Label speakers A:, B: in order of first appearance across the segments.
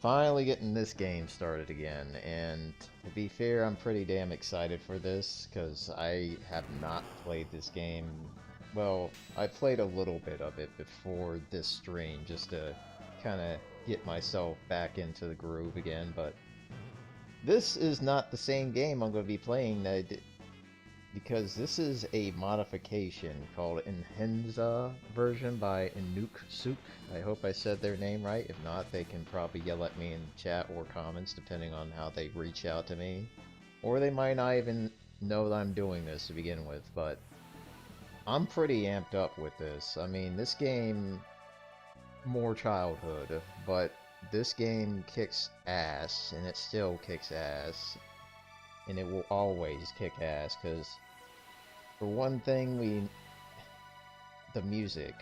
A: finally getting this game started again, and to be fair, I'm pretty damn excited for this, because I have not played this game. Well, I played a little bit of it before this stream, just to kind of get myself back into the groove again, but this is not the same game I'm going to be playing because this is a modification called Enhansa version by Suk. I hope I said their name right. If not, they can probably yell at me in chat or comments depending on how they reach out to me. Or they might not even know that I'm doing this to begin with, but I'm pretty amped up with this. I mean, this game, more childhood, but this game kicks ass, and it still kicks ass. And it will always kick ass, because for one thing, the music.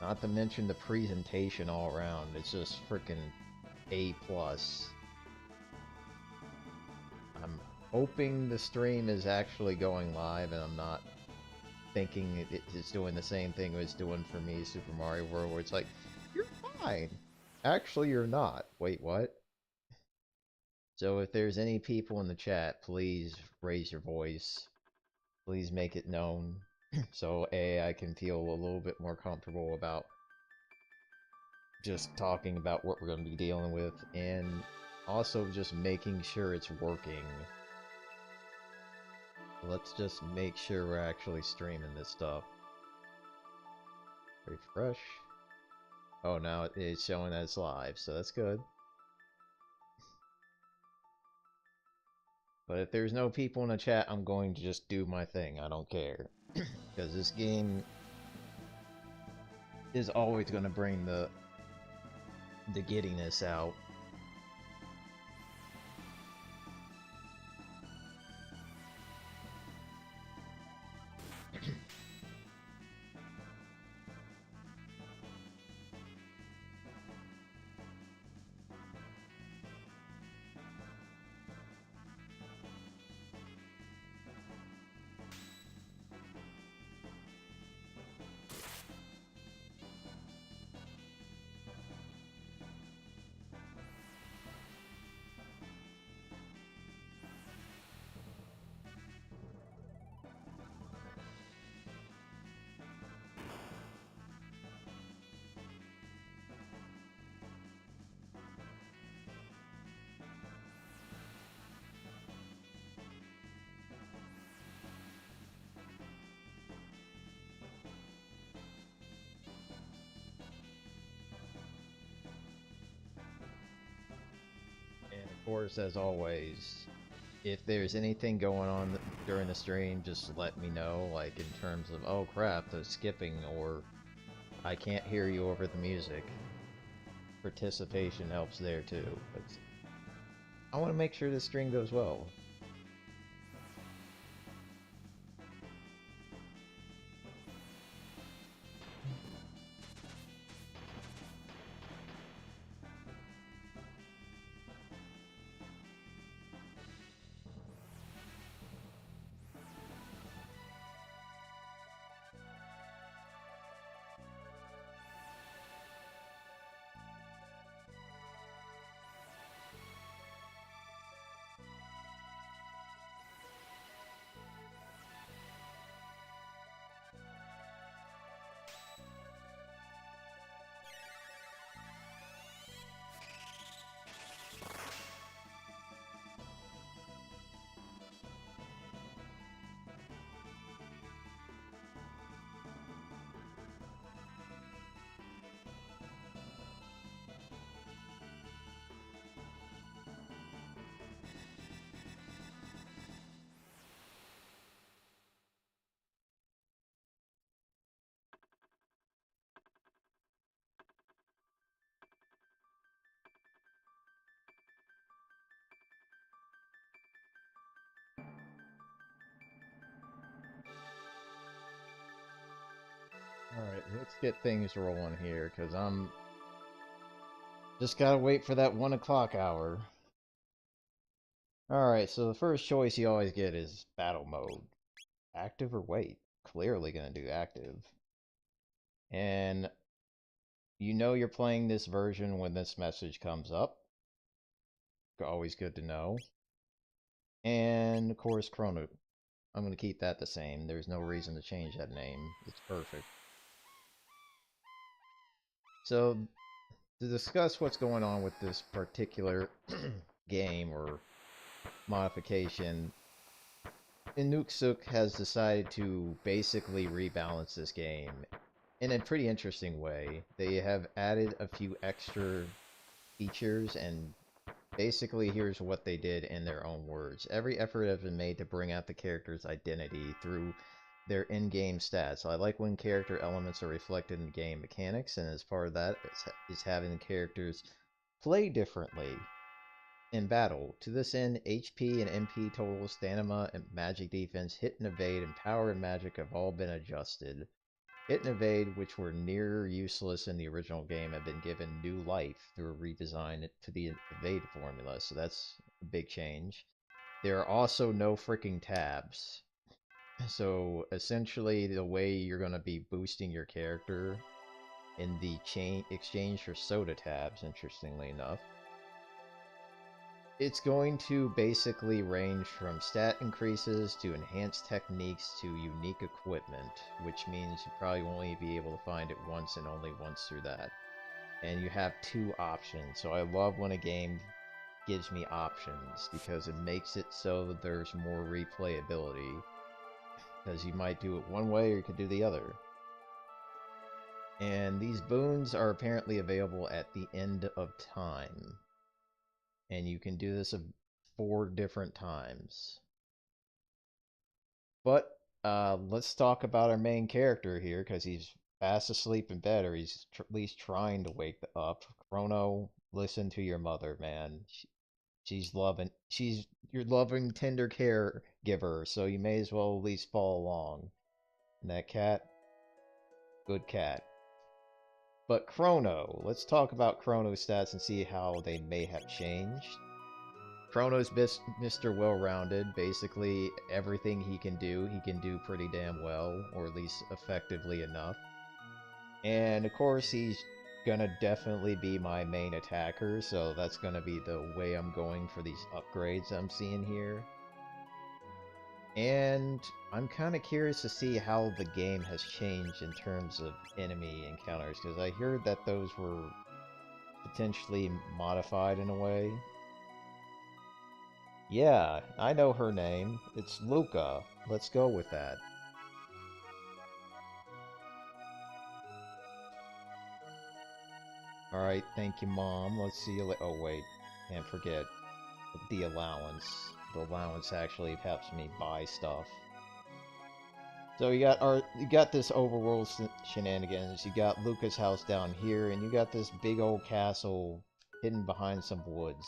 A: Not to mention the presentation all around. It's just freaking A+. I'm hoping the stream is actually going live and I'm not thinking it's doing the same thing it was doing for me, Super Mario World, where it's like, you're fine. Actually, you're not. Wait, what? So if there's any people in the chat, please raise your voice. Please make it known. So I can feel a little bit more comfortable about just talking about what we're going to be dealing with, and also just making sure it's working. Let's just make sure we're actually streaming this stuff. Refresh. Oh, now it's showing that it's live, so that's good. But if there's no people in the chat, I'm going to just do my thing. I don't care. Because this game is always going to bring the giddiness out. And of course, as always, if there's anything going on during the stream, just let me know, like in terms of, oh crap, the skipping, or I can't hear you over the music. Participation helps there too, but I want to make sure this stream goes well. Alright, let's get things rolling here, because I'm just gotta wait for that 1 o'clock hour. Alright, so the first choice you always get is battle mode. active or wait? Clearly gonna do active. And you know you're playing this version when this message comes up. Always good to know. And of course, Chrono. I'm going to keep that the same. There's no reason to change that name. It's perfect. So, to discuss what's going on with this particular game or modification, Inukshuk has decided to basically rebalance this game in a pretty interesting way. They have added a few extra features, and basically here's what they did in their own words. Every effort has been made to bring out the character's identity through their in-game stats. I like when character elements are reflected in game mechanics, and as part of that is having the characters play differently in battle. To this end, HP and MP totals, stamina and magic defense, hit and evade, and power and magic have all been adjusted. Hit and evade, which were near useless in the original game, have been given new life through a redesign to the evade formula, so that's a big change. There are also no freaking tabs. So essentially the way you're going to be boosting your character in the exchange for soda tabs, interestingly enough, it's going to basically range from stat increases to enhanced techniques to unique equipment, which means you probably will only be able to find it once and only once through that. And you have two options, so I love when a game gives me options, because it makes it so there's more replayability. Because you might do it one way or you could do the other. And these boons are apparently available at the end of time. And you can do this 4 different times. But let's talk about our main character here, because he's fast asleep in bed, or he's at least trying to wake up. Chrono, listen to your mother, man. She's your loving, tender caregiver, so you may as well at least follow along. And that cat, good cat. But Chrono, let's talk about Chrono's stats and see how they may have changed. Chrono's Mr. Well-Rounded. Basically, everything he can do pretty damn well, or at least effectively enough. And of course, he's gonna definitely be my main attacker, so that's gonna be the way I'm going for these upgrades I'm seeing here. And I'm kind of curious to see how the game has changed in terms of enemy encounters, because I heard that those were potentially modified in a way. Yeah, I know her name. It's Luca. Let's go with that. Alright, thank you, Mom. Let's see you later. Oh, wait. Can't forget the allowance. The allowance actually helps me buy stuff. So you got this overworld shenanigans. You got Luca's house down here, and you got this big old castle hidden behind some woods.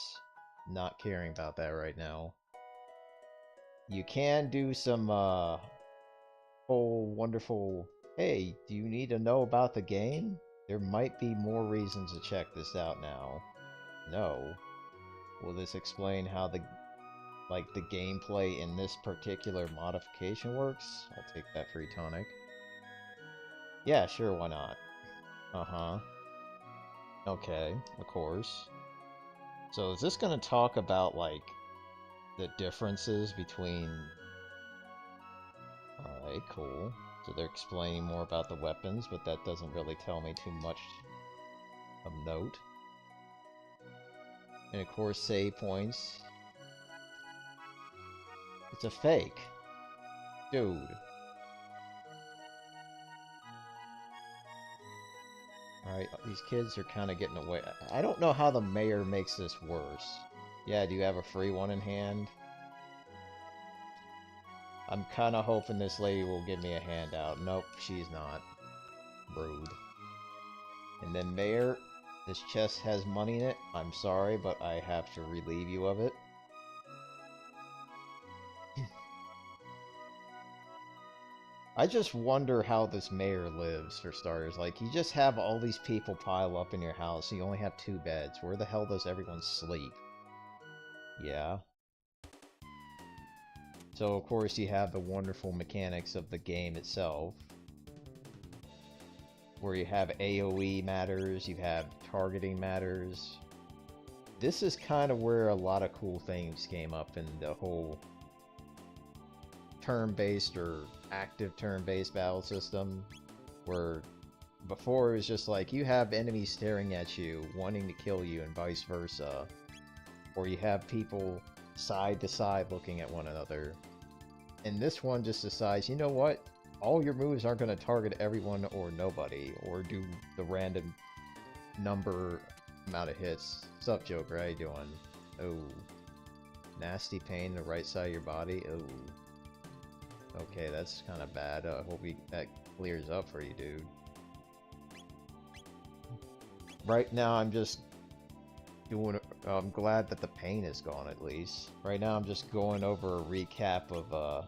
A: Not caring about that right now. You can do some whole wonderful. Hey, do you need to know about the game? There might be more reasons to check this out now. No. Will this explain how the gameplay in this particular modification works? I'll take that free tonic. Yeah, sure, why not? Uh-huh. Okay, of course. So is this gonna talk about, like, the differences between... Alright, cool. So they're explaining more about the weapons, but that doesn't really tell me too much of note. And of course, save points. It's a fake. Dude. Alright, these kids are kind of getting away. I don't know how the mayor makes this worse. Yeah, do you have a free one in hand? I'm kind of hoping this lady will give me a handout. Nope, she's not. Rude. And then, Mayor, this chest has money in it. I'm sorry, but I have to relieve you of it. I just wonder how this mayor lives, for starters. Like, you just have all these people pile up in your house, and you only have 2 beds. Where the hell does everyone sleep? Yeah. So of course you have the wonderful mechanics of the game itself, where you have AoE matters, you have targeting matters. This is kind of where a lot of cool things came up in the whole turn-based or active turn-based battle system, where before it was just like you have enemies staring at you, wanting to kill you, and vice versa. Or you have people side to side looking at one another. And this one just decides, you know what? All your moves aren't going to target everyone or nobody, or do the random number amount of hits. What's up, Joker? How you doing? Oh. Nasty pain in the right side of your body? Oh. Okay, that's kind of bad. Hope that clears up for you, dude. Right now, I'm just doing... I'm glad that the pain is gone, at least. Right now, I'm just going over a recap of,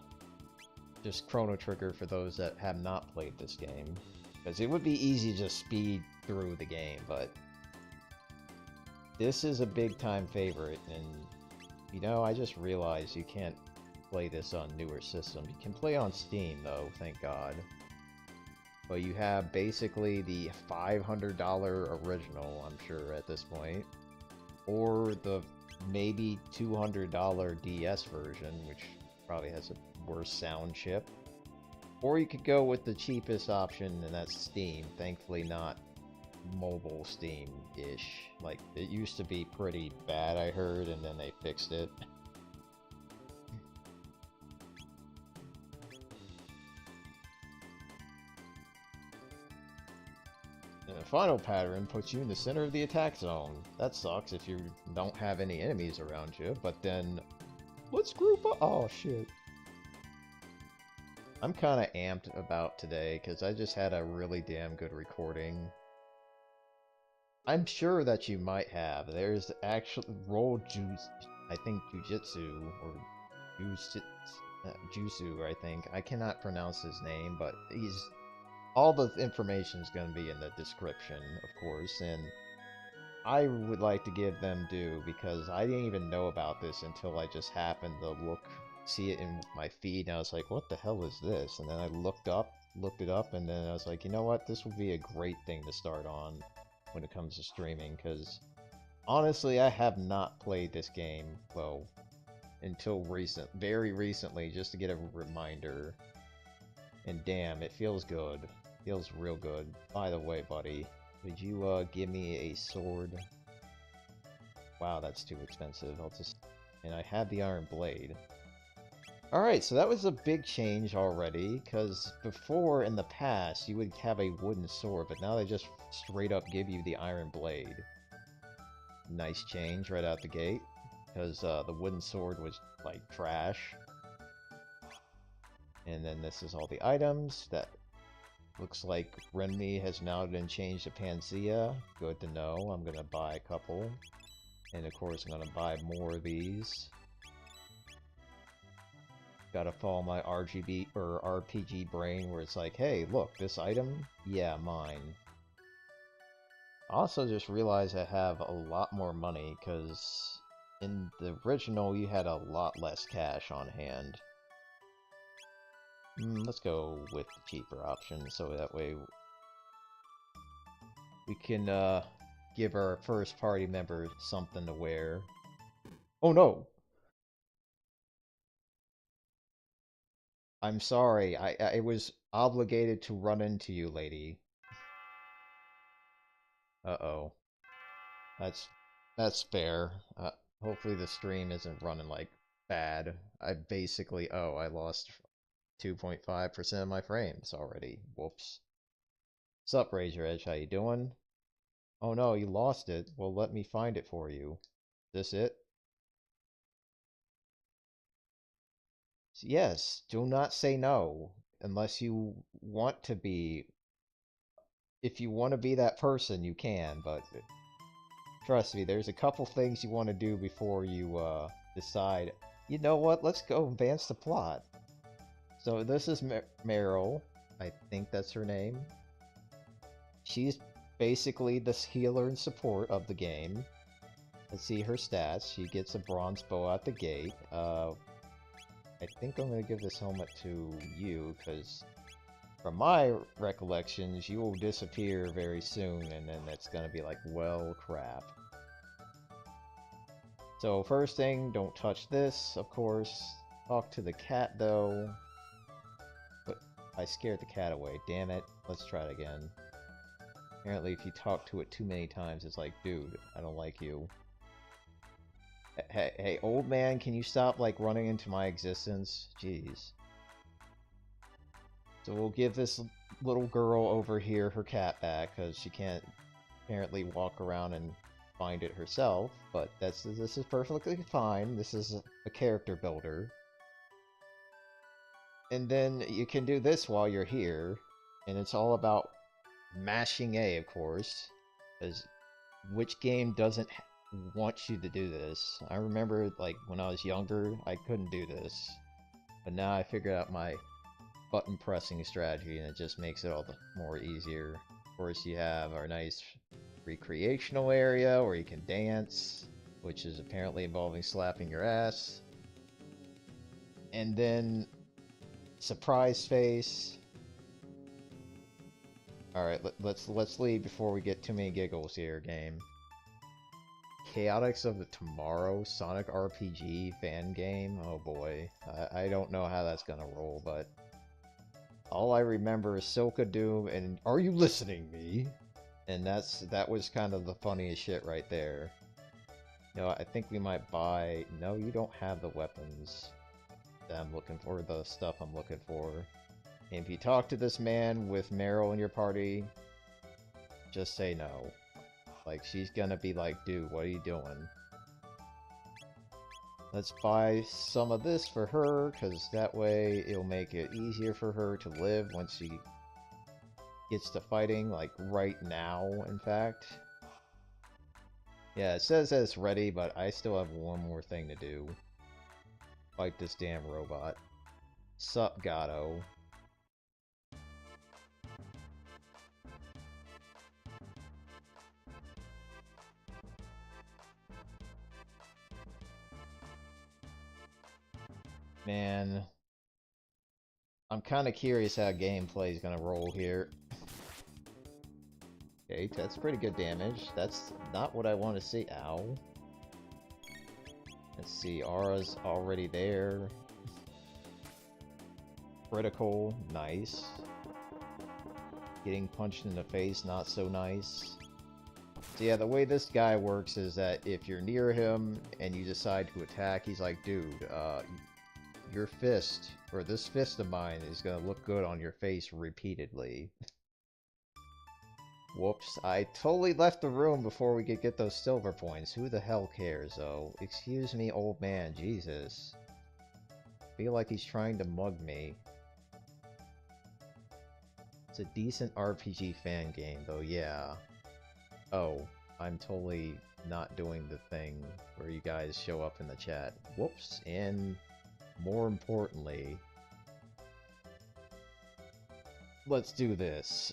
A: just Chrono Trigger for those that have not played this game. Because it would be easy to just speed through the game, but... this is a big-time favorite, and... you know, I just realized you can't play this on newer systems. You can play on Steam, though, thank God. But you have basically the $500 original, I'm sure, at this point. Or the maybe $200 DS version, which probably has a worse sound chip. Or you could go with the cheapest option, and that's Steam. Thankfully not mobile Steam-ish. Like, it used to be pretty bad, I heard, and then they fixed it. The final pattern puts you in the center of the attack zone. That sucks if you don't have any enemies around you, but then... let's group up! Oh, shit. I'm kinda amped about today, because I just had a really damn good recording. I'm sure that you might have. There's actually Rolljustu, I think Jujitsu, or Jusu, I think. I cannot pronounce his name, but he's... all the information is going to be in the description, of course, and I would like to give them due, because I didn't even know about this until I just happened to see it in my feed, and I was like, what the hell is this? And then I looked it up, and then I was like, you know what, this would be a great thing to start on when it comes to streaming, because honestly, I have not played this game, well, until very recently, just to get a reminder. And damn, it feels good. Feels real good. By the way, buddy, could you give me a sword? Wow, that's too expensive. I'll just... and I had the iron blade. Alright, so that was a big change already, because before, in the past, you would have a wooden sword, but now they just straight up give you the iron blade. Nice change right out the gate, because the wooden sword was, like, trash. And then this is all the items. That looks like Renmi has now been changed to Panzea. Good to know. I'm gonna buy a couple. And of course I'm gonna buy more of these. Gotta follow my RGB or RPG brain where it's like, hey, look, this item? Yeah, mine. I also just realized I have a lot more money, because in the original you had a lot less cash on hand. Let's go with the cheaper option, so that way we can give our first party member something to wear. Oh no! I'm sorry, I was obligated to run into you, lady. Uh-oh. That's fair. Hopefully the stream isn't running, like, bad. I basically... oh, I lost 2.5% of my frames already. Whoops. Sup, Razor Edge, how you doing? Oh no, you lost it. Well, let me find it for you. Is this it? Yes, do not say no, unless you want to be. If you want to be that person, you can, but trust me, there's a couple things you want to do before you decide, you know what, let's go advance the plot. So this is Meryl, I think that's her name. She's basically the healer and support of the game. Let's see her stats. She gets a bronze bow out the gate. I think I'm gonna give this helmet to you, because from my recollections, you will disappear very soon, and then that's gonna be like, well, crap. So first thing, don't touch this, of course. Talk to the cat, though. But I scared the cat away, damn it. Let's try it again. Apparently, if you talk to it too many times, it's like, dude, I don't like you. Hey, old man, can you stop, like, running into my existence? Jeez. So we'll give this little girl over here her cat back, because she can't apparently walk around and find it herself, but this is perfectly fine. This is a character builder. And then you can do this while you're here, and it's all about mashing A, of course, because which game doesn't want you to do this? I remember, like, when I was younger, I couldn't do this, but now I figured out my button pressing strategy, and it just makes it all the more easier. Of course, you have our nice recreational area where you can dance, which is apparently involving slapping your ass. And then surprise face. Alright, let's leave before we get too many giggles here, game. Chaotix of the Tomorrow Sonic RPG fan game? Oh boy. I don't know how that's gonna roll, but all I remember is Silka Doom and Are You Listening Me? And that was kind of the funniest shit right there. You know, I think we might buy... No, you don't have the weapons that I'm looking for, the stuff I'm looking for. And if you talk to this man with Meryl in your party, just say no. Like, she's gonna be like, dude, what are you doing? Let's buy some of this for her, because that way it'll make it easier for her to live once she gets to fighting, like, right now, in fact. Yeah, it says that it's ready, but I still have one more thing to do. Fight this damn robot. Sup, Gato. Man, I'm kind of curious how gameplay is gonna roll here. Okay, that's pretty good damage. That's not what I want to see. Ow. Let's see, Aura's already there. Critical, nice. Getting punched in the face, not so nice. So yeah, the way this guy works is that if you're near him and you decide to attack, he's like, dude, your fist, or this fist of mine, is gonna look good on your face repeatedly. Whoops, I totally left the room before we could get those silver points. Who the hell cares, though? Excuse me, old man, Jesus. Feel like he's trying to mug me. It's a decent RPG fan game, though, yeah. Oh, I'm totally not doing the thing where you guys show up in the chat. Whoops, and more importantly, let's do this.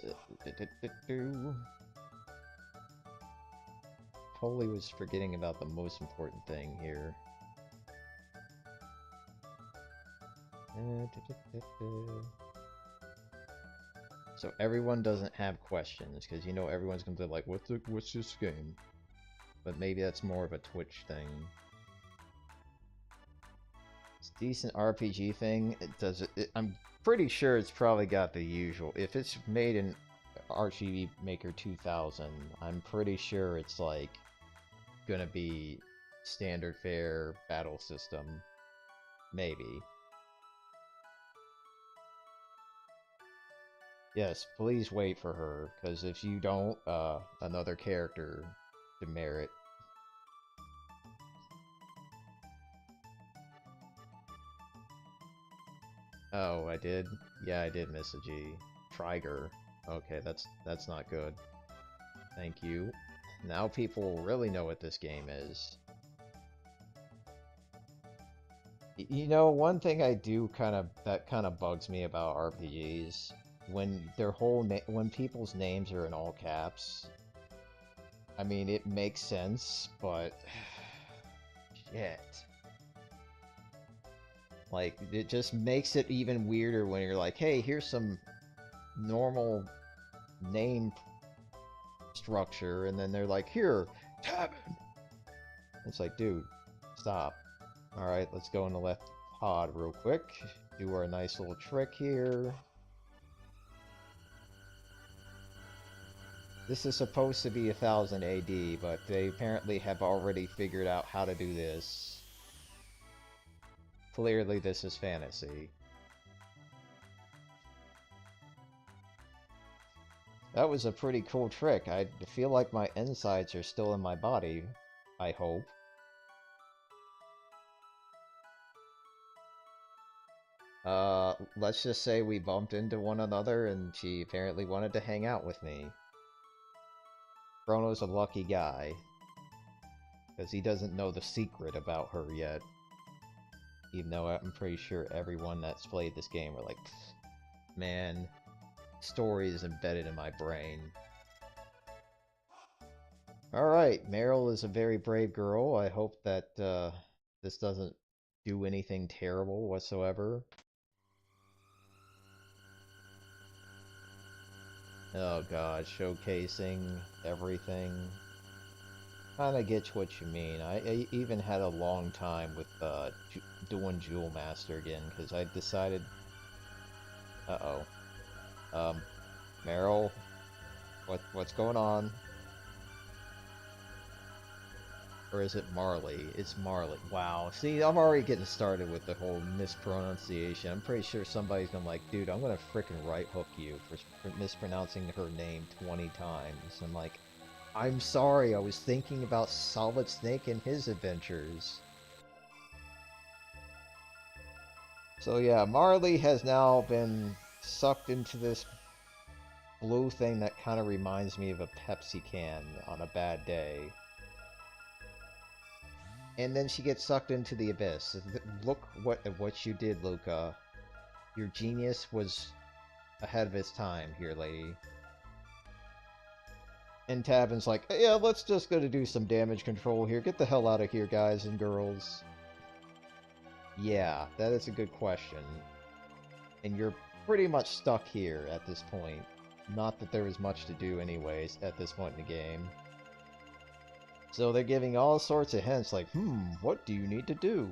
A: Totally was forgetting about the most important thing here. So everyone doesn't have questions, because you know everyone's gonna be like, what's this game? But maybe that's more of a Twitch thing. It's a decent RPG thing. I'm pretty sure it's probably got the usual. If it's made in RPG Maker 2000, I'm pretty sure it's like gonna be standard fare battle system. Maybe. Yes, please wait for her, because if you don't, another character to merit. Oh, I did? Yeah, I did miss a G. Trigger. Okay, that's not good. Thank you. Now people really know what this game is. You know, one thing I do that kind of bugs me about RPGs, when when people's names are in all caps. I mean, it makes sense, but shit. Like, it just makes it even weirder when you're like, hey, here's some normal name structure, and then they're like, here, Tavern! It's like, dude, stop. Alright, let's go in the left pod real quick. Do our nice little trick here. This is supposed to be 1000 AD, but they apparently have already figured out how to do this. Clearly this is fantasy. That was a pretty cool trick. I feel like my insides are still in my body. I hope. Let's just say we bumped into one another and she apparently wanted to hang out with me. Chrono's a lucky guy. Because he doesn't know the secret about her yet. Even though I'm pretty sure everyone that's played this game are like, man, story is embedded in my brain. Alright, Meryl is a very brave girl. I hope that this doesn't do anything terrible whatsoever. Oh god, showcasing everything. Kinda get what you mean. I even had a long time with doing Jewel Master again, because I decided... Uh-oh. Meryl? What's going on? Or is it Marley? It's Marley. Wow. See, I'm already getting started with the whole mispronunciation. I'm pretty sure somebody's gonna like, dude, I'm gonna frickin' right hook you for mispronouncing her name 20 times. I'm like, I'm sorry, I was thinking about Solid Snake and his adventures. So yeah, Marley has now been sucked into this blue thing that kind of reminds me of a Pepsi can on a bad day. And then she gets sucked into the abyss. Look what you did, Luca. Your genius was ahead of its time here, lady. And Tavern's like, yeah, let's just go to do some damage control here. Get the hell out of here, guys and girls. Yeah, that is a good question. And you're pretty much stuck here at this point. Not that there was much to do anyways at this point in the game. So they're giving all sorts of hints like, what do you need to do?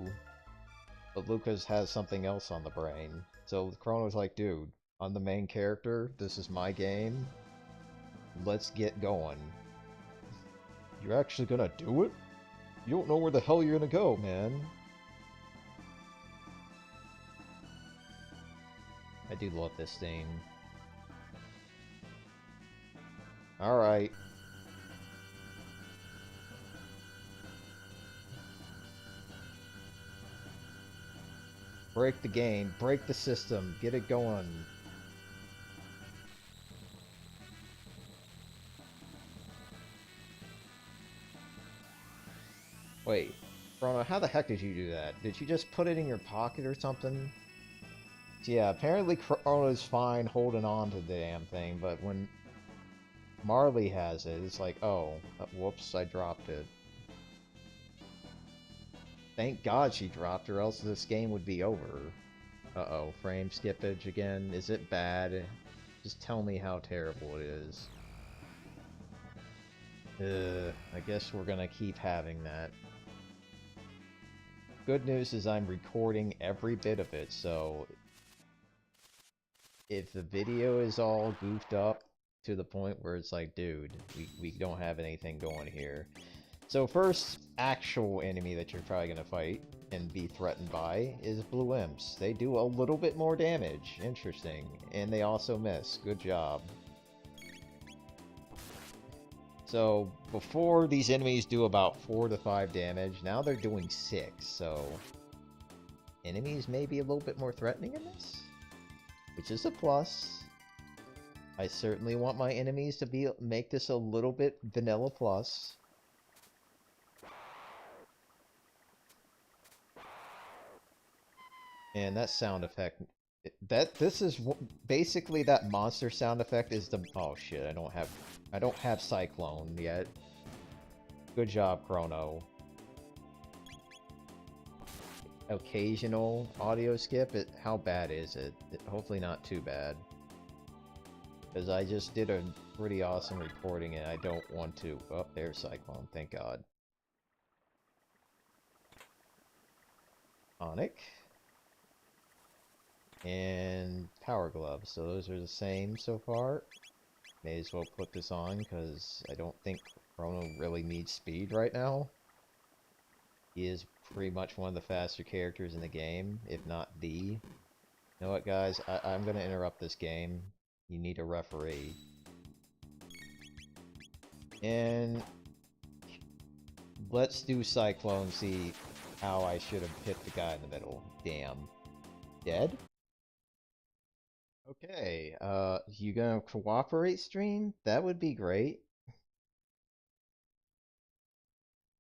A: But Lucas has something else on the brain. So Chrono's like, dude, I'm the main character. This is my game. Let's get going. You're actually gonna do it? You don't know where the hell you're gonna go, man. I do love this theme. Alright. Break the game, break the system, get it going. Wait, Chrono, how the heck did you do that? Did you just put it in your pocket or something? Yeah, apparently Chrono's fine holding on to the damn thing, but when Marley has it, it's like, oh, whoops, I dropped it. Thank God she dropped, or else this game would be over. Uh-oh, frame skippage again. Is it bad? Just tell me how terrible it is. I guess we're gonna keep having that. Good news is I'm recording every bit of it, so... if the video is all goofed up to the point where it's like, dude, we don't have anything going here. So first actual enemy that you're probably going to fight and be threatened by is Blue Imps. They do a little bit more damage. Interesting. And they also miss. Good job. So before these enemies do about 4 to 5 damage, now they're doing 6. So enemies may be a little bit more threatening in this, which is a plus. I certainly want my enemies to make this a little bit vanilla plus. And that sound effect, this is basically that monster sound effect is the, oh shit, I don't have Cyclone yet. Good job, Chrono. occasional audio skip. How bad is it? Hopefully not too bad. Because I just did a pretty awesome recording and I don't want to... Oh, there's Cyclone, thank God. Onic. And Power Glove. So those are the same so far. May as well put this on because I don't think Chrono really needs speed right now. He is pretty much one of the faster characters in the game, if not the. You know what, guys? I'm going to interrupt this game. You need a referee. And let's do Cyclone, see how I should have hit the guy in the middle. Damn. Dead? Okay, you gonna cooperate, stream? That would be great.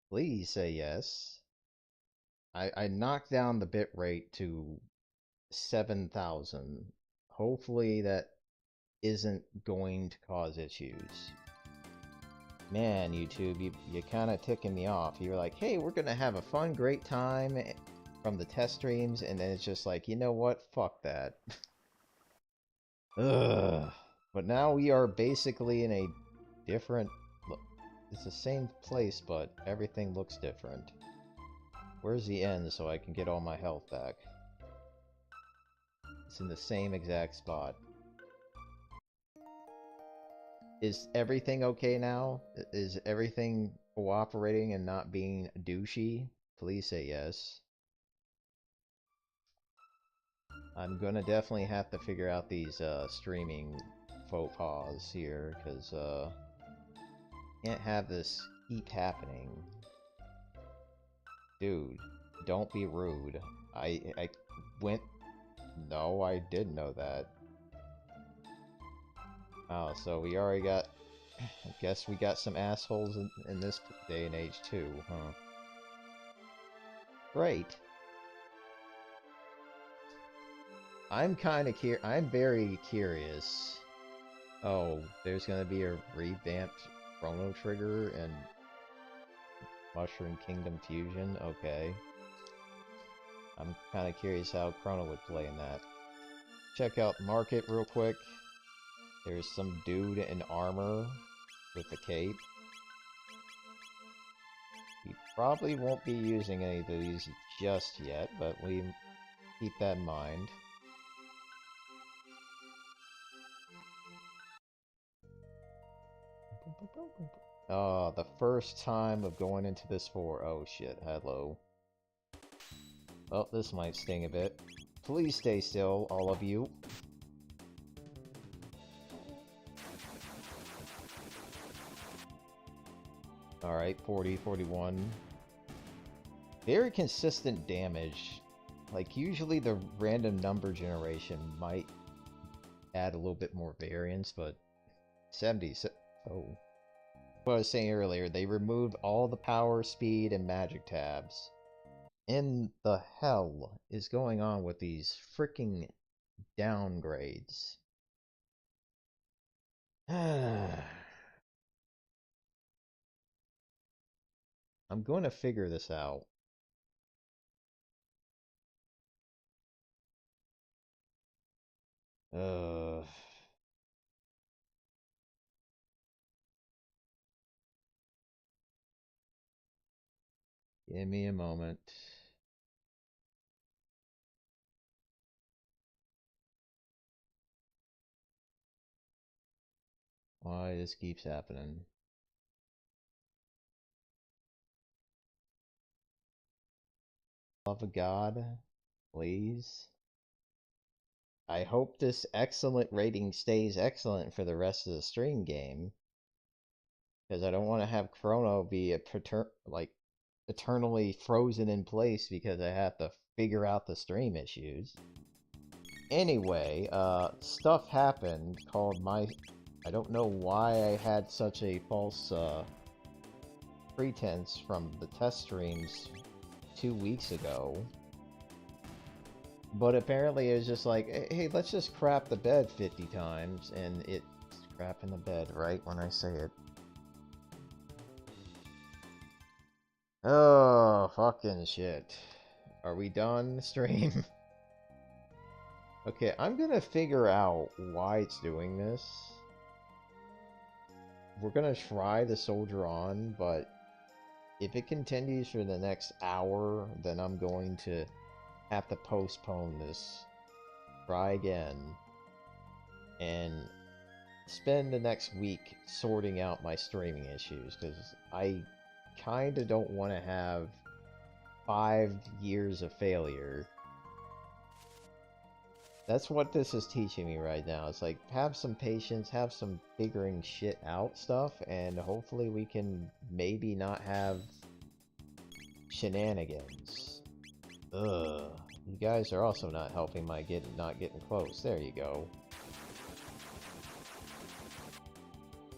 A: Please say yes. I knocked down the bitrate to 7,000. Hopefully that isn't going to cause issues. Man, YouTube, you kind of ticking me off. You're like, hey, we're gonna have a fun, great time from the test streams, and then it's just like, you know what? Fuck that. Ugh. But now we are basically in a different... It's the same place, but everything looks different. Where's the end so I can get all my health back? It's in the same exact spot. Is everything okay now? Is everything cooperating and not being douchey? Please say yes. I'm gonna definitely have to figure out these streaming faux pas here, because can't have this keep happening. Dude, don't be rude. I went... No, I did know that. Oh, so we already got... I guess we got some assholes in this day and age too, huh? Great. I'm very curious. Oh, there's gonna be a revamped Chrono Trigger and Mushroom Kingdom Fusion? Okay. I'm kinda curious how Chrono would play in that. Check out the market real quick. There's some dude in armor with a cape. We probably won't be using any of these just yet, but we keep that in mind. Oh, the first time of going into this oh shit, hello. Well, this might sting a bit. Please stay still, all of you. Alright, 40, 41. Very consistent damage. Like, usually the random number generation might add a little bit more variance, but 70... Oh. What I was saying earlier, they removed all the power, speed, and magic tabs. In the hell is going on with these freaking downgrades? I'm going to figure this out. Give me a moment. Why this keeps happening? Love of God, please. I hope this excellent rating stays excellent for the rest of the stream game. Because I don't want to have Chrono be eternally frozen in place because I have to figure out the stream issues. Anyway, stuff happened called I don't know why I had such a false pretense from the test streams 2 weeks ago. But apparently it was just like, hey, let's just crap the bed 50 times, and it's crapping the bed right when I say it. Oh, fucking shit. Are we done, stream? Okay, I'm gonna figure out why it's doing this. We're gonna try the soldier on, but if it continues for the next hour, then I'm going to have to postpone this. Try again. And spend the next week sorting out my streaming issues, because I kinda don't want to have 5 years of failure. That's what this is teaching me right now. It's like, have some patience, have some figuring shit out stuff, and hopefully we can maybe not have shenanigans. Ugh. You guys are also not helping my not getting close. There you go.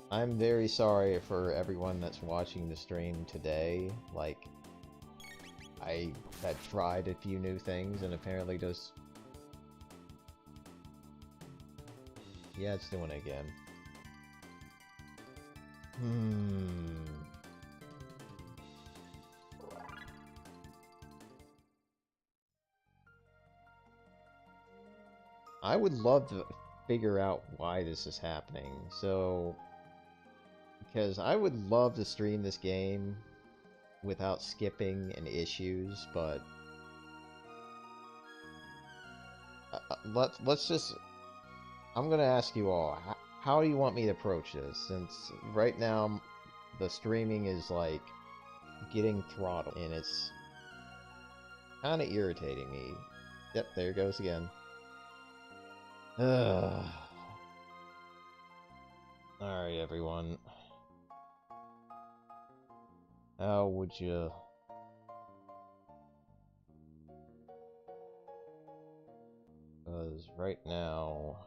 A: I'm very sorry for everyone that's watching the stream today. Like, I had tried a few new things, and apparently just... Yeah, it's doing it again. I would love to figure out why this is happening, so... Because I would love to stream this game without skipping and issues, but... let's just... I'm gonna ask you all, how do you want me to approach this? Since right now, the streaming is, like, getting throttled, and it's kinda irritating me. Yep, there it goes again. Alright, everyone. How would you... Because right now...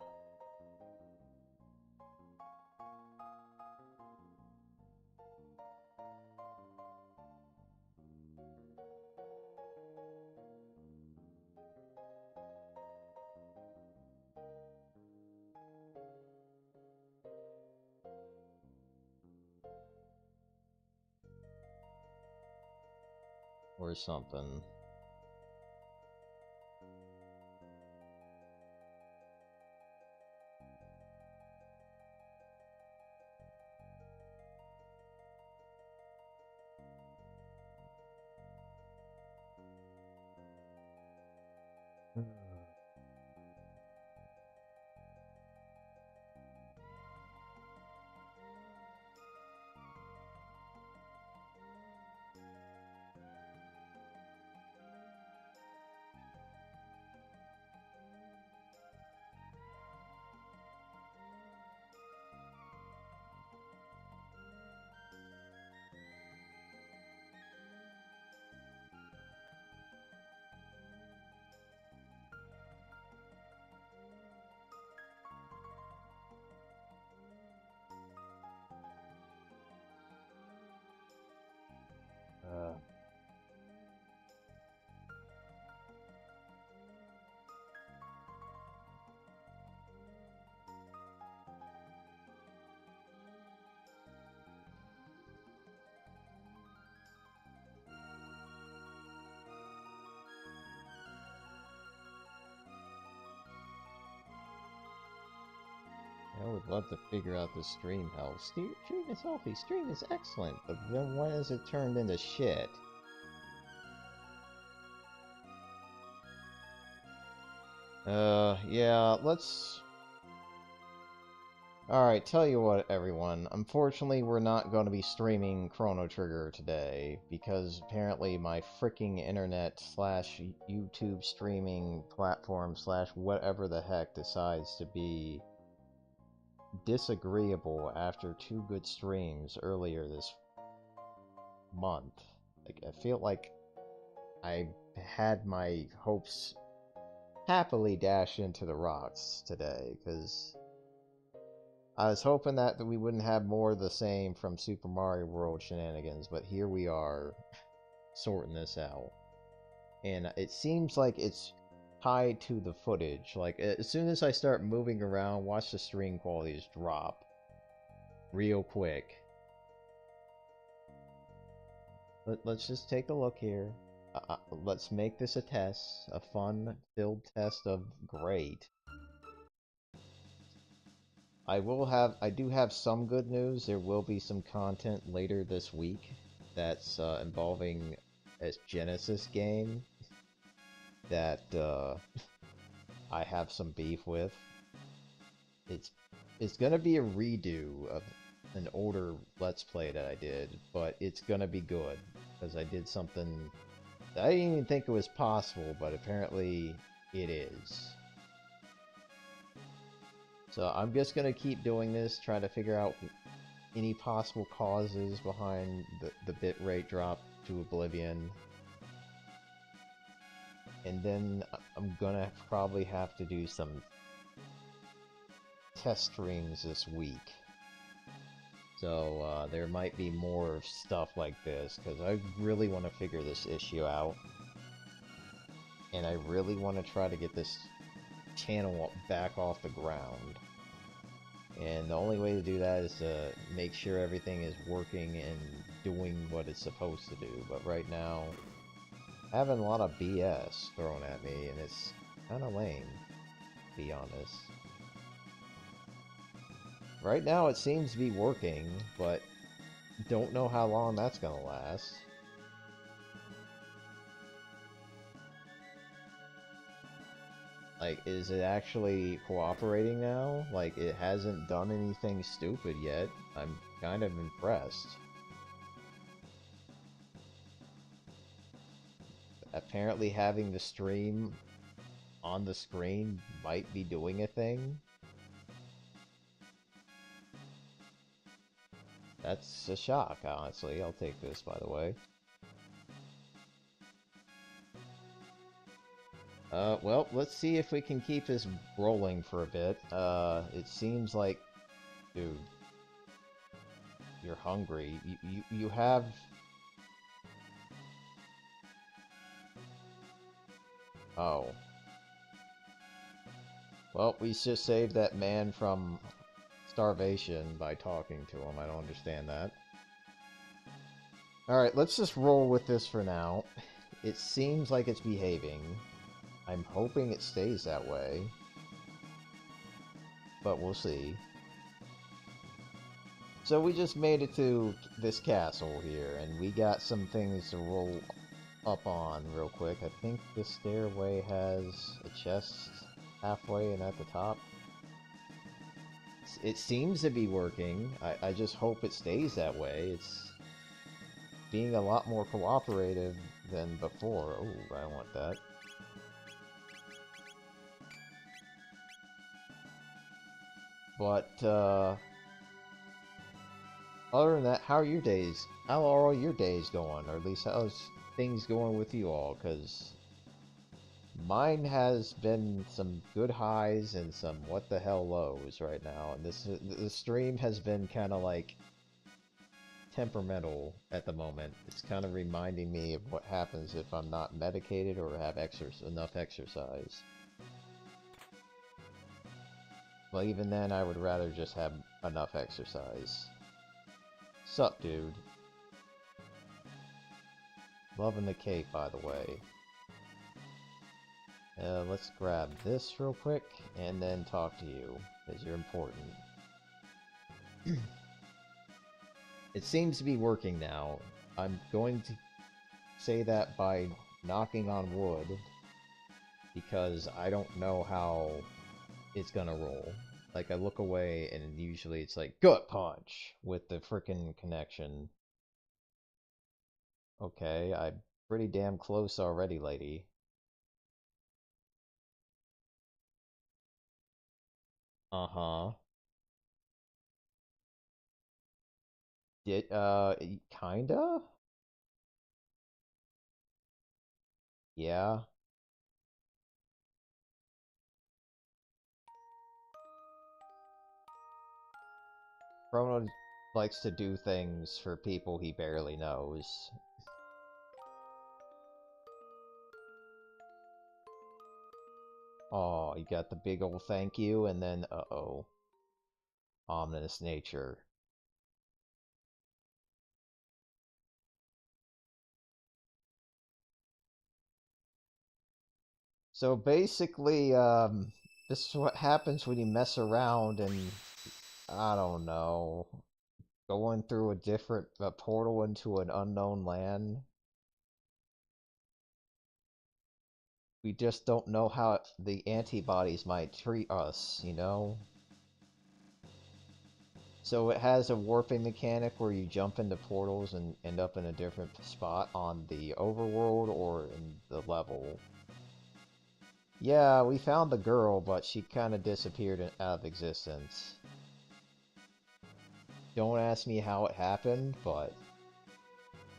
A: or something. I would love to figure out the stream health. Stream is healthy, stream is excellent, but then when is it turned into shit? Yeah, let's... Alright, tell you what, everyone. Unfortunately, we're not going to be streaming Chrono Trigger today, because apparently my freaking internet slash YouTube streaming platform slash whatever the heck decides to be disagreeable after 2 good streams earlier this month. Like, I feel like I had my hopes happily dashed into the rocks today, because I was hoping that we wouldn't have more of the same from Super Mario World Shenanigans, but here we are, sorting this out. And it seems like it's tied to the footage. Like, as soon as I start moving around, watch the stream qualities drop real quick. Let's just take a look here. let's make this a test, a fun-filled test of great. I do have some good news. There will be some content later this week that's involving a Genesis game that I have some beef with. It's it's gonna be a redo of an older Let's Play that I did, but it's gonna be good because I did something that I didn't even think it was possible, but apparently it is. So I'm just gonna keep doing this, trying to figure out any possible causes behind the bitrate drop to oblivion. And then I'm gonna probably have to do some test streams this week. So there might be more stuff like this, because I really want to figure this issue out. And I really want to try to get this channel back off the ground. And the only way to do that is to make sure everything is working and doing what it's supposed to do. But right now, having a lot of BS thrown at me, and it's kind of lame, to be honest. Right now it seems to be working, but don't know how long that's gonna last. Like, is it actually cooperating now? Like, it hasn't done anything stupid yet. I'm kind of impressed. Apparently having the stream on the screen might be doing a thing. That's a shock, honestly. I'll take this, by the way. Well, let's see if we can keep this rolling for a bit. It seems like... Dude. You're hungry. You have... Oh. Well, we just saved that man from starvation by talking to him. I don't understand that. Alright, let's just roll with this for now. It seems like it's behaving. I'm hoping it stays that way. But we'll see. So we just made it to this castle here, and we got some things to roll up on real quick. I think the stairway has a chest halfway and at the top. It seems to be working. I just hope it stays that way. It's being a lot more cooperative than before. Oh, I don't want that. But, other than that, how are your days? How are all your days going? Or at least how's things going with you all? Because mine has been some good highs and some what the hell lows right now. And the stream has been kind of like temperamental at the moment. It's kind of reminding me of what happens if I'm not medicated or have enough exercise. Well, even then, I would rather just have enough exercise. Sup, dude? Loving the cape, by the way. Let's grab this real quick, and then talk to you, because you're important. It seems to be working now. I'm going to say that by knocking on wood, because I don't know how it's gonna roll. Like, I look away, and usually it's like, gut punch! With the frickin' connection. Okay, I'm pretty damn close already, lady. Uh-huh. Kinda? Yeah. Chrono likes to do things for people he barely knows. Oh, you got the big old thank you, and then, uh-oh. Ominous nature. So basically, this is what happens when you mess around and, I don't know, going through a portal into an unknown land. We just don't know how the antibodies might treat us, you know? So it has a warping mechanic where you jump into portals and end up in a different spot on the overworld or in the level. Yeah, we found the girl, but she kind of disappeared out of existence. Don't ask me how it happened, but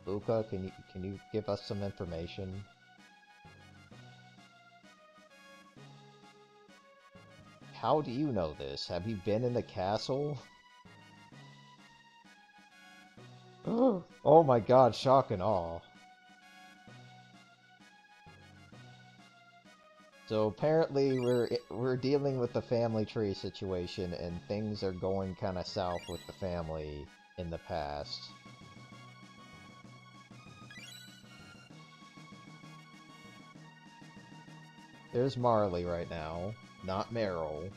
A: Luca, can you give us some information? How do you know this? Have you been in the castle? Oh my god, shock and awe. So apparently we're dealing with the family tree situation and things are going kind of south with the family in the past. There's Marley right now, not Meryl.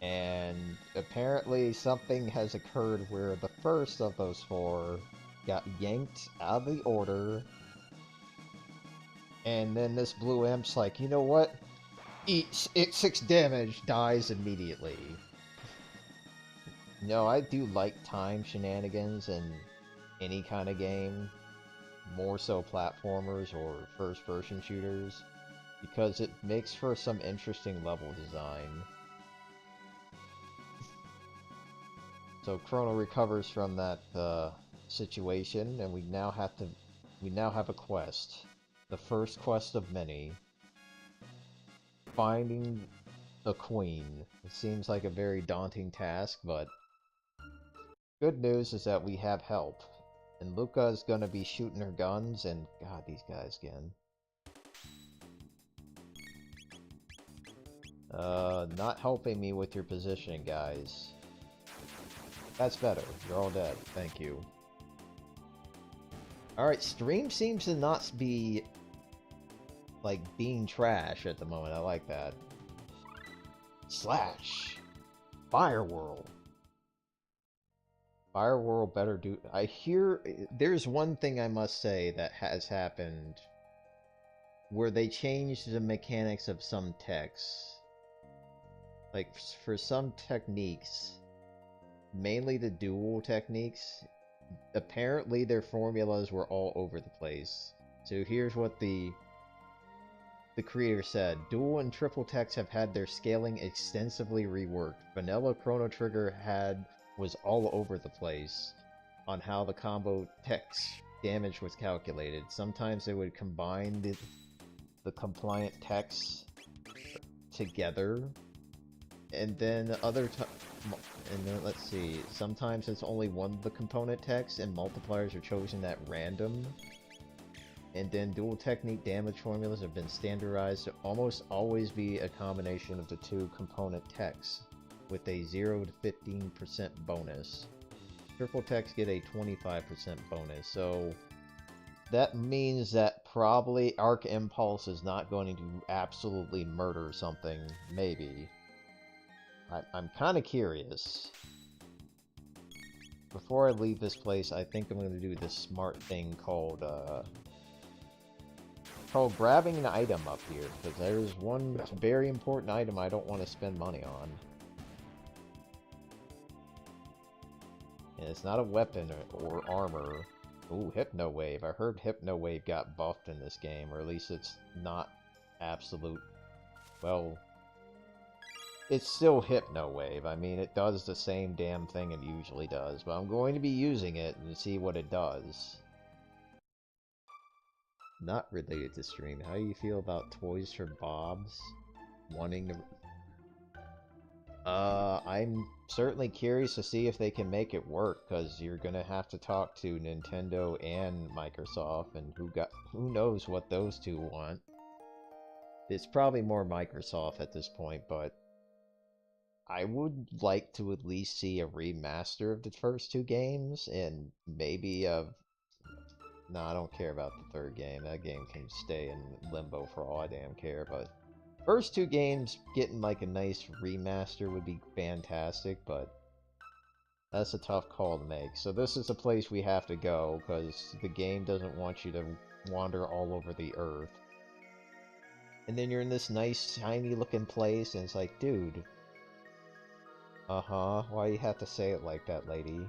A: And apparently something has occurred where the first of those four got yanked out of the order. And then this blue imp's like, you know what? Eats it 6 damage, dies immediately. No, I do like time shenanigans in any kind of game. More so platformers or first-person shooters. Because it makes for some interesting level design. So Chrono recovers from that situation, and we now have a quest. The first quest of many. Finding a queen. It seems like a very daunting task, but good news is that we have help. And Luca is gonna be shooting her guns, and god, these guys again. Not helping me with your positioning, guys. That's better. You're all dead. Thank you. Alright, stream seems to not be, like, being trash at the moment. I like that. Slash! Firewhirl! Firewhirl better do... I hear... There's one thing I must say that has happened where they changed the mechanics of some techs. Like, for some techniques, mainly the dual techniques, apparently their formulas were all over the place. So here's what the creator said. Dual and triple techs have had their scaling extensively reworked. Vanilla Chrono Trigger was all over the place on how the combo techs damage was calculated. Sometimes they would combine the compliant techs together, and then let's see, sometimes it's only one of the component techs and multipliers are chosen at random. And then dual technique damage formulas have been standardized to almost always be a combination of the two component techs, with a 0 to 15% bonus. Triple techs get a 25% bonus, so that means that probably Arc Impulse is not going to absolutely murder something, maybe. I'm kind of curious. Before I leave this place, I think I'm going to do this smart thing called grabbing an item up here, because there's one very important item I don't want to spend money on. And it's not a weapon or armor. Ooh, Hypno Wave. I heard Hypno Wave got buffed in this game, or at least it's not absolute... Well, it's still Hypno Wave. I mean, it does the same damn thing it usually does, but I'm going to be using it and see what it does. Not related to stream. How do you feel about Toys for Bob's wanting to... I'm certainly curious to see if they can make it work, because you're gonna have to talk to Nintendo and Microsoft, and who knows what those two want. It's probably more Microsoft at this point, but I would like to at least see a remaster of the first two games, and maybe a... No, I don't care about the third game. That game can stay in limbo for all I damn care, but First two games, getting like a nice remaster would be fantastic, but that's a tough call to make. So this is a place we have to go, because the game doesn't want you to wander all over the earth. And then you're in this nice, shiny looking place, and it's like, dude. Uh-huh, why you have to say it like that, lady?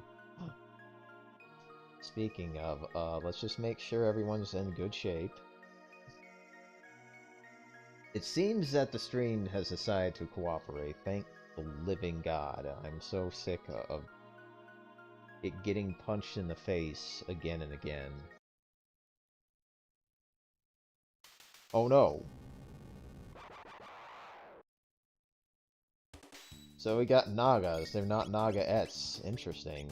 A: Speaking of, let's just make sure everyone's in good shape. It seems that the stream has decided to cooperate. Thank the living God. I'm so sick of it getting punched in the face again and again. Oh no. So we got Nagas. They're not Naga-ettes. Interesting.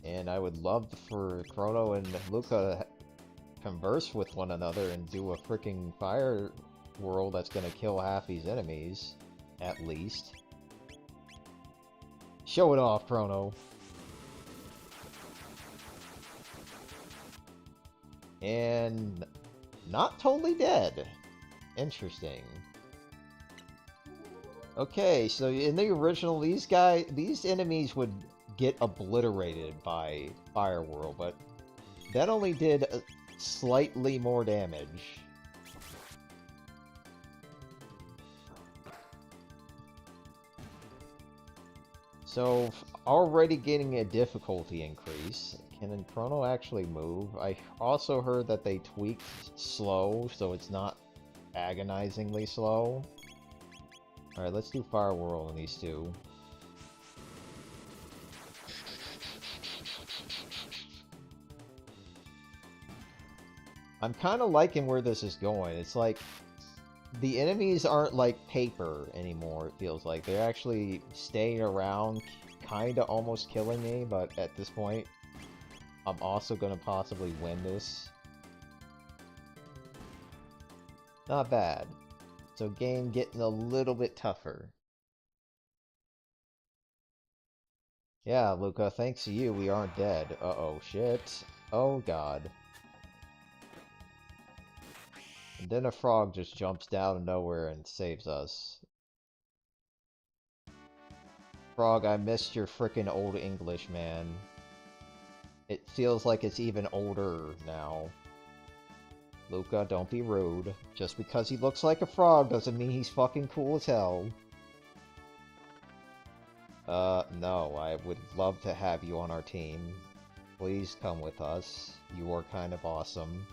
A: And I would love for Chrono and Luca to converse with one another and do a freaking fire world that's gonna kill half these enemies, at least. Show it off, Chrono. And not totally dead. Interesting. Okay, so in the original, these enemies would get obliterated by Fire World, but that only did slightly more damage. So, already getting a difficulty increase. Can Chrono actually move? I also heard that they tweaked slow, so it's not agonizingly slow. Alright, let's do Fire World on these two. I'm kind of liking where this is going. It's like, the enemies aren't like paper anymore, it feels like. They're actually staying around, kinda almost killing me, but at this point, I'm also gonna possibly win this. Not bad. So game getting a little bit tougher. Yeah, Luca, thanks to you, we aren't dead. Uh-oh, shit. Oh god. And then a frog just jumps down of nowhere and saves us. Frog, I missed your frickin' old English, man. It feels like it's even older now. Luca, don't be rude. Just because he looks like a frog doesn't mean he's fucking cool as hell. No, I would love to have you on our team. Please come with us. You are kind of awesome.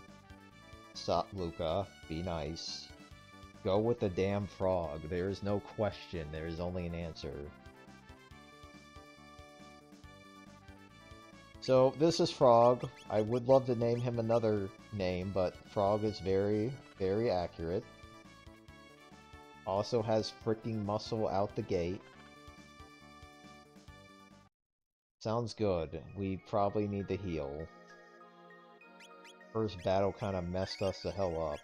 A: Stop, Luca. Be nice. Go with the damn frog. There is no question. There is only an answer. So, this is Frog. I would love to name him another name, but Frog is very, very accurate. Also has freaking muscle out the gate. Sounds good. We probably need to heal. First battle kind of messed us the hell up.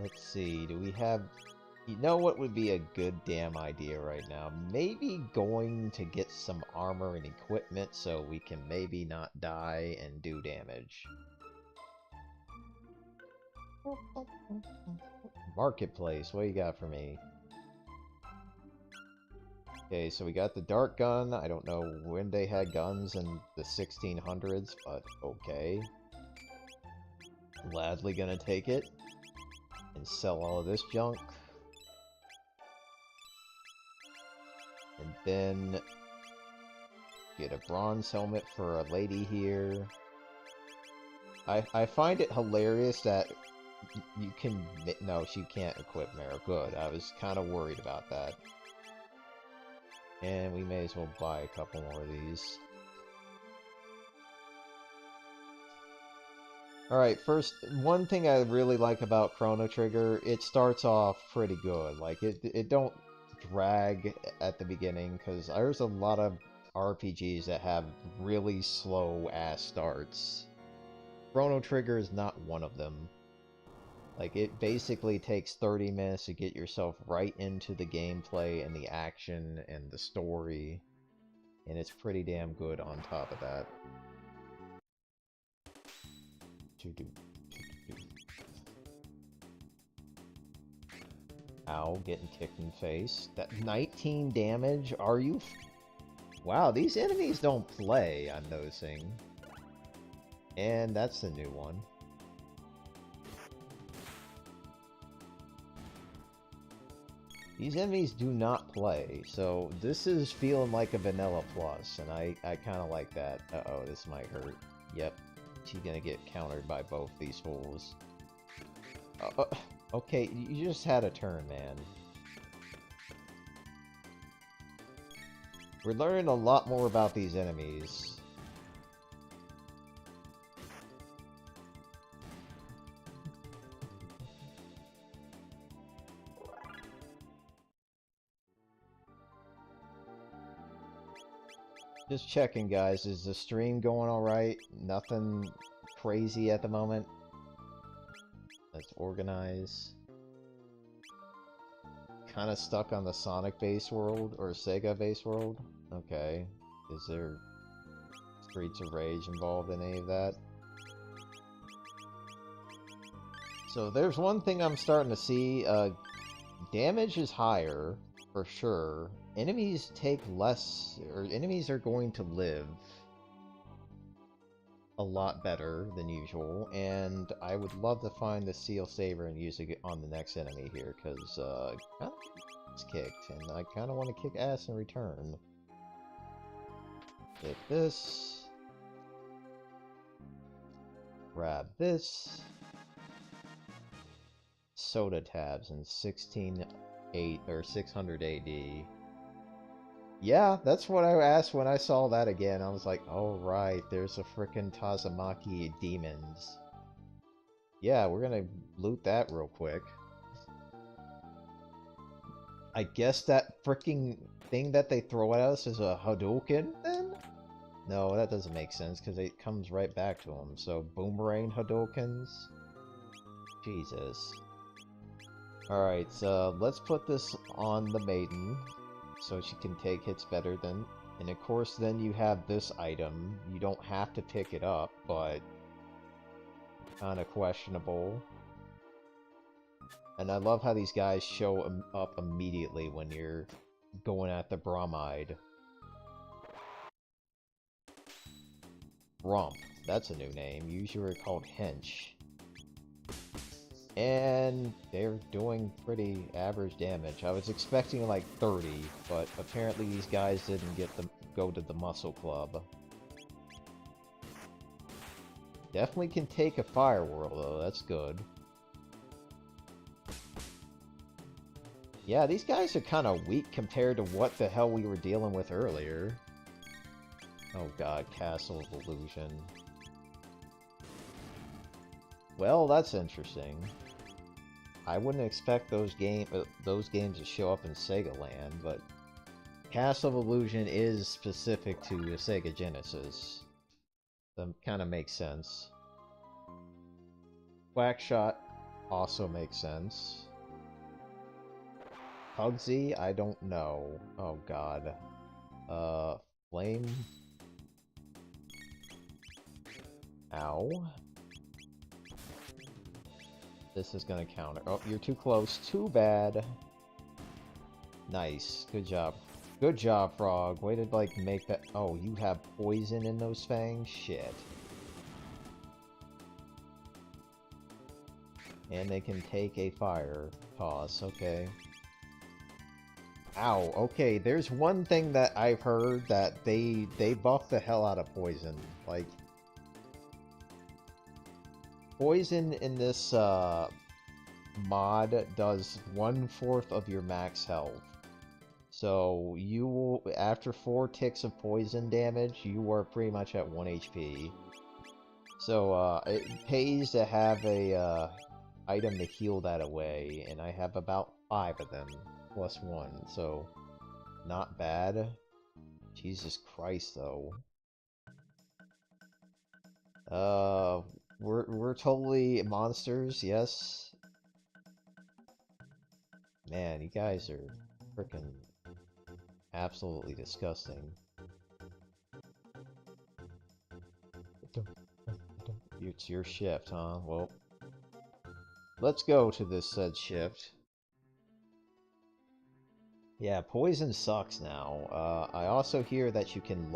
A: Let's see, do we have... You know what would be a good damn idea right now? Maybe going to get some armor and equipment so we can maybe not die and do damage. Marketplace, what you got for me? Okay, so we got the dart gun. I don't know when they had guns in the 1600s, but okay. Gladly gonna take it and sell all of this junk. And then get a bronze helmet for a lady here. I find it hilarious that you can... No, she can't equip Mara. Good. I was kind of worried about that. And we may as well buy a couple more of these. Alright, first, one thing I really like about Chrono Trigger, it starts off pretty good. Like, it don't drag at the beginning, because there's a lot of RPGs that have really slow-ass starts. Chrono Trigger is not one of them. Like, it basically takes 30 minutes to get yourself right into the gameplay and the action and the story, and it's pretty damn good on top of that. Ow, getting kicked in the face. That 19 damage? Are you... Wow, these enemies don't play, I'm noticing. And that's the new one. These enemies do not play, so this is feeling like a vanilla plus, and I kind of like that. Uh-oh, this might hurt. Yep, she's gonna get countered by both these fools. Okay, you just had a turn, man. We're learning a lot more about these enemies. Just checking, guys. Is the stream going alright? Nothing crazy at the moment? Let's organize. Kind of stuck on the Sonic-based world, or Sega-based world? Okay. Is there Streets of Rage involved in any of that? So there's one thing I'm starting to see. Damage is higher, for sure. Enemies take less, or enemies are going to live a lot better than usual, and I would love to find the Seal Saber and use it on the next enemy here, because kind of it's kicked, and I kind of want to kick ass in return. Hit this. Grab this. Soda tabs in 16.8 or 600 AD. Yeah, that's what I asked when I saw that again. I was like, oh right, there's a frickin' Tazumaki demons. Yeah, we're gonna loot that real quick. I guess that frickin' thing that they throw at us is a Hadouken, then? No, that doesn't make sense, because it comes right back to them. So, boomerang Hadoukens? Jesus. Alright, so let's put this on the maiden, so she can take hits better than... And of course, then you have this item. You don't have to pick it up, but... kinda questionable. And I love how these guys show up immediately when you're going at the Bromide. Romp. That's a new name. Usually called Hench. And they're doing pretty average damage. I was expecting like 30, but apparently these guys didn't get them go to the muscle club. Definitely can take a fire whirl though, that's good. Yeah, these guys are kind of weak compared to what the hell we were dealing with earlier. Oh god, Castle of Illusion. Well, that's interesting. I wouldn't expect those games to show up in Sega Land, but Castle of Illusion is specific to the Sega Genesis. That kind of makes sense. Quackshot also makes sense. Pugsy, I don't know. Oh god. Flame. Ow. This is gonna counter. Oh, you're too close. Too bad. Nice. Good job. Good job, Frog. Way to, like, make that... Oh, you have poison in those fangs? Shit. And they can take a fire toss. Okay. Ow. Okay, there's one thing that I've heard that they buff the hell out of poison. Like... Poison in this mod does 1/4 of your max health. So you will, after 4 ticks of poison damage, you are pretty much at 1 HP. So it pays to have a item to heal that away, and I have about 5 of them, plus 1, so not bad. Jesus Christ, though. We're totally monsters, yes. Man, you guys are frickin' absolutely disgusting. It's your shift, huh? Well, let's go to this said shift. Yeah, poison sucks now. I also hear that you can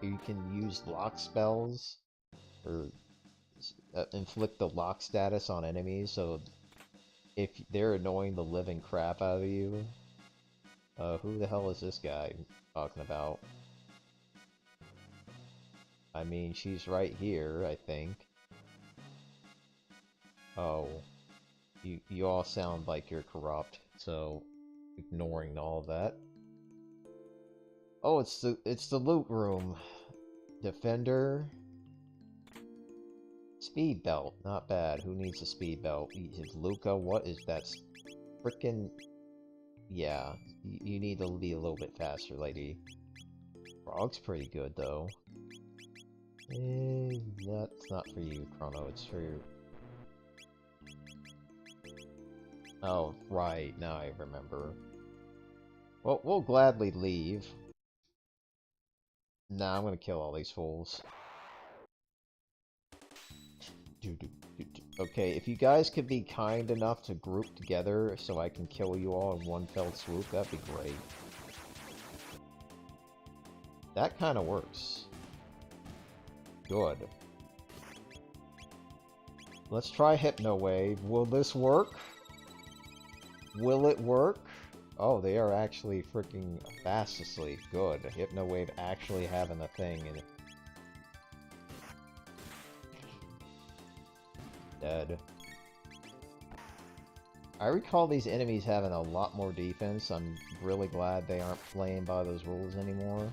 A: you can use lock spells or inflict the lock status on enemies. So if they're annoying the living crap out of you, who the hell is this guy talking about? I mean, she's right here, I think. Oh, you all sound like you're corrupt, so ignoring all of that. Oh, it's the loot room. Defender. Speed belt, not bad. Who needs a speed belt? Luca, what is that? Frickin'... Yeah, you need to be a little bit faster, lady. Frog's pretty good, though. That's not for you, Chrono. It's for your... Oh, right. Now I remember. Well, we'll gladly leave. Nah, I'm gonna kill all these fools. Okay, if you guys could be kind enough to group together so I can kill you all in one fell swoop, that'd be great. That kind of works. Good. Let's try Hypno Wave. Will this work? Will it work? Oh, they are actually freaking fast asleep. Good. Hypno Wave actually having a thing in it. Dead. I recall these enemies having a lot more defense. I'm really glad they aren't playing by those rules anymore.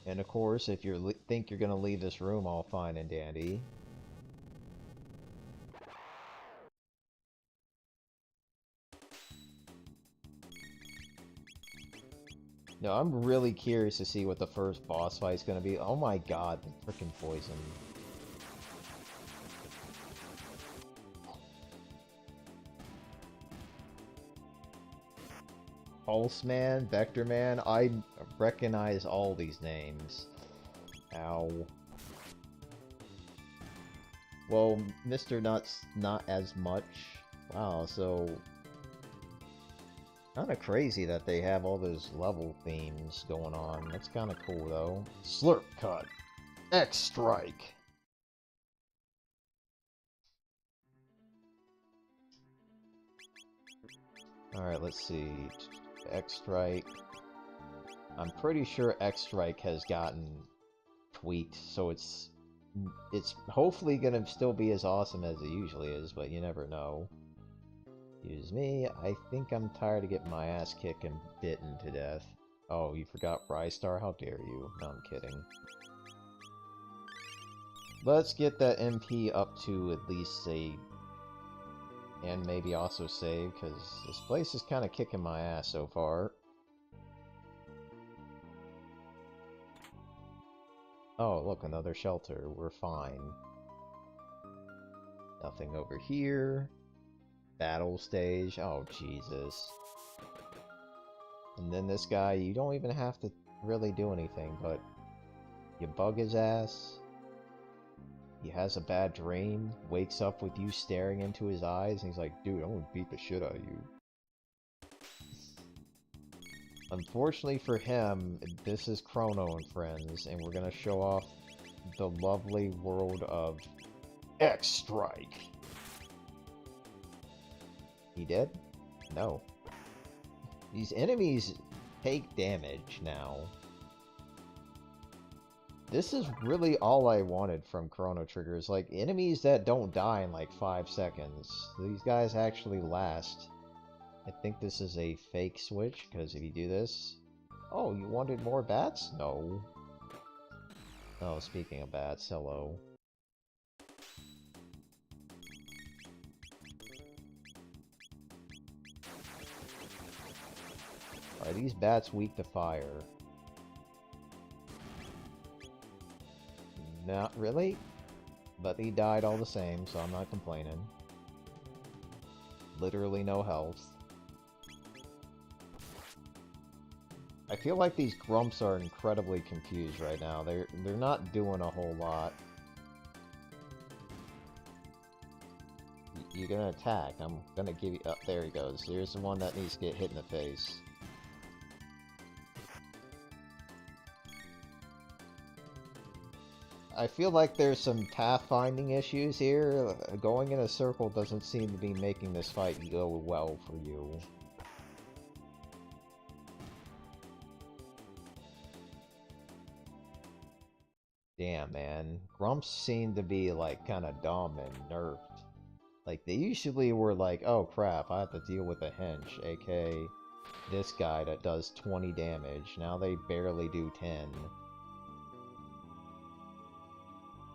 A: And of course, if you think you're gonna leave this room all fine and dandy... No, I'm really curious to see what the first boss fight is going to be. Oh my god, the frickin' poison. Pulse Man, Vector Man, I recognize all these names. Ow. Well, Mr. Nuts, not as much. Wow, so... Kinda crazy that they have all those level themes going on. That's kinda cool, though. Slurp Cut. X Strike. Alright, let's see. X Strike. I'm pretty sure X Strike has gotten tweaked, so it's hopefully gonna still be as awesome as it usually is, but you never know. Excuse me, I think I'm tired of getting my ass kicked and bitten to death. Oh, you forgot Rystar? How dare you? No, I'm kidding. Let's get that MP up to at least a... And maybe also save, because this place is kind of kicking my ass so far. Oh, look, another shelter. We're fine. Nothing over here. Battle stage. Oh, Jesus. And then this guy, you don't even have to really do anything, but you bug his ass. He has a bad dream, wakes up with you staring into his eyes, and he's like, dude, I'm gonna beat the shit out of you. Unfortunately for him, this is Chrono and Friends, and we're gonna show off the lovely world of X Strike. He dead? No. These enemies take damage now. This is really all I wanted from Chrono Trigger, is like enemies that don't die in like 5 seconds. These guys actually last. I think this is a fake switch, because if you do this... Oh, you wanted more bats? No. Oh, speaking of bats, hello. Are these bats weak to fire? Not really, but he died all the same, so I'm not complaining. Literally no health. I feel like these grumps are incredibly confused right now. They're not doing a whole lot. you're gonna attack. I'm gonna give you... Oh, there he goes. Here's the one that needs to get hit in the face. I feel like there's some pathfinding issues here. Going in a circle doesn't seem to be making this fight go well for you. Damn, man. Grumps seem to be, like, kinda dumb and nerfed. Like, they usually were like, oh crap, I have to deal with a hench, aka this guy that does 20 damage. Now they barely do 10.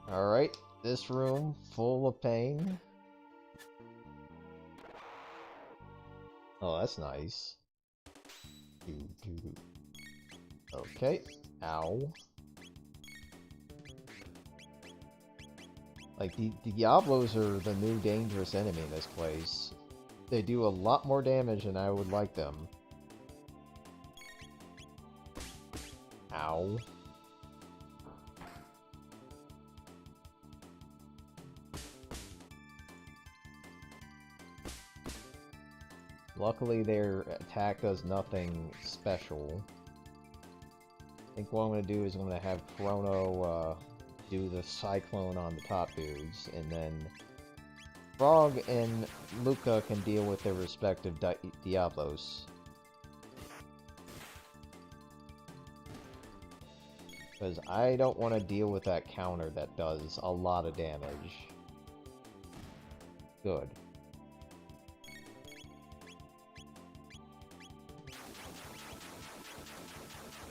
A: Alright, this room full of pain. Oh, that's nice. Okay, ow. Like, the Diablos are the new dangerous enemy in this place. They do a lot more damage than I would like them. Ow. Luckily, their attack does nothing special. I think what I'm going to do is I'm going to have Chrono do the Cyclone on the top dudes, and then Frog and Luca can deal with their respective Diablos. Because I don't want to deal with that counter that does a lot of damage. Good.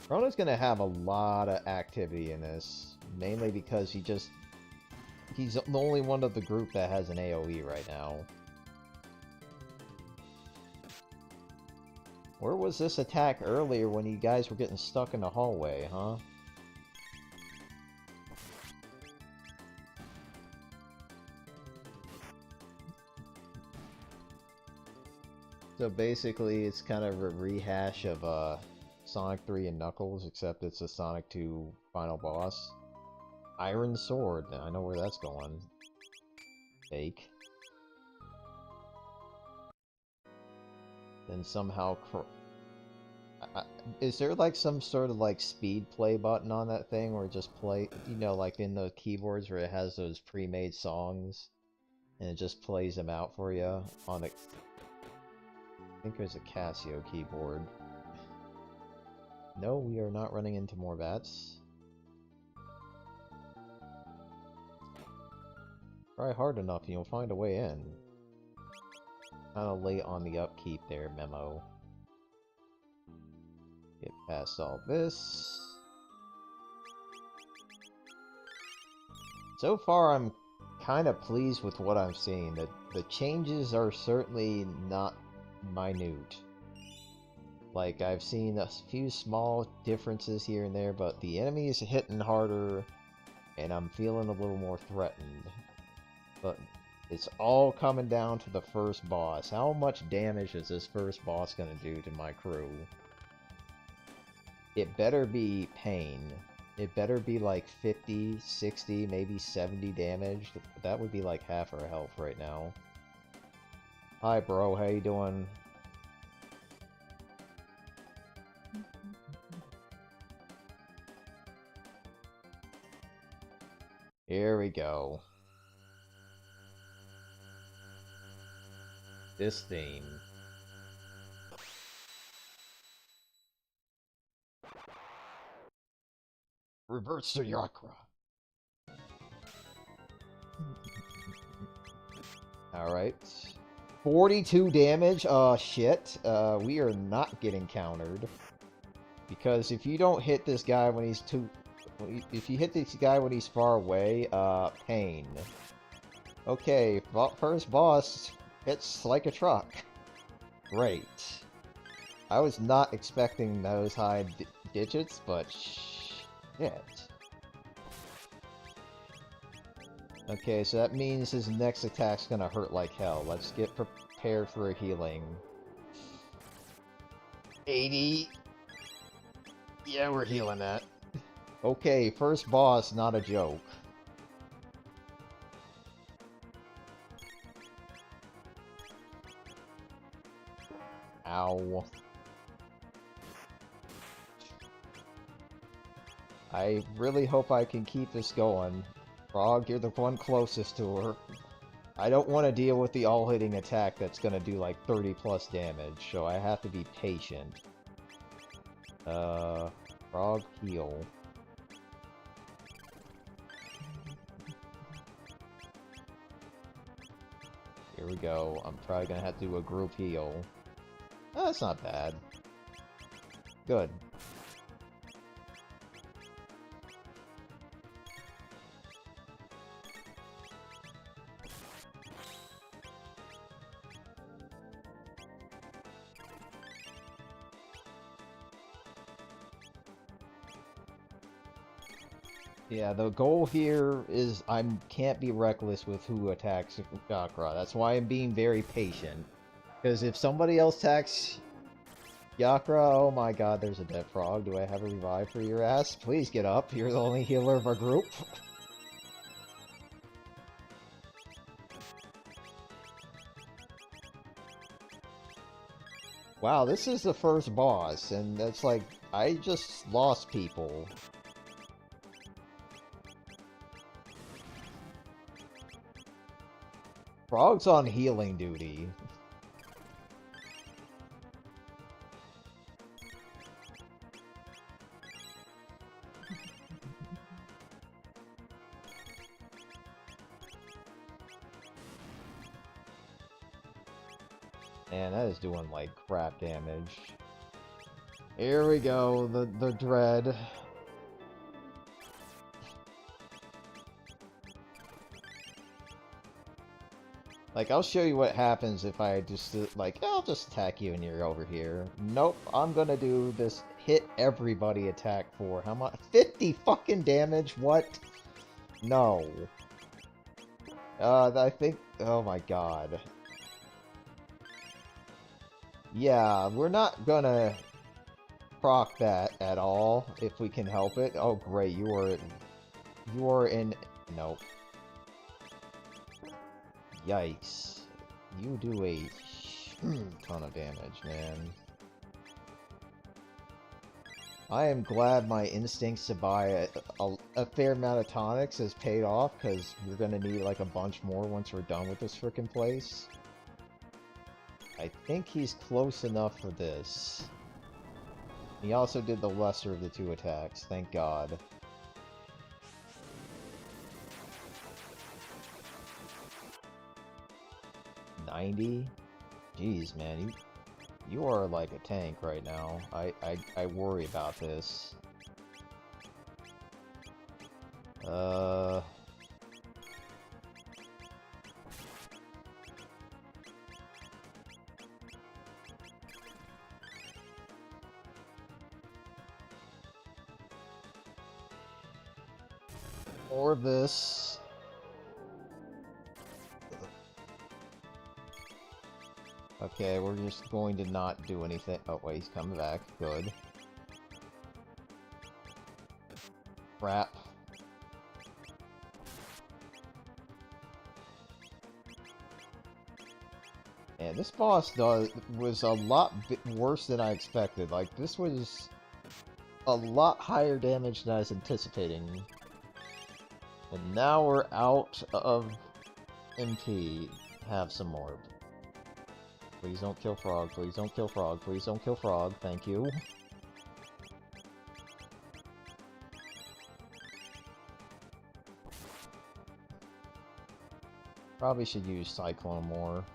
A: Chrono's gonna have a lot of activity in this, mainly because he's the only one of the group that has an AoE right now. Where was this attack earlier when you guys were getting stuck in the hallway, huh? So basically, it's kind of a rehash of Sonic 3 and Knuckles, except it's a Sonic 2 final boss. Iron Sword, I know where that's going. Fake. Then somehow... is there like some sort of like speed play button on that thing, or just play, you know, like in the keyboards where it has those pre-made songs, and it just plays them out for you on a... I think there's a Casio keyboard. No, we are not running into more bats. Try hard enough and you'll find a way in. Kinda late on the upkeep there, Memo. Get past all this. So far, I'm kinda pleased with what I'm seeing. The changes are certainly not minute. Like, I've seen a few small differences here and there, but the enemy is hitting harder, and I'm feeling a little more threatened. But it's all coming down to the first boss. How much damage is this first boss gonna do to my crew? It better be pain. It better be like 50, 60, maybe 70 damage. That would be like half our health right now. Hi bro, how you doing? Here we go. This theme. Reverse to Yakra. Alright. 42 damage? Shit. We are not getting countered. Because if you don't hit this guy when he's if you hit this guy when he's far away, pain. Okay, first boss hits like a truck. Great. I was not expecting those high digits, but shit. Okay, so that means his next attack's gonna hurt like hell. Let's get prepared for a healing. 80. Yeah, we're healing that. Okay, first boss, not a joke. Ow. I really hope I can keep this going. Frog, you're the one closest to her. I don't want to deal with the all-hitting attack that's gonna do like 30 plus damage, so I have to be patient. Frog, heal. Here we go. I'm probably gonna have to do a group heal. Oh, that's not bad. Good. Yeah, the goal here is I can't be reckless with who attacks Yakra. That's why I'm being very patient. Because if somebody else attacks Yakra, oh my god, there's a dead frog. Do I have a revive for your ass? Please get up. You're the only healer of our group. Wow, this is the first boss, and that's like, I just lost people. Frog's on healing duty. Man, that is doing like crap damage. Here we go, the dread. Like, I'll show you what happens if I just, like, I'll just attack you and you're over here. Nope, I'm gonna do this hit everybody attack for how much? 50 fucking damage? What? No. I think, oh my god. Yeah, we're not gonna proc that at all, if we can help it. Oh great, you are in, nope. Yikes. You do a ton of damage, man. I am glad my instincts to buy a fair amount of tonics has paid off, because we're gonna need like a bunch more once we're done with this frickin' place. I think he's close enough for this. He also did the lesser of the two attacks, thank god. Jeez, man, you are like a tank right now. I worry about this. Or this. Okay, we're just going to not do anything. Oh, wait, he's coming back. Good. Crap. And this boss was a lot worse than I expected. Like, this was a lot higher damage than I was anticipating. And now we're out of MP. Have some more. Please don't kill Frog, please don't kill Frog, please don't kill Frog, thank you. Probably should use Cyclone more.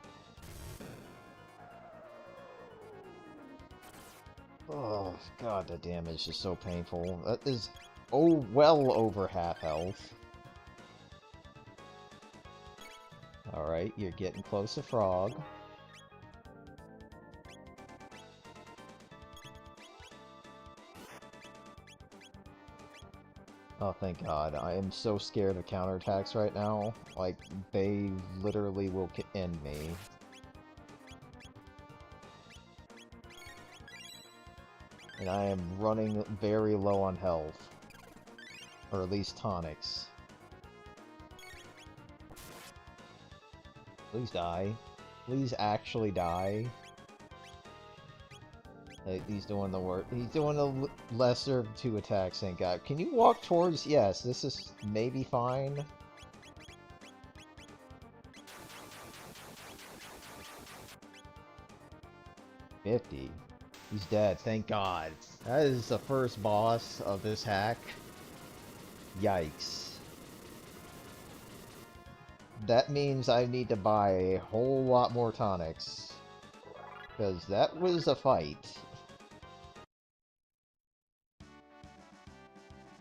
A: Oh god, the damage is so painful. That is, oh, well over half health. Alright, you're getting close to Frog. Oh, thank god. I am so scared of counterattacks right now. Like, they literally will end me. And I am running very low on health. Or at least tonics. Please die. Please actually die. He's doing the work. He's doing the lesser of two attacks, thank God. Can you walk towards... Yes, this is maybe fine. $50. He's dead, thank God. That is the first boss of this hack. Yikes. That means I need to buy a whole lot more tonics. Because that was a fight.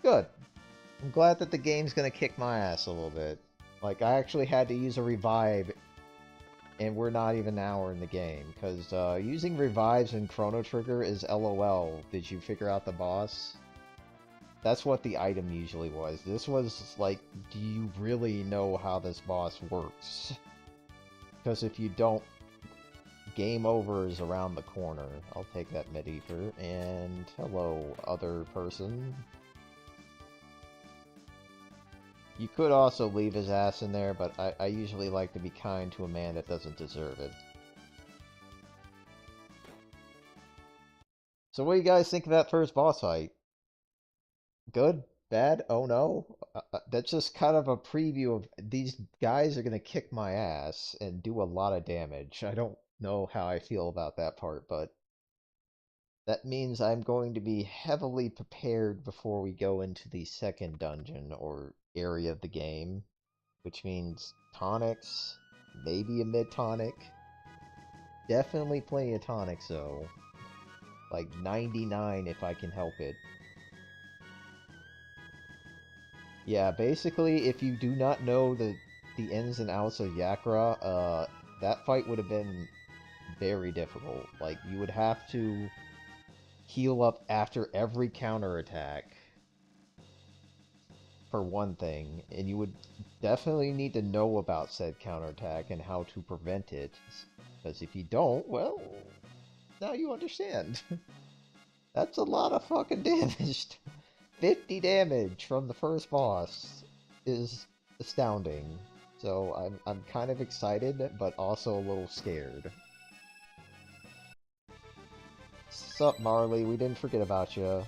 A: Good. I'm glad that the game's gonna kick my ass a little bit. Like, I actually had to use a revive, and we're not even an hour in the game. Because using revives in Chrono Trigger is LOL. Did you figure out the boss? That's what the item usually was. This was like, do you really know how this boss works? Because if you don't, game over is around the corner. I'll take that Mediever. And hello, other person. You could also leave his ass in there, but I usually like to be kind to a man that doesn't deserve it. So what do you guys think of that first boss fight? Good? Bad? Oh no? That's just kind of a preview of these guys are gonna kick my ass and do a lot of damage. I don't know how I feel about that part, but that means I'm going to be heavily prepared before we go into the second dungeon or area of the game, which means tonics, maybe a mid-tonic. Definitely plenty of tonics though. Like 99 if I can help it. Yeah, basically, if you do not know the ins and outs of Yakra, that fight would have been very difficult. Like, you would have to heal up after every counterattack, for one thing, and you would definitely need to know about said counterattack and how to prevent it, because if you don't, well, now you understand. That's a lot of fucking damage. 50 damage from the first boss is astounding. So I'm kind of excited, but also a little scared. Sup, Marley? We didn't forget about you.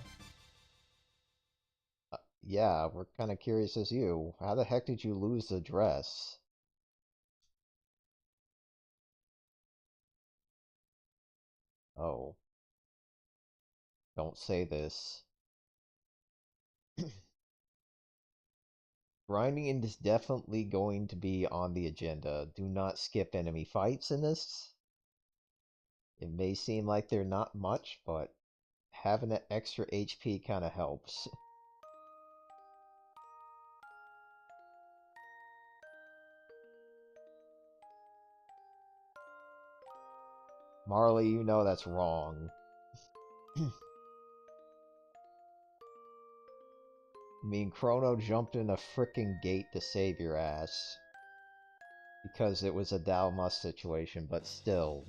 A: Yeah, we're kind of curious as you. How the heck did you lose the dress? Oh, don't say this. Grinding is definitely going to be on the agenda. Do not skip enemy fights in this. It may seem like they're not much, but having an extra HP kind of helps. Marley, you know that's wrong. I mean, Chrono jumped in a frickin' gate to save your ass. Because it was a Dalmas situation, but still.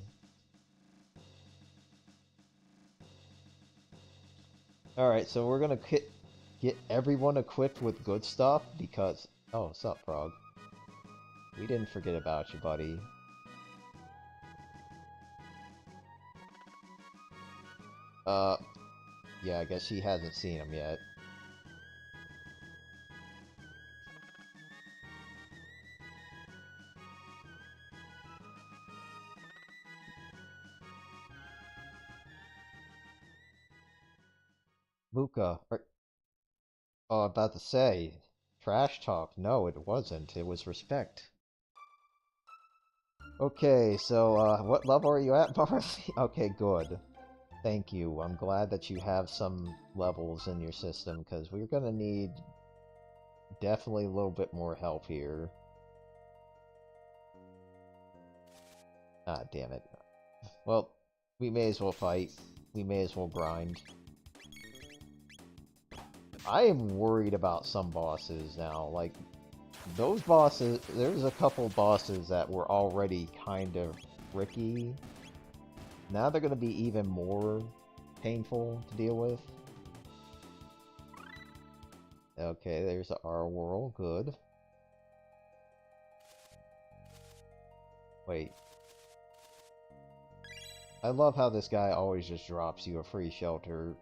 A: Alright, so we're gonna get everyone equipped with good stuff, because... Oh, sup, Frog? We didn't forget about you, buddy. Yeah, I guess she hasn't seen him yet. Luca, oh, I'm about to say, trash talk. No, it wasn't. It was respect. Okay, so, what level are you at, Marley? Okay, good. Thank you. I'm glad that you have some levels in your system, because we're gonna need definitely a little bit more help here. Ah, damn it. Well, we may as well fight. We may as well grind. I am worried about some bosses now. Like, those bosses... There's a couple bosses that were already kind of tricky. Now they're going to be even more painful to deal with. Okay, there's the R-Whirl. Good. Wait. I love how this guy always just drops you a free shelter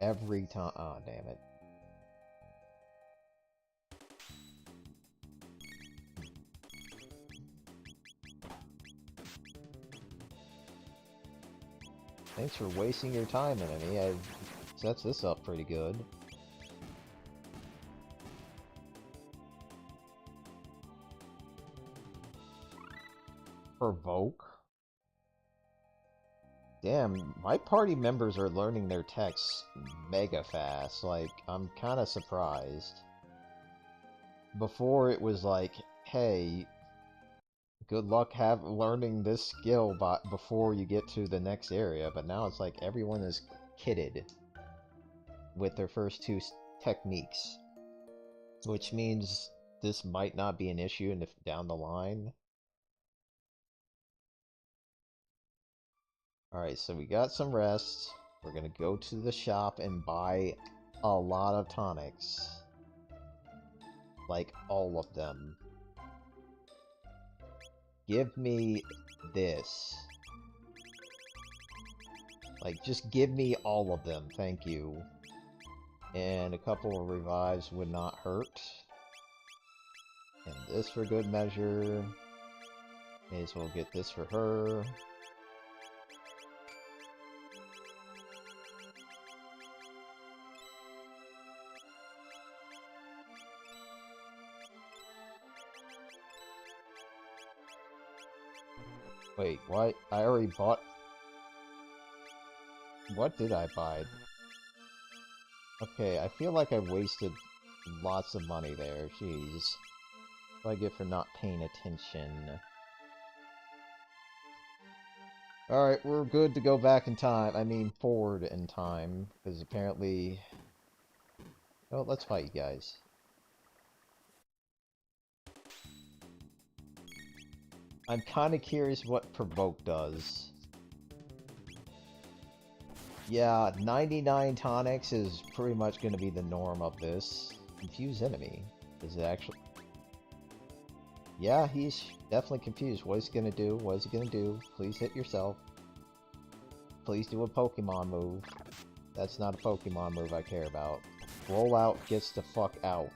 A: every time. Oh, damn it. Thanks for wasting your time, enemy. I sets this up pretty good. Provoke? Damn, my party members are learning their texts mega fast. Like, I'm kind of surprised. Before it was like, hey, good luck learning this skill before you get to the next area, but now it's like everyone is kitted with their first two techniques, which means this might not be an issue down the line. Alright, so we got some rest. We're gonna go to the shop and buy a lot of tonics. Like, all of them. Give me this. Like, just give me all of them, thank you. And a couple of revives would not hurt. And this for good measure. May as well get this for her. Wait, what? I already bought... What did I buy? Okay, I feel like I wasted lots of money there, jeez. What do I get for not paying attention? Alright, we're good to go back in time. I mean, forward in time. Because apparently... Oh, let's fight you guys. I'm kind of curious what Provoke does. Yeah, 99 tonics is pretty much going to be the norm of this. Confuse enemy. Is it actually... Yeah, he's definitely confused. What is he going to do? What is he going to do? Please hit yourself. Please do a Pokemon move. That's not a Pokemon move I care about. Roll out gets the fuck out.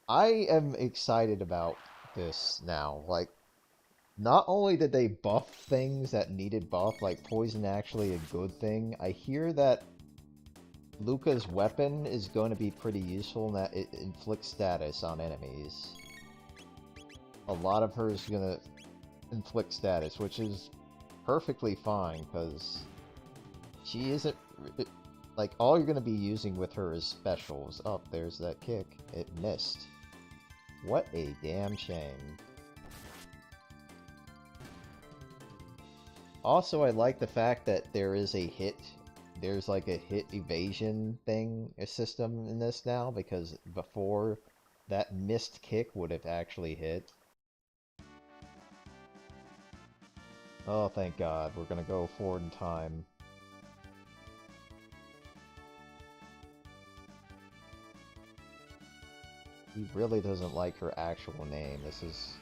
A: I am excited about this now. Like, not only did they buff things that needed buff, like poison actually a good thing, I hear that Luca's weapon is going to be pretty useful in that it inflicts status on enemies. A lot of her is going to inflict status, which is perfectly fine, because she isn't... Like, all you're going to be using with her is specials. Oh, there's that kick. It missed. What a damn shame. Also, I like the fact that there is a hit... There's like a hit evasion thing, a system in this now, because before, that missed kick would have actually hit. Oh, thank God. We're gonna go forward in time. He really doesn't like her actual name. This is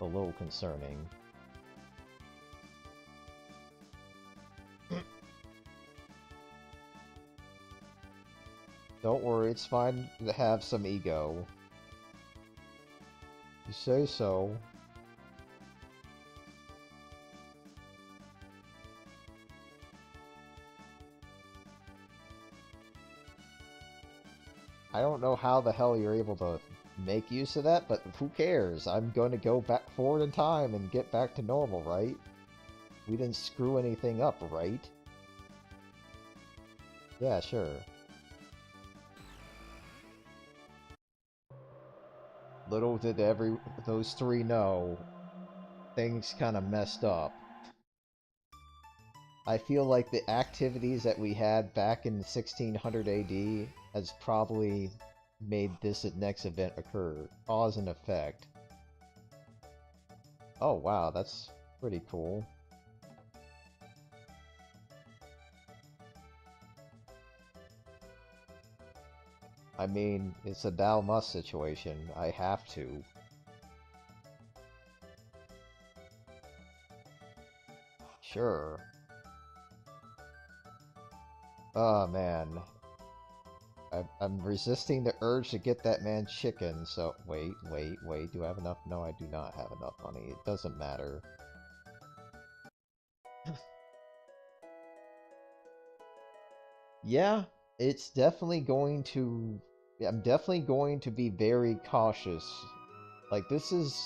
A: a little concerning. Don't worry, it's fine to have some ego. You say so. I don't know how the hell you're able to make use of that, but who cares? I'm going to go back forward in time and get back to normal, right? We didn't screw anything up, right? Yeah, sure. Little did those three know, things kind of messed up. I feel like the activities that we had back in 1600 AD has probably made this next event occur. Cause and effect. Oh wow, that's pretty cool. I mean, it's a thou must situation. I have to. Sure. Oh, man. I'm resisting the urge to get that man chicken, so... Wait. Do I have enough? No, I do not have enough money. It doesn't matter. Yeah, it's definitely going to... I'm definitely going to be very cautious. Like, this is...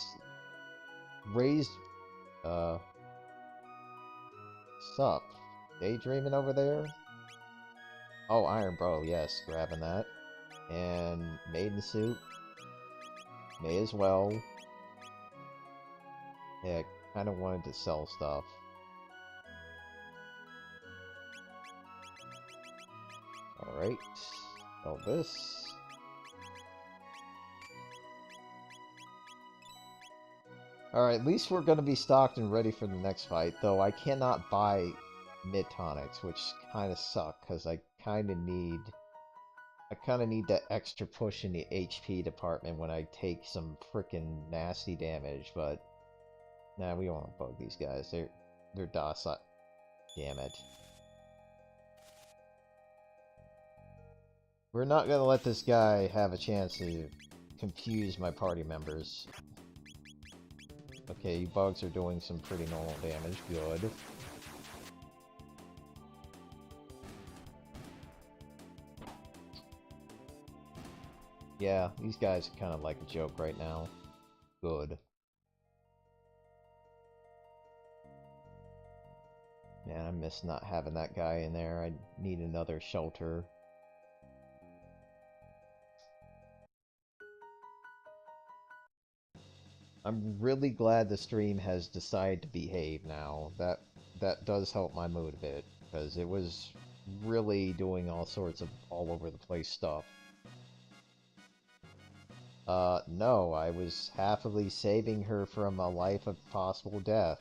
A: raised... Sup? Daydreaming over there? Oh, Iron Bro, yes, grabbing that. And Maiden Suit. May as well. Yeah, kind of wanted to sell stuff. Alright. Sell this. Alright, at least we're going to be stocked and ready for the next fight, though I cannot buy mid-tonics, which kind of suck, because I kind of need that extra push in the HP department when I take some freaking nasty damage, but... Nah, we don't want to bug these guys. They're docile. Damn it. We're not gonna let this guy have a chance to confuse my party members. Okay, you bugs are doing some pretty normal damage. Good. Yeah, these guys are kind of like a joke right now. Good. Man, I miss not having that guy in there. I need another shelter. I'm really glad the stream has decided to behave now. That does help my mood a bit, because it was really doing all sorts of all over the place stuff. No, I was happily saving her from a life of possible death.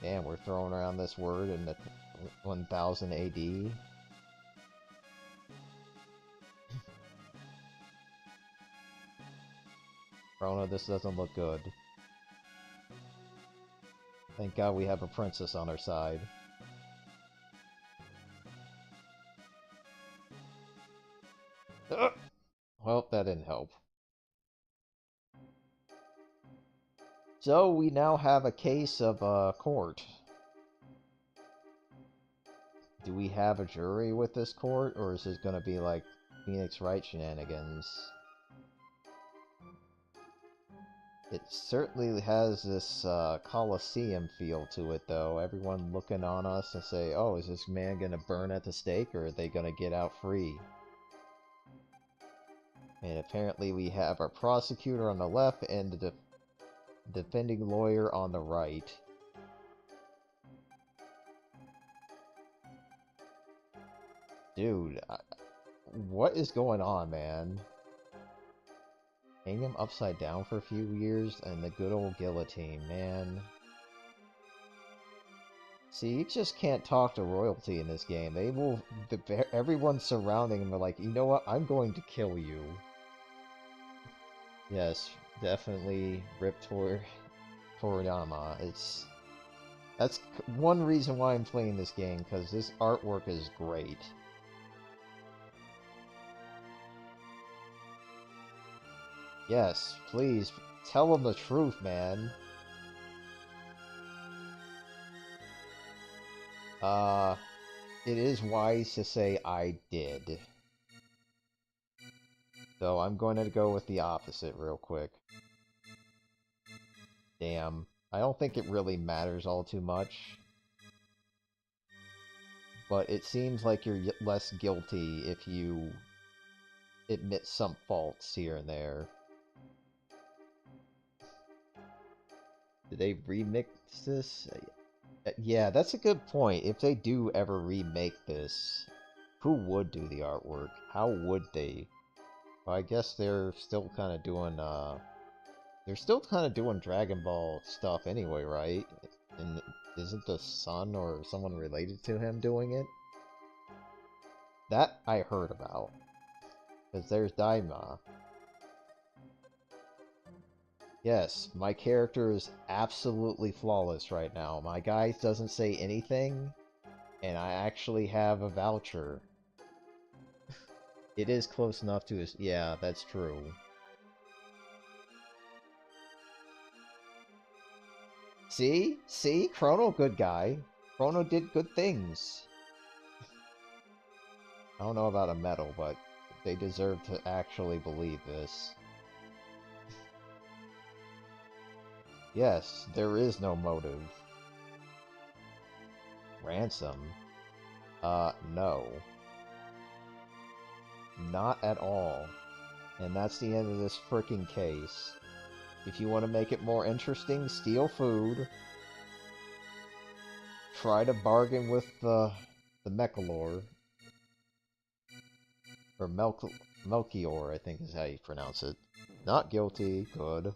A: Damn, we're throwing around this word in the 1000 AD. Chrono, this doesn't look good. Thank God we have a princess on our side. Well, that didn't help. So, we now have a case of court. Do we have a jury with this court, or is it gonna be like Phoenix Wright Shenanigans? It certainly has this Colosseum feel to it, though. Everyone looking on us and say, oh, is this man gonna burn at the stake, or are they gonna get out free? And apparently we have our prosecutor on the left and the defending lawyer on the right. Dude, what is going on, man? Hang him upside down for a few years and the good old guillotine, man. See, you just can't talk to royalty in this game. They will... everyone surrounding them are like, you know what? I'm going to kill you. Yes, definitely Rip Toriyama. That's one reason why I'm playing this game, because this artwork is great. Yes, please, tell them the truth, man. It is wise to say I did. So I'm going to go with the opposite real quick. Damn. I don't think it really matters all too much. But it seems like you're less guilty if you admit some faults here and there. Did they remix this? Yeah, that's a good point. If they do ever remake this, who would do the artwork? How would they? Well, I guess they're still kind of doing, Dragon Ball stuff anyway, right? And isn't the son or someone related to him doing it? That I heard about. Because there's Daima. Yes, my character is absolutely flawless right now. My guy doesn't say anything, and I actually have a voucher. It is close enough to his... Yeah, that's true. See? See? Chrono, good guy. Chrono did good things. I don't know about a medal, but they deserve to actually believe this. Yes, there is no motive. Ransom? No. Not at all. And that's the end of this frickin' case. If you want to make it more interesting, steal food. Try to bargain with the Mechalor. Or Melchior, I think is how you pronounce it. Not guilty, good.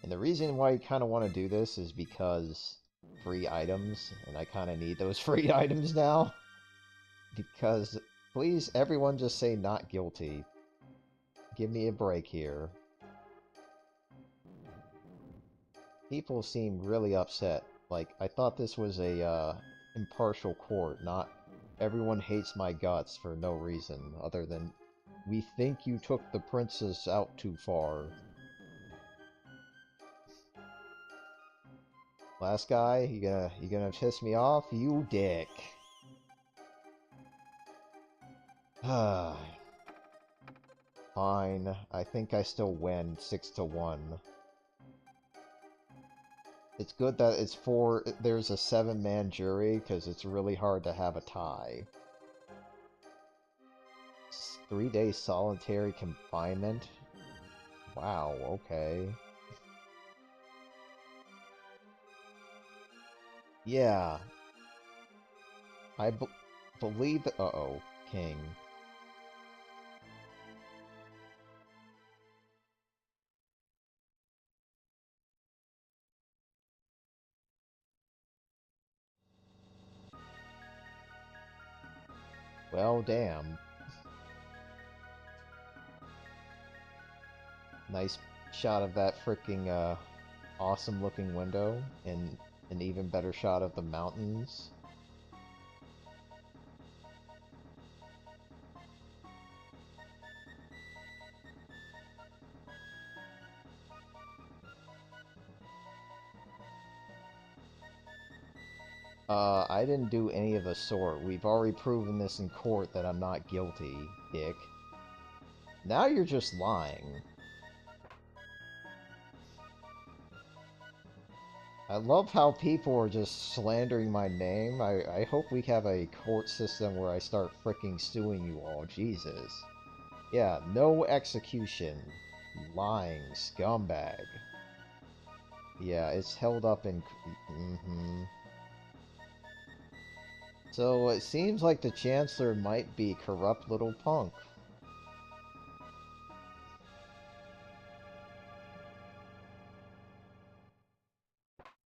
A: And the reason why you kind of want to do this is because free items, and I kind of need those free items now. Because, please, everyone just say not guilty. Give me a break here. People seem really upset. Like, I thought this was a, impartial court, not everyone hates my guts for no reason, other than we think you took the princess out too far. Last guy, you gonna piss me off? You dick. Fine. I think I still win 6-1. It's good that it's there's a 7-man jury, because it's really hard to have a tie. 3-day solitary confinement? Wow, okay. Yeah. I believe that... Uh-oh. King. Well, damn. Nice shot of that freaking, awesome-looking window, and an even better shot of the mountains. I didn't do any of the sort. We've already proven this in court that I'm not guilty, dick. Now you're just lying. I love how people are just slandering my name. I hope we have a court system where I start fricking suing you all. Jesus. Yeah, no execution. Lying scumbag. Yeah, it's held up in... So it seems like the Chancellor might be corrupt little punk.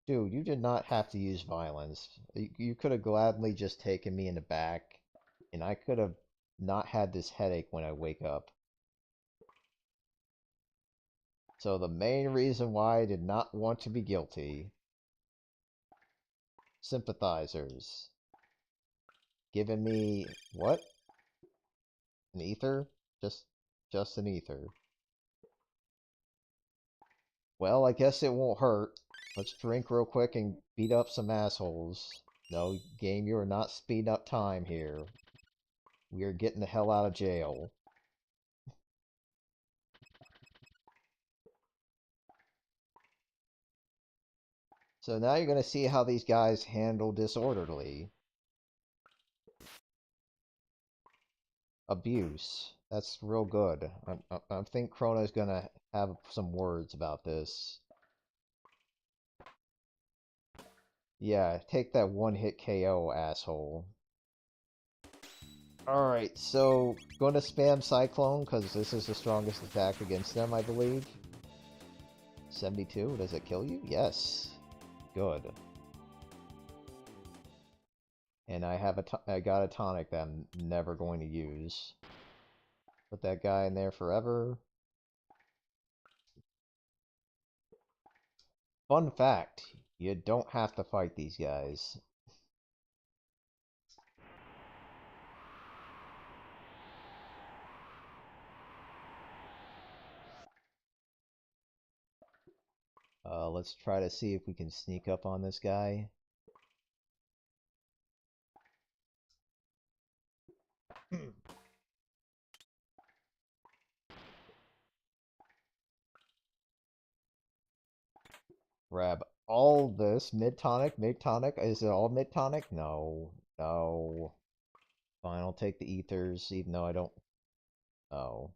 A: Dude, you did not have to use violence. You could have gladly just taken me in the back, and I could have not had this headache when I wake up. So the main reason why I did not want to be guilty... Sympathizers. Giving me... what? An ether? Just an ether. Well, I guess it won't hurt. Let's drink real quick and beat up some assholes. No, game, you are not speeding up time here. We are getting the hell out of jail. So now you're going to see how these guys handle disorderly. Abuse. That's real good. I think Chrono's going to have some words about this. Yeah, take that one-hit KO, asshole. Alright, so going to spam Cyclone, because this is the strongest attack against them, I believe. 72, does it kill you? Yes. Good. And I got a tonic that I'm never going to use. Put that guy in there forever. Fun fact, you don't have to fight these guys. Let's try to see if we can sneak up on this guy. Grab all this. Mid-tonic, mid-tonic. Is it all mid-tonic? No. No. Fine, I'll take the ethers, even though I don't... Oh.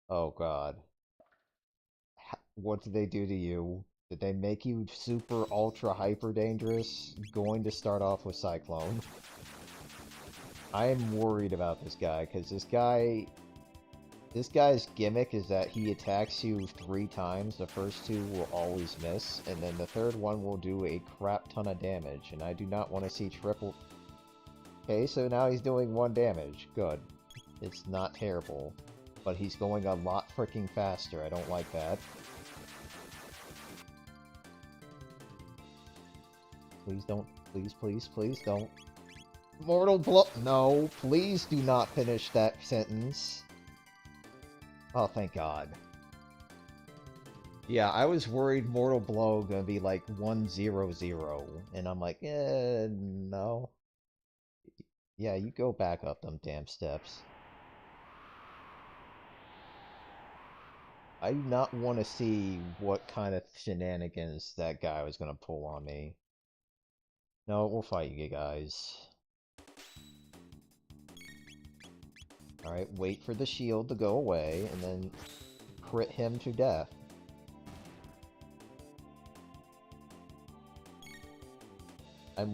A: Oh, God. What did they do to you? Did they make you super ultra hyper dangerous? Going to start off with Cyclone. I am worried about this guy, because this guy's gimmick is that he attacks you 3 times. The first 2 will always miss, and then the third one will do a crap ton of damage, and I do not want to see triple... Okay, so now he's doing 1 damage. Good. It's not terrible. But he's going a lot freaking faster. I don't like that. Please don't. Please, please, please don't. Mortal blow. No, please do not finish that sentence. Oh, thank God. Yeah, I was worried Mortal Blow gonna be like 1-0-0, and I'm like, no. Yeah, you go back up them damn steps. I do not want to see what kind of shenanigans that guy was gonna pull on me. No, we'll fight you guys. Alright, wait for the shield to go away, and then crit him to death. I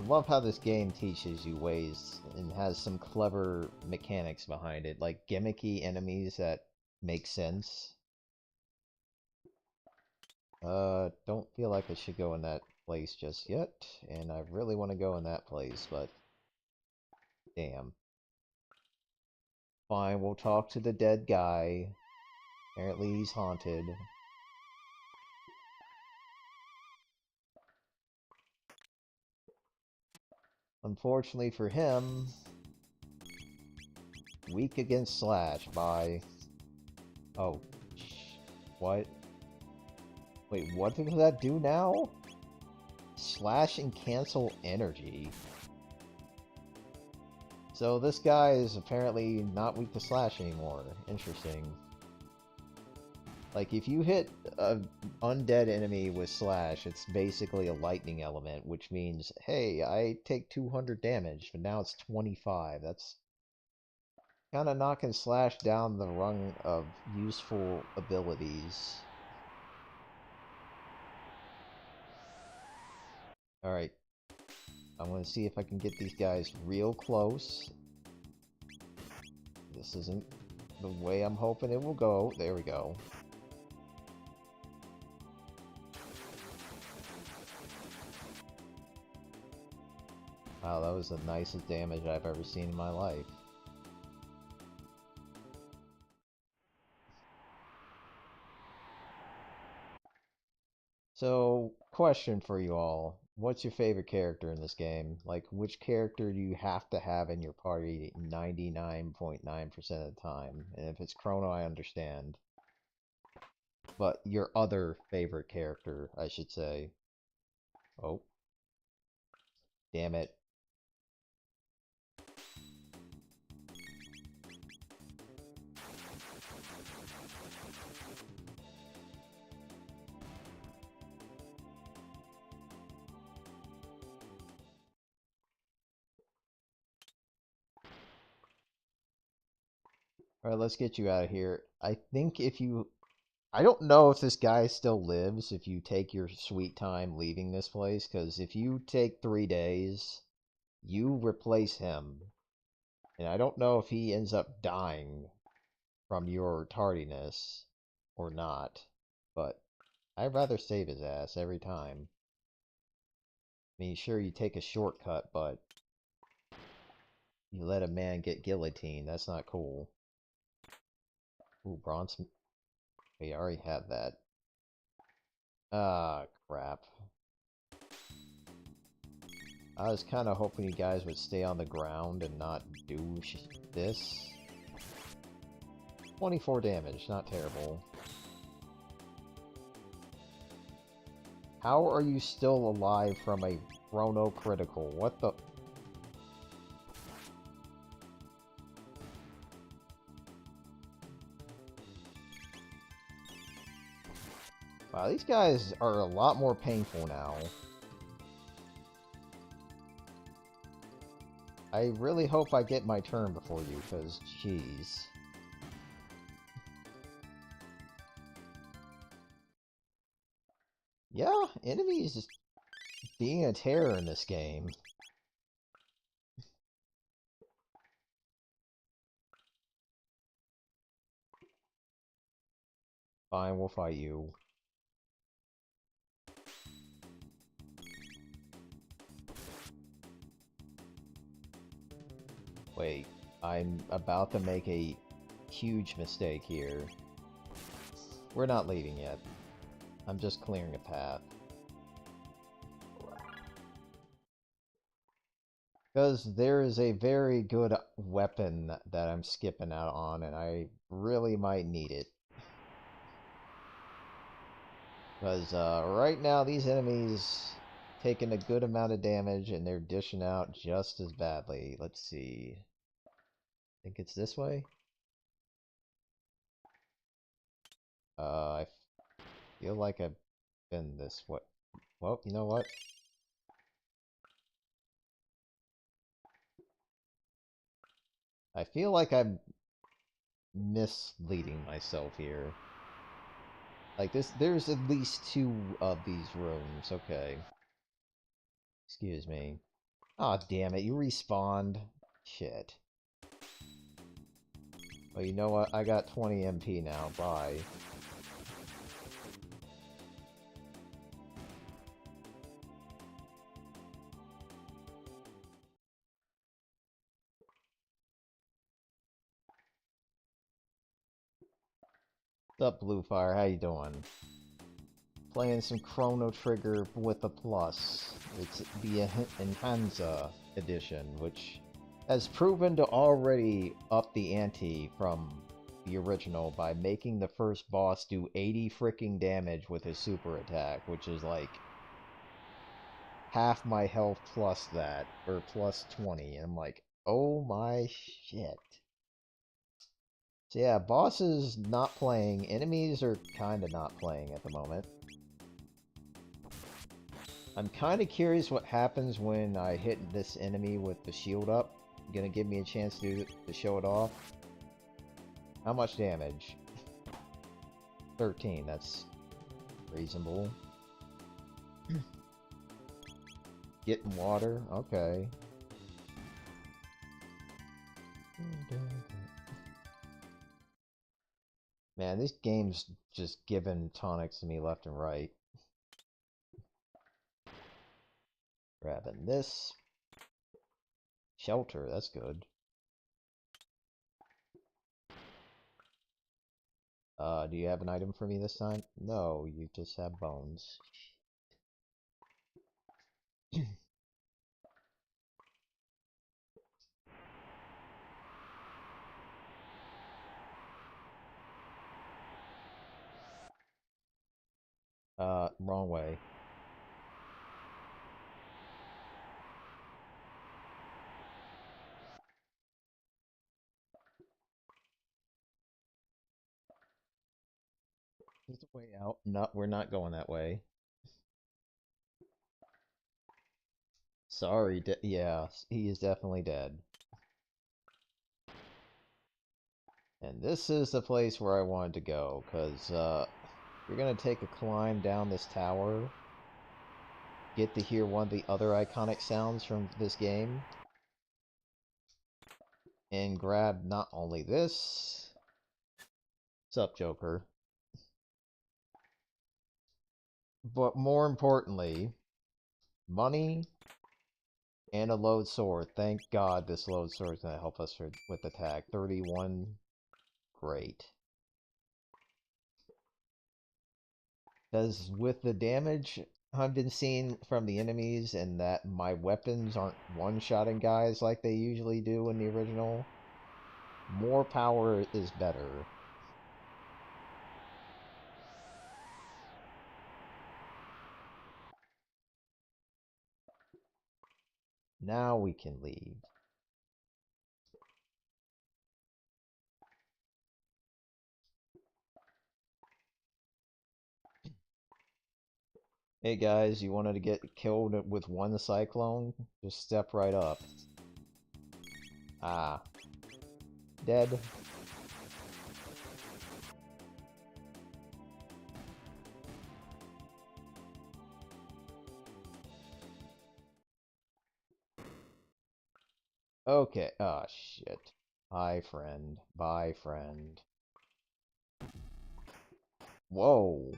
A: love how this game teaches you ways and has some clever mechanics behind it, like gimmicky enemies that make sense. Don't feel like I should go in that place just yet, and I really want to go in that place, but damn. Fine, we'll talk to the dead guy. Apparently he's haunted. Unfortunately for him, weak against Slash by... Oh, what? Wait, what does that do now? Slash and cancel energy. So this guy is apparently not weak to Slash anymore. Interesting. Like, if you hit an undead enemy with Slash, it's basically a lightning element, which means, hey, I take 200 damage, but now it's 25. That's kind of knocking Slash down the rung of useful abilities. Alright. I'm gonna see if I can get these guys real close. This isn't the way I'm hoping it will go. There we go. Wow, that was the nicest damage I've ever seen in my life. So, question for you all. What's your favorite character in this game? Like, which character do you have to have in your party 99.9% of the time? And if it's Chrono, I understand. But your other favorite character, I should say. Oh. Damn it. Alright, let's get you out of here. I think if you... I don't know if this guy still lives if you take your sweet time leaving this place, because if you take 3 days, you replace him. And I don't know if he ends up dying from your tardiness. or not, but I'd rather save his ass every time. I mean, sure, you take a shortcut, but you let a man get guillotined. That's not cool. Ooh, bronze. We already had that. Ah, crap. I was kind of hoping you guys would stay on the ground and not do this. 24 damage, not terrible. How are you still alive from a Chrono Critical? What the... Wow, these guys are a lot more painful now. I really hope I get my turn before you, because, jeez. Yeah, enemies being a terror in this game. Fine, we'll fight you. Wait, I'm about to make a huge mistake here. We're not leaving yet. I'm just clearing a path. Because there is a very good weapon that I'm skipping out on, and I really might need it. Because right now, these enemies taking a good amount of damage, and they're dishing out just as badly. Let's see. I think it's this way? I feel like I've been this way. Well, you know what? I feel like I'm misleading myself here. Like this, there's at least 2 of these rooms. Okay. Excuse me. Aw, damn it, you respawned. Shit. Well, you know what? I got 20 MP now. Bye. What's up, Bluefire? How you doing? Playing some Chrono Trigger with a plus. It's the Enhansa edition, which has proven to already up the ante from the original by making the first boss do 80 freaking damage with his super attack, which is like half my health plus that, or plus 20, and I'm like, oh my shit. So yeah, bosses not playing, enemies are kinda not playing at the moment. I'm kinda curious what happens when I hit this enemy with the shield up. Gonna give me a chance to show it off. How much damage? 13, that's reasonable. Getting water, okay. Man, this game's just giving tonics to me left and right. Grabbing this. Shelter, that's good. Do you have an item for me this time? No, you just have bones. Wrong way. There's a way out. No, we're not going that way. Sorry, yeah, he is definitely dead. And this is the place where I wanted to go, because, you're gonna take a climb down this tower, get to hear one of the other iconic sounds from this game, and grab not only this... What's up, Joker? But more importantly, money and a load sword. Thank God this load sword is gonna help us with attack. 31, great. Because with the damage I've been seeing from the enemies and that my weapons aren't one-shotting guys like they usually do in the original, more power is better. Now we can leave. Hey guys, you wanted to get killed with one cyclone? Just step right up. Ah. Dead. Okay. Oh, shit. Bye, friend. Bye, friend. Whoa.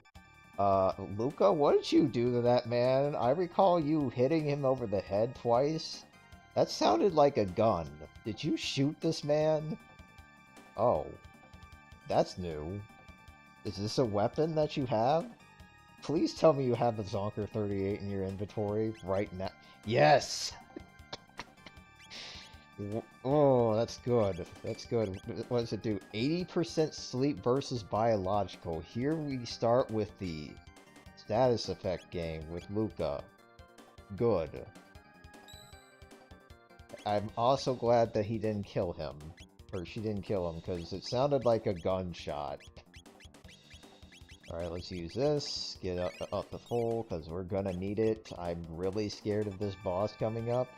A: Luca, what did you do to that man? I recall you hitting him over the head twice. That sounded like a gun. Did you shoot this man? Oh. That's new. Is this a weapon that you have? Please tell me you have the Zonker 38 in your inventory right now. Yes! Oh, that's good. That's good. What does it do? 80% sleep versus biological. Here we start with the status effect game with Luca. Good. I'm also glad that he didn't kill him. Or she didn't kill him, because it sounded like a gunshot. Alright, let's use this. Get up the full, because we're gonna need it. I'm really scared of this boss coming up.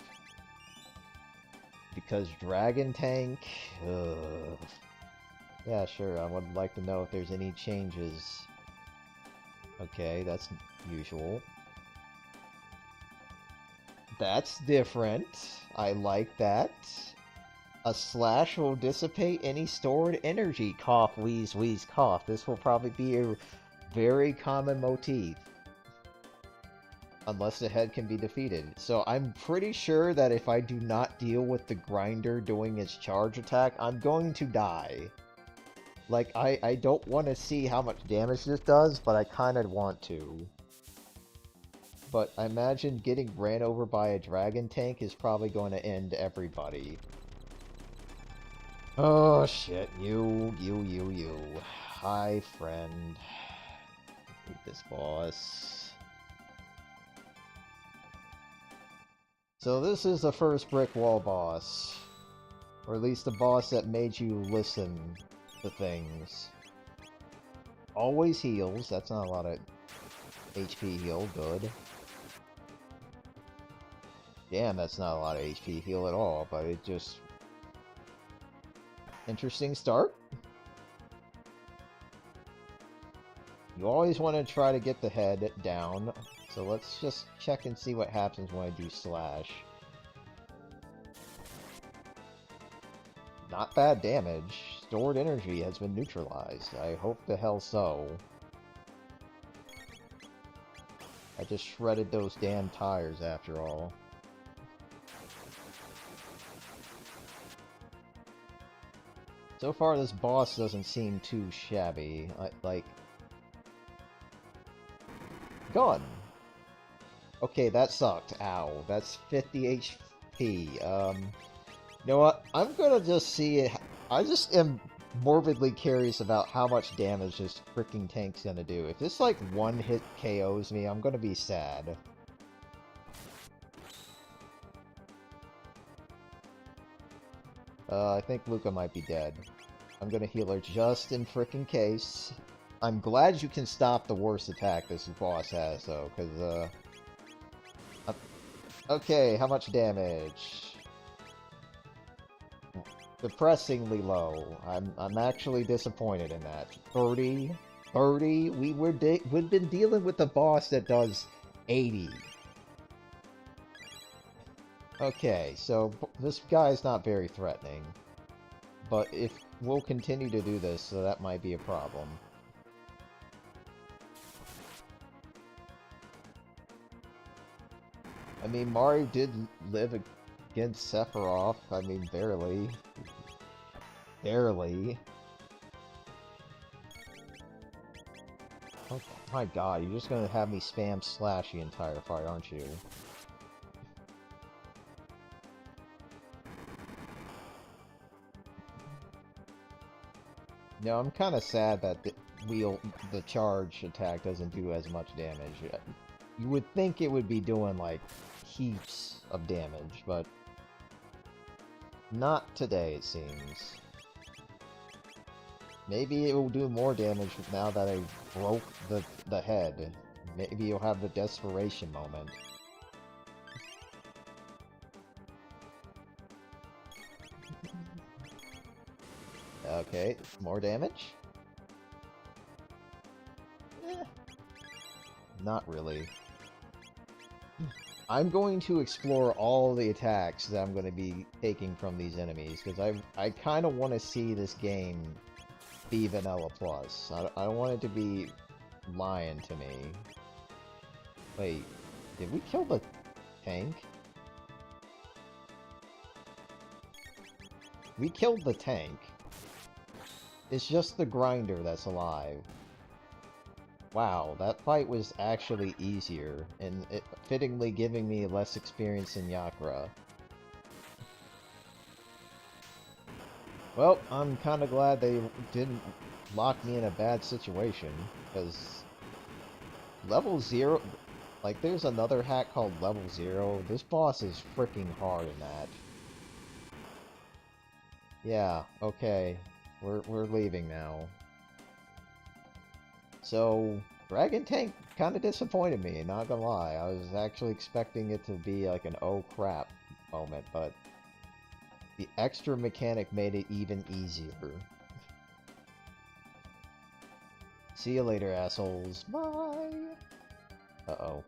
A: Because Dragon Tank... Ugh. Yeah, sure, I would like to know if there's any changes. Okay, that's usual. That's different. I like that. A slash will dissipate any stored energy. Cough, wheeze, wheeze, cough. This will probably be a very common motif. Unless the head can be defeated. So I'm pretty sure that if I do not deal with the grinder doing its charge attack, I'm going to die. Like, I don't want to see how much damage this does, but I kind of want to. But I imagine getting ran over by a dragon tank is probably going to end everybody. Oh shit, you. Hi, friend. Beat this boss. So this is the first brick wall boss. Or at least the boss that made you listen to things. Always heals, that's not a lot of HP heal, good. Damn, that's not a lot of HP heal at all, but it just... Interesting start. You always want to try to get the head down, so let's just check and see what happens when I do slash. Not bad damage. Stored energy has been neutralized. I hope the hell so. I just shredded those damn tires after all. So far, this boss doesn't seem too shabby. Like... Gone! Okay, that sucked. Ow. That's 50 HP. You know what? I'm gonna just see it. I just am morbidly curious about how much damage this freaking tank's gonna do. If this, like, one hit KOs me, I'm gonna be sad. I think Luca might be dead. I'm gonna heal her just in frickin' case. I'm glad you can stop the worst attack this boss has, though, because, okay, how much damage? Depressingly low. I'm actually disappointed in that. 30? 30? We've been dealing with a boss that does 80. Okay, so this guy's not very threatening. But if we'll continue to do this, so that might be a problem. I mean, Mario did live against Sephiroth. I mean, barely. Barely. Oh my god, you're just gonna have me spam slash the entire fight, aren't you? No, I'm kind of sad that the charge attack doesn't do as much damage. You would think it would be doing, like, heaps of damage, but not today, it seems. Maybe it will do more damage now that I broke the head. Maybe you'll have the desperation moment. Okay, more damage? Eh, not really. I'm going to explore all the attacks that I'm going to be taking from these enemies, because I kind of want to see this game be Vanilla Plus. I don't want it to be lying to me. Wait, did we kill the tank? We killed the tank. It's just the grinder that's alive. Wow, that fight was actually easier, and it fittingly giving me less experience in Yakra. Well, I'm kinda glad they didn't lock me in a bad situation, because level 0... Like, there's another hack called level 0. This boss is freaking hard in that. Yeah, okay. We're leaving now. So, Dragon Tank kind of disappointed me, not gonna lie. I was actually expecting it to be like an oh crap moment, but the extra mechanic made it even easier. See you later, assholes. Bye! Uh-oh.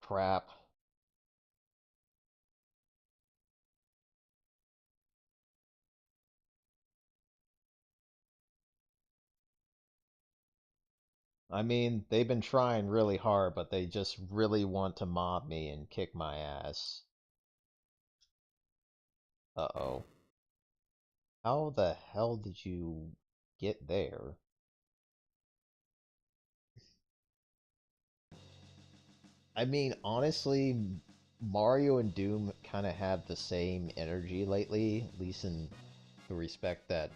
A: Crap. I mean, they've been trying really hard, but they just really want to mob me and kick my ass. Uh-oh. How the hell did you get there? I mean, honestly, Mario and Doom kind of have the same energy lately, at least in the respect that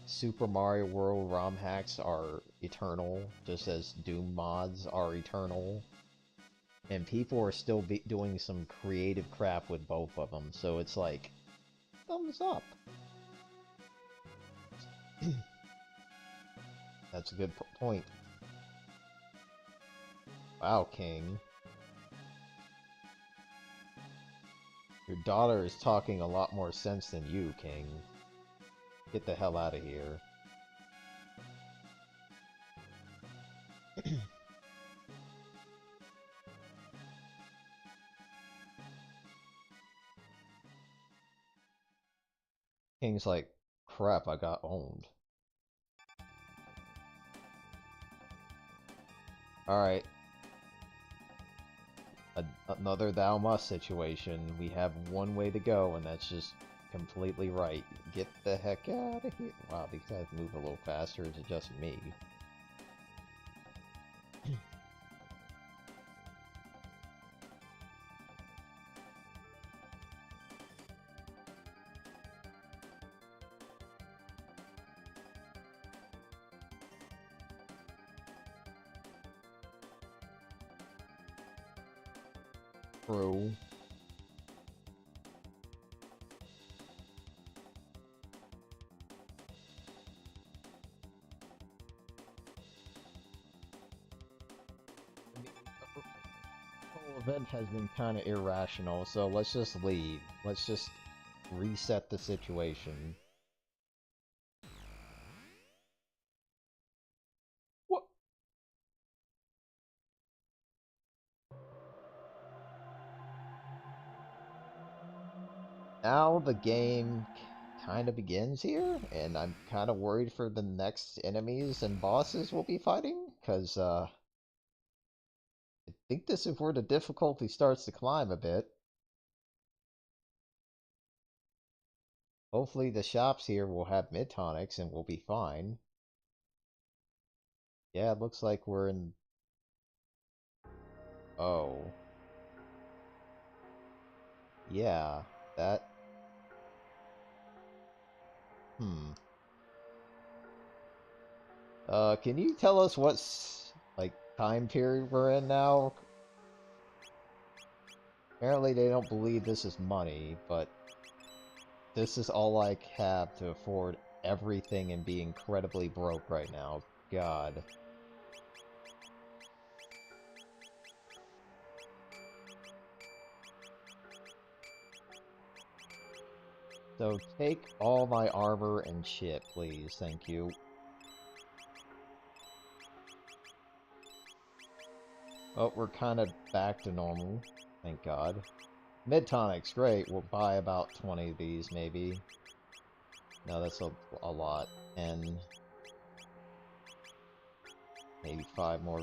A: Super Mario World ROM hacks are eternal, just as Doom mods are eternal. And people are still doing some creative crap with both of them, so it's like, thumbs up. That's a good point. Wow, King. Your daughter is talking a lot more sense than you, King. Get the hell out of here. King's like, crap, I got owned. Alright. Another thou must situation. We have one way to go, and that's just completely right. Get the heck out of here. Wow, these guys move a little faster. Is it just me? True. The whole event has been kind of irrational, so let's just leave. Let's just reset the situation. What? Now the game kind of begins here, and I'm kind of worried for the next enemies and bosses we'll be fighting, because, I think this is where the difficulty starts to climb a bit. Hopefully the shops here will have mid-tonics and we'll be fine. Yeah, it looks like we're in... Oh. Yeah, that... Can you tell us what's, like, time period we're in now? Apparently they don't believe this is money, but this is all I have to afford everything and be incredibly broke right now. God. So take all my armor and shit, please. Thank you. Oh, we're kind of back to normal. Thank God. Mid-tonics, great. We'll buy about 20 of these, maybe. No, that's a lot. And maybe 5 more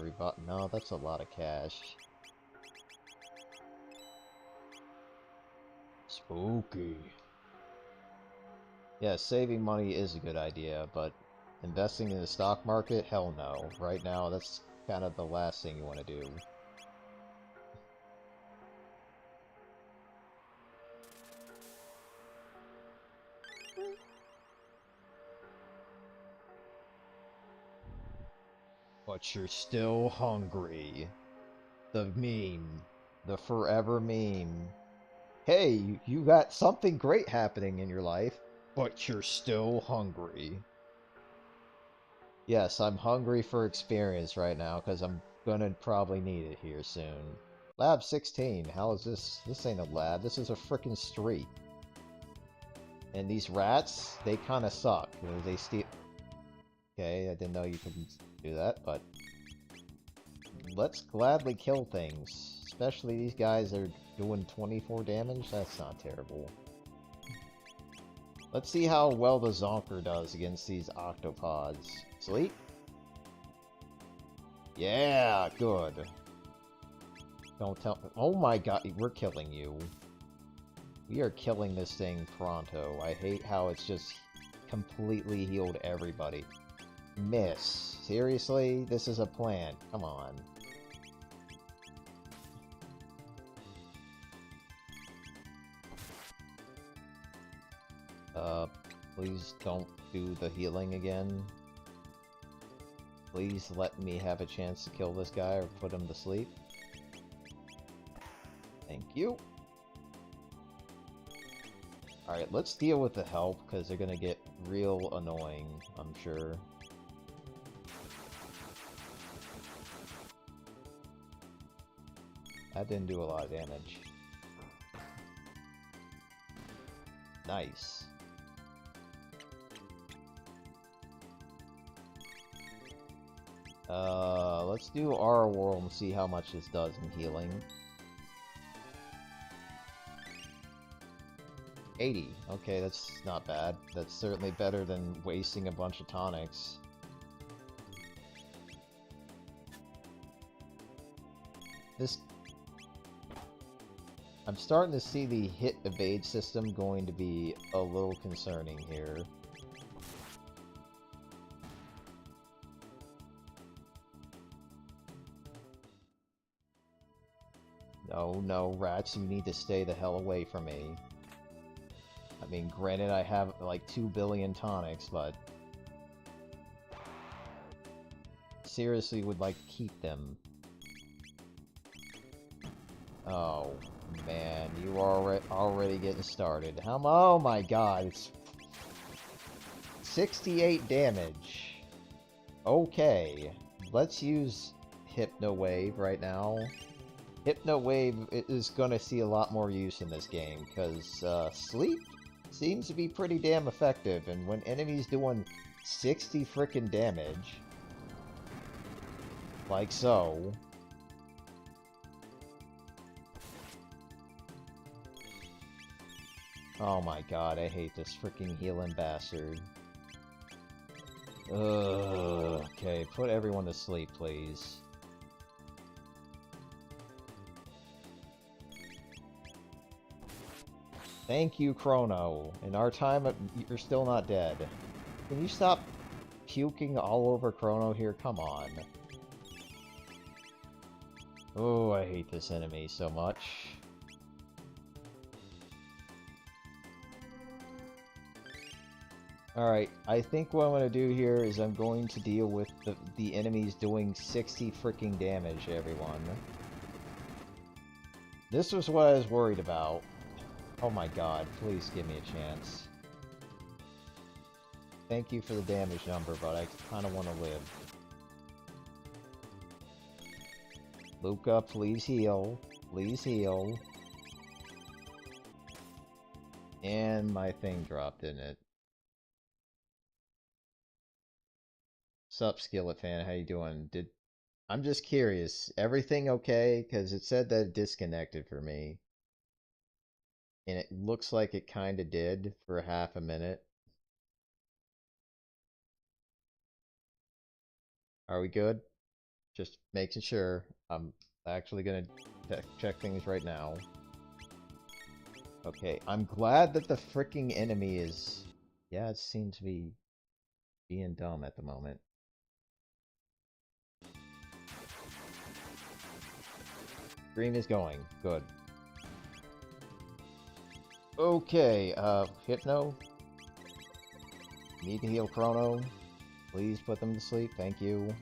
A: No, that's a lot of cash. Spooky. Yeah, saving money is a good idea, but investing in the stock market? Hell no. Right now, that's kind of the last thing you want to do. But you're still hungry. The meme. The forever meme. Hey, you got something great happening in your life, but you're still hungry. Yes, I'm hungry for experience right now, because I'm gonna probably need it here soon. Lab 16, how is this? This ain't a lab, this is a frickin' street. And these rats, they kinda suck. They steal... Okay, I didn't know you could do that, but... Let's gladly kill things. Especially these guys are doing 24 damage, that's not terrible. Let's see how well the Zonker does against these octopods. Sleep? Yeah, good. Don't tell me. Oh my god, we're killing you. We are killing this thing pronto. I hate how it's just completely healed everybody. Miss. Seriously? This is a plant. Come on. Please don't do the healing again. Please let me have a chance to kill this guy or put him to sleep. Thank you. Alright, let's deal with the help, because they're gonna get real annoying, I'm sure. That didn't do a lot of damage. Nice. Let's do our world and see how much this does in healing. 80. Okay, that's not bad. That's certainly better than wasting a bunch of tonics. This... I'm starting to see the hit evade system going to be a little concerning here. No, no, rats, you need to stay the hell away from me. I mean, granted I have like 2 billion tonics, but... seriously would like to keep them. Oh, man, you are already getting started. Oh my god, it's... 68 damage. Okay, let's use Hypno Wave right now. Hypno Wave is gonna see a lot more use in this game, because Sleep seems to be pretty damn effective, and when enemies doing 60 frickin' damage, like so... Oh my god, I hate this freaking healing bastard. Ugh, okay, put everyone to sleep, please. Thank you, Chrono. In our time, you're still not dead. Can you stop puking all over Chrono here? Come on. Oh, I hate this enemy so much. Alright, I think what I'm going to do here is I'm going to deal with the enemies doing 60 freaking damage to everyone. This was what I was worried about. Oh my god, please give me a chance. Thank you for the damage number, but I kind of want to live. Luca, please heal. Please heal. And my thing dropped, didn't it? Sup, Skillet fan, how you doing? I'm just curious. Everything okay? Because it said that it disconnected for me. And it looks like it kind of did for half a minute. Are we good? Just making sure. I'm actually gonna check things right now. Okay, I'm glad that the freaking enemy is... Yeah, it seems to be being dumb at the moment. Green is going. Good. Okay, Hypno. Need to heal Chrono. Please put them to sleep. Thank you.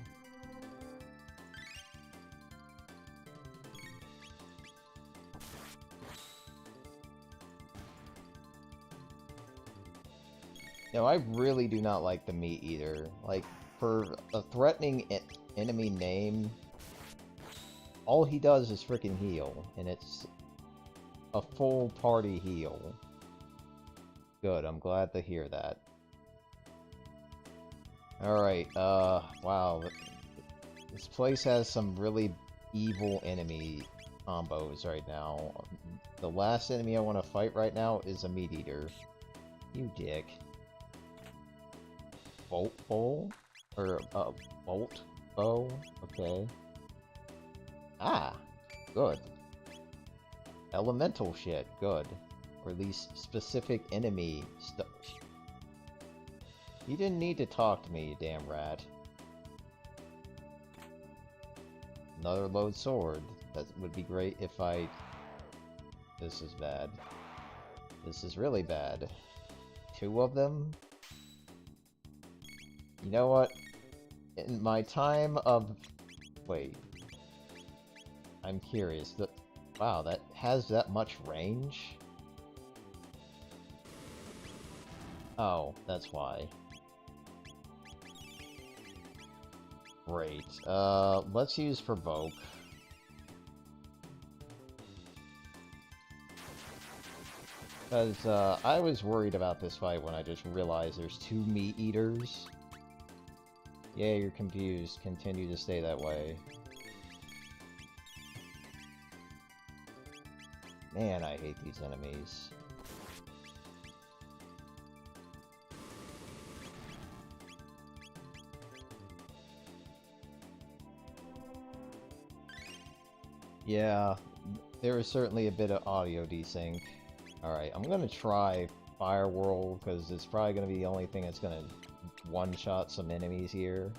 A: No, I really do not like the meat eater. Like, for a threatening enemy name, all he does is freaking heal, and it's a full party heal. Good, I'm glad to hear that. Alright, wow. This place has some really evil enemy combos right now. The last enemy I want to fight right now is a meat eater. You dick. Bolt bowl? Or, bolt bow? Okay. Ah! Good. Elemental shit. Good. Or at least specific enemy stuff. You didn't need to talk to me, you damn rat. Another load sword. That would be great if I... This is bad. This is really bad. 2 of them? You know what? In my time of... Wait. I'm curious. Wow, that has that much range? Oh, that's why. Great. Let's use Provoke. Because, I was worried about this fight when I just realized there's 2 meat eaters. Yeah, you're confused. Continue to stay that way. Man, I hate these enemies. Yeah, there is certainly a bit of audio desync. Alright, I'm gonna try Fire Whirl, because it's probably gonna be the only thing that's gonna one-shot some enemies here.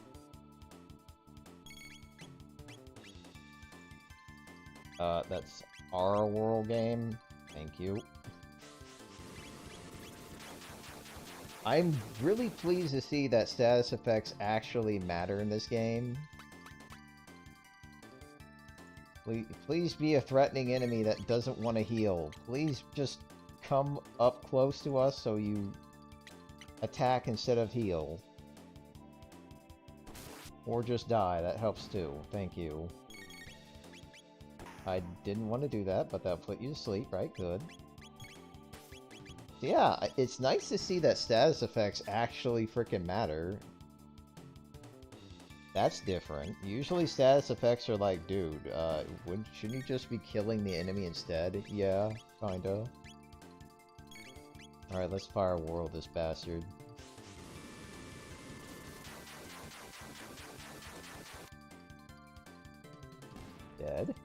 A: That's our Whirl game. Thank you. I'm really pleased to see that status effects actually matter in this game. Please be a threatening enemy that doesn't want to heal. Please just come up close to us so you attack instead of heal. Or just die, that helps too. Thank you. I didn't want to do that, but that'll put you to sleep, right? Good. Yeah, it's nice to see that status effects actually freaking matter. That's different. Usually status effects are like, dude, shouldn't you just be killing the enemy instead? Yeah, kinda. Alright, let's Fire Whirl this bastard. Dead.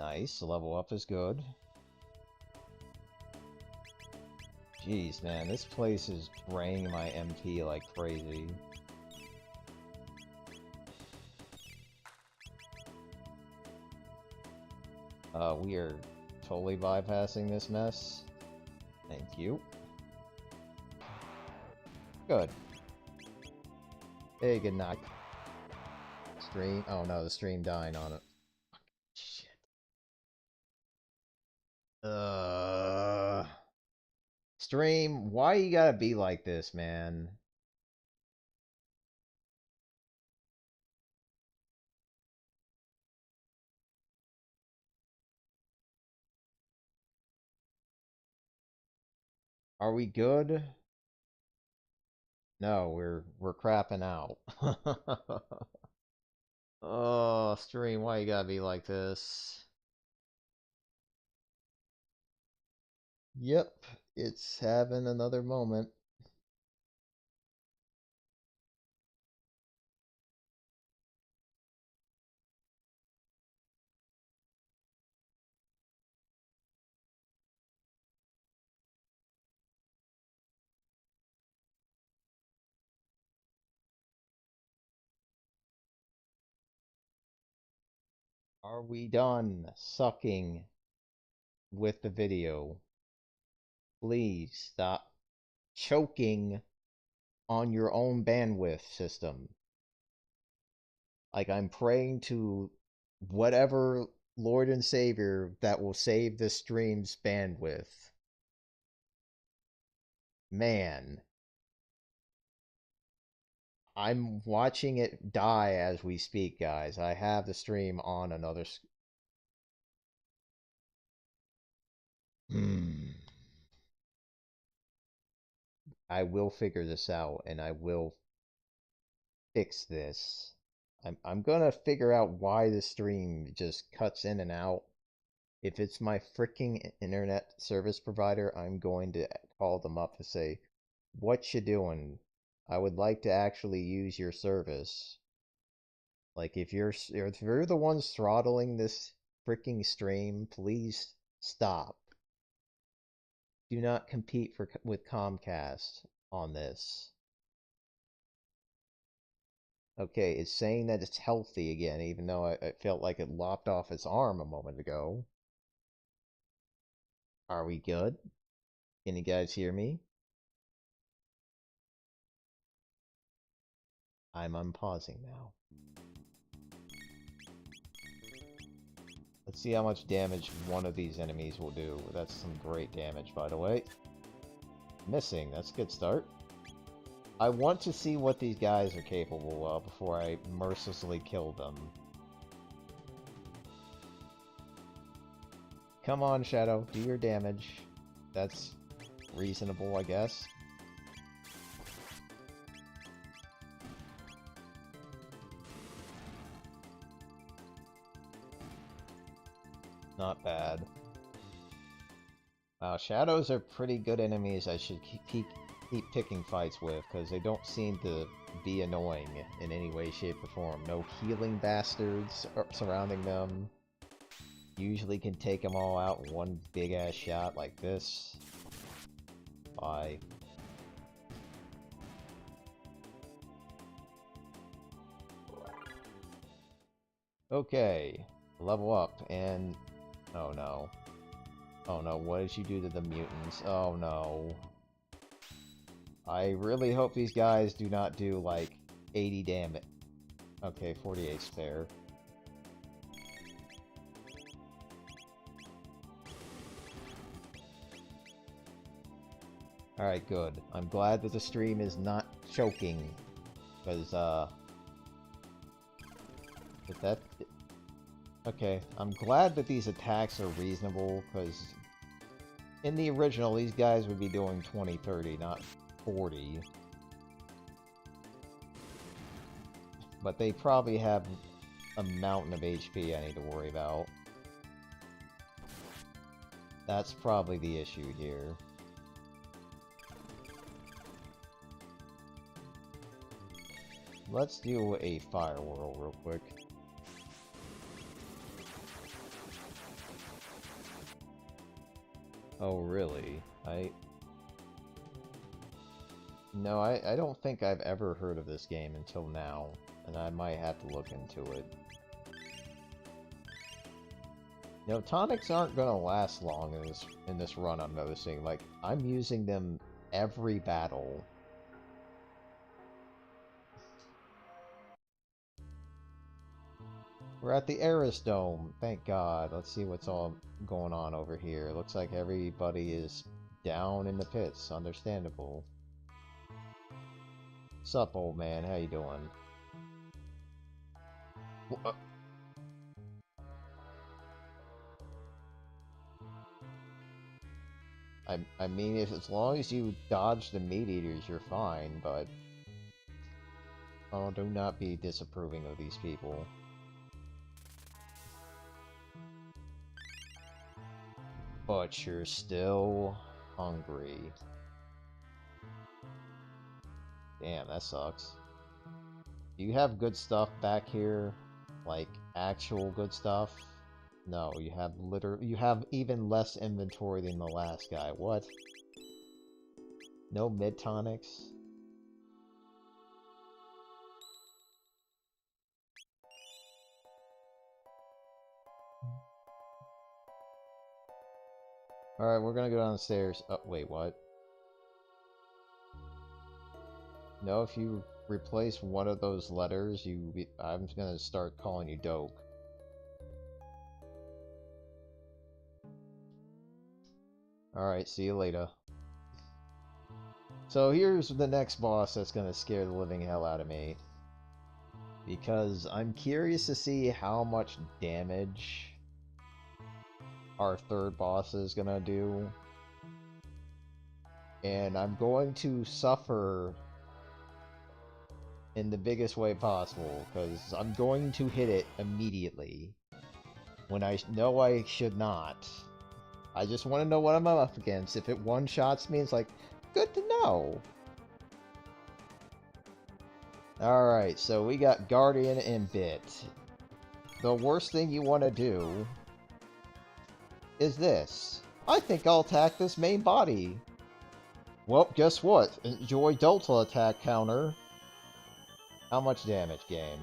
A: Nice, level up is good. Jeez, man, this place is draining my MP like crazy. We are totally bypassing this mess. Thank you. Good. Hey, good night. Stream? Oh no, the stream dying on it. Shit. Stream, why you gotta be like this, man? Are we good? No, we're crapping out. Oh, stream, why you gotta be like this? Yep, it's having another moment. Are we done sucking with the video? Please stop choking on your own bandwidth system. Like I'm praying to whatever Lord and Savior that will save the stream's bandwidth. Man, I'm watching it die as we speak, guys. I have the stream on another. I will figure this out, and I will fix this. I'm gonna figure out why the stream just cuts in and out. If it's my freaking internet service provider, I'm going to call them up and say, "What you doing? I would like to actually use your service." Like if you're the ones throttling this freaking stream, please stop. Do not compete with Comcast on this. Okay, it's saying that it's healthy again, even though I felt like it lopped off its arm a moment ago. Are we good? Can you guys hear me? I'm unpausing now. Let's see how much damage one of these enemies will do. That's some great damage, by the way. Missing, that's a good start. I want to see what these guys are capable of before I mercilessly kill them. Come on, Shadow, do your damage. That's reasonable, I guess. Not bad. Wow, Shadows are pretty good enemies I should keep picking fights with, because they don't seem to be annoying in any way, shape, or form. No healing bastards surrounding them. Usually can take them all out in one big-ass shot like this. Bye. Okay, level up, and... oh no. Oh no, what did you do to the mutants? Oh no. I really hope these guys do not do, like, 80 damage. Okay, 48's fair. Alright, good. I'm glad that the stream is not choking. Because, okay, I'm glad that these attacks are reasonable, because in the original, these guys would be doing 20, 30, not 40. But they probably have a mountain of HP I need to worry about. That's probably the issue here. Let's do a fire whirl real quick. Oh, really? No, I don't think I've ever heard of this game until now, and I might have to look into it. You know, tonics aren't gonna last long in this run, I'm noticing. Like, I'm using them every battle. We're at the Eris Dome, thank God. Let's see what's all going on over here. Looks like everybody is down in the pits, understandable. Sup, old man, how you doing? I mean, as long as you dodge the meat eaters, you're fine, but... Oh, do not be disapproving of these people. But you're still hungry. Damn, that sucks. Do you have good stuff back here? Like, actual good stuff? No, you have even less inventory than the last guy. What? No mid-tonics? Alright, we're gonna go downstairs. Oh, wait, what? No, if you replace one of those letters, I'm gonna start calling you Dope. Alright, see you later. So here's the next boss that's gonna scare the living hell out of me. Because I'm curious to see how much damage our third boss is gonna do. And I'm going to suffer in the biggest way possible, because I'm going to hit it immediately when I know I should not. I just want to know what I'm up against. If it one-shots me, it's like, good to know. Alright, so we got Guardian and Bit. The worst thing you want to do is this. I think I'll attack this main body. Well, guess what? Enjoy Delta attack counter. How much damage, game?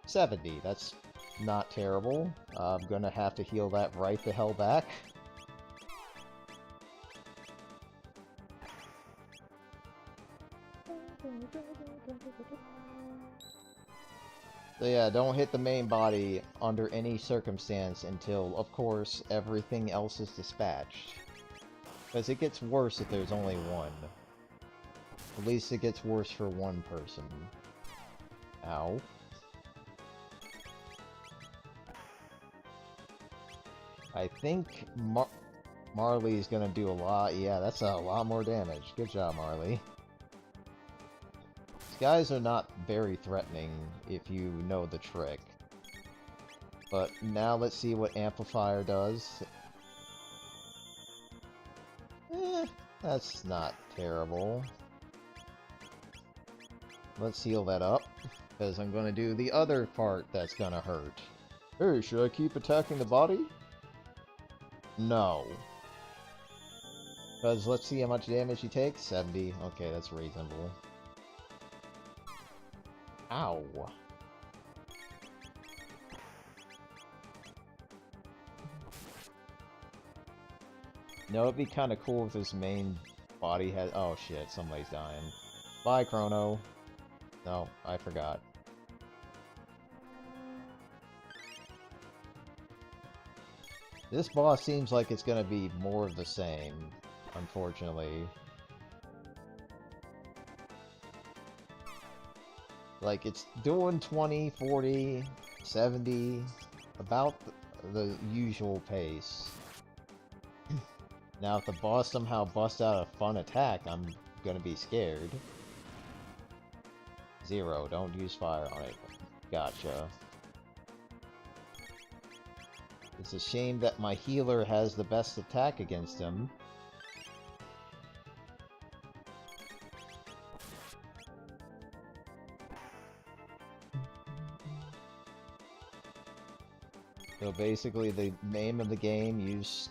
A: 70. That's not terrible. I'm gonna have to heal that right the hell back. So yeah, don't hit the main body under any circumstance until, of course, everything else is dispatched. Because it gets worse if there's only one. At least it gets worse for one person. Ow. I think Marley's gonna do a lot. Yeah, that's a lot more damage. Good job, Marley. These guys are not very threatening if you know the trick. But now let's see what Amplifier does. That's not terrible. Let's heal that up, because I'm going to do the other part that's going to hurt. Hey, should I keep attacking the body? No. Because let's see how much damage he takes. 70. Okay, that's reasonable. Ow. No, it'd be kind of cool if this main body had... Oh shit, somebody's dying. Bye, Chrono. No, I forgot. This boss seems like it's gonna be more of the same, unfortunately. Like, it's doing 20, 40, 70, about the usual pace. Now, if the boss somehow busts out a fun attack, I'm gonna be scared. 0, don't use fire on it. Gotcha. It's a shame that my healer has the best attack against him. So basically, the name of the game, use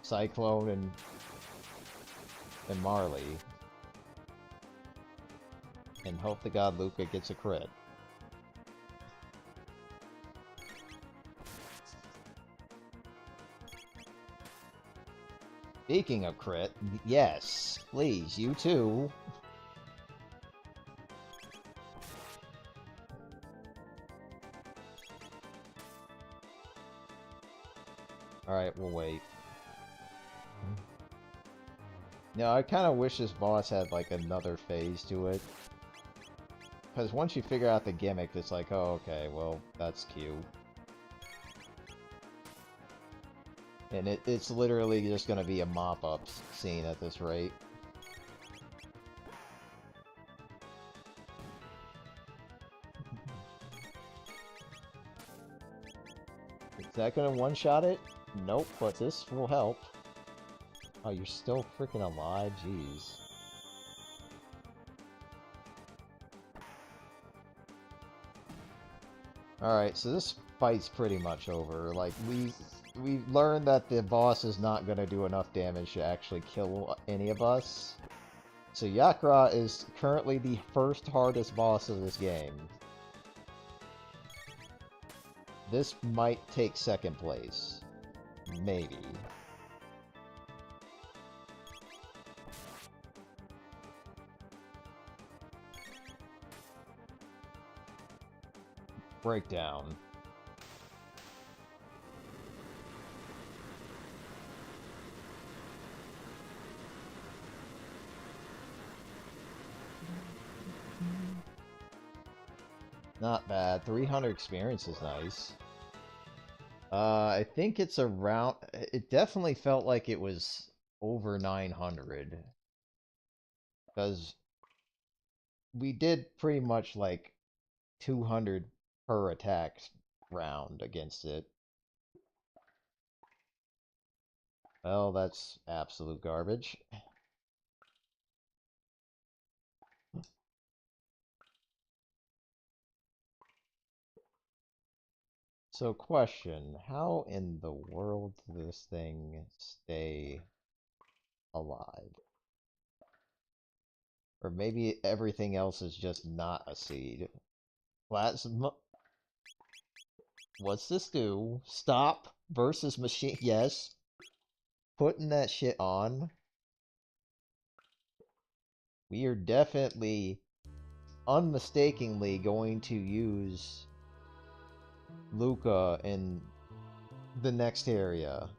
A: Cyclone and Marley. And hope to God Luca gets a crit. Speaking of crit, yes, please, you too. Alright, we'll wait. No, I kind of wish this boss had, like, another phase to it. Because once you figure out the gimmick, it's like, oh, okay, well, that's cute. And it's literally just gonna be a mop-up scene at this rate. Is that gonna one-shot it? Nope, but this will help. Oh, you're still freaking alive? Jeez. Alright, so this fight's pretty much over. Like, we learned that the boss is not gonna do enough damage to actually kill any of us. So Yakra is currently the first hardest boss of this game. This might take second place. Maybe. Breakdown. Not bad. 300 experience is nice. I think it's around... It definitely felt like it was over 900. Because we did pretty much like 200 per attack round against it. Well, that's absolute garbage. So, question, how in the world does this thing stay alive? Or maybe everything else is just not a seed. Plasma... What's this do? Stop versus machine... Yes. Putting that shit on. We are definitely, unmistakably going to use Luca in the next area.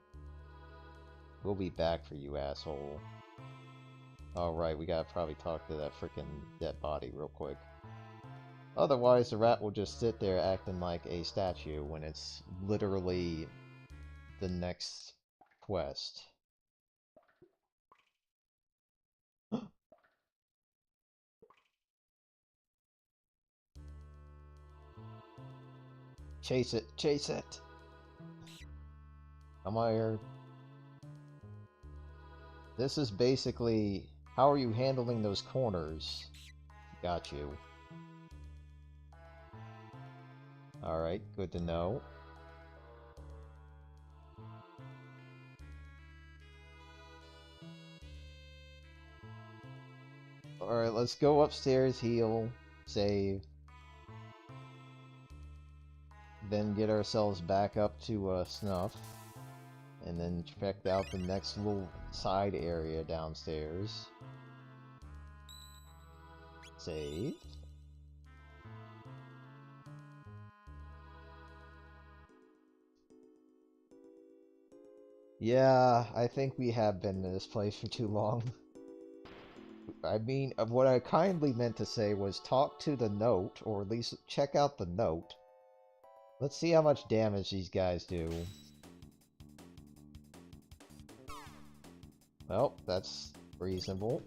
A: We'll be back for you, asshole. Alright, we gotta probably talk to that freaking dead body real quick. Otherwise, the rat will just sit there acting like a statue when it's literally the next quest. Chase it, chase it! Come on here. This is basically, how are you handling those corners? Got you. Alright, good to know. Alright, let's go upstairs, heal, save. Then get ourselves back up to snuff. And then check out the next little side area downstairs. Save. Yeah, I think we have been in this place for too long. I mean, what I kindly meant to say was talk to the note, or at least check out the note. Let's see how much damage these guys do. Well, that's reasonable.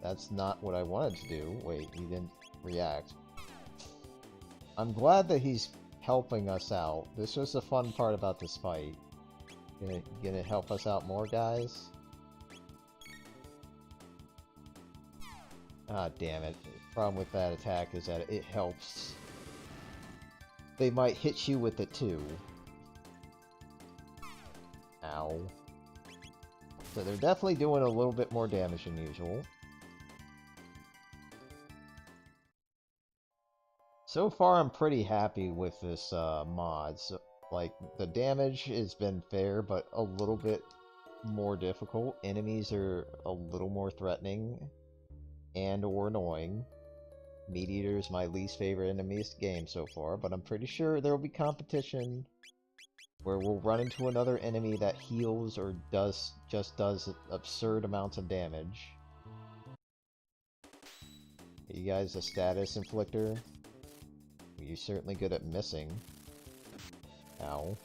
A: That's not what I wanted to do. Wait, he didn't react. I'm glad that he's helping us out. This was the fun part about this fight. Gonna help us out more, guys? Ah, damn it. The problem with that attack is that it helps. They might hit you with it too. Ow. So they're definitely doing a little bit more damage than usual. So far, I'm pretty happy with this mod. So, like, the damage has been fair, but a little bit more difficult. Enemies are a little more threatening and or annoying. Meat Eater is my least favorite enemy in the game so far, but I'm pretty sure there will be competition where we'll run into another enemy that heals or does absurd amounts of damage. Are you guys a status inflictor? You're certainly good at missing. Ow.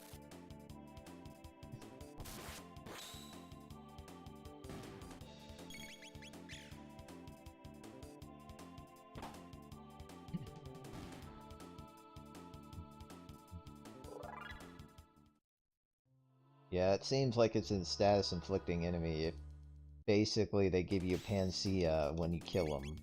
A: Yeah, it seems like it's a status inflicting enemy. If basically they give you Panacea when you kill them.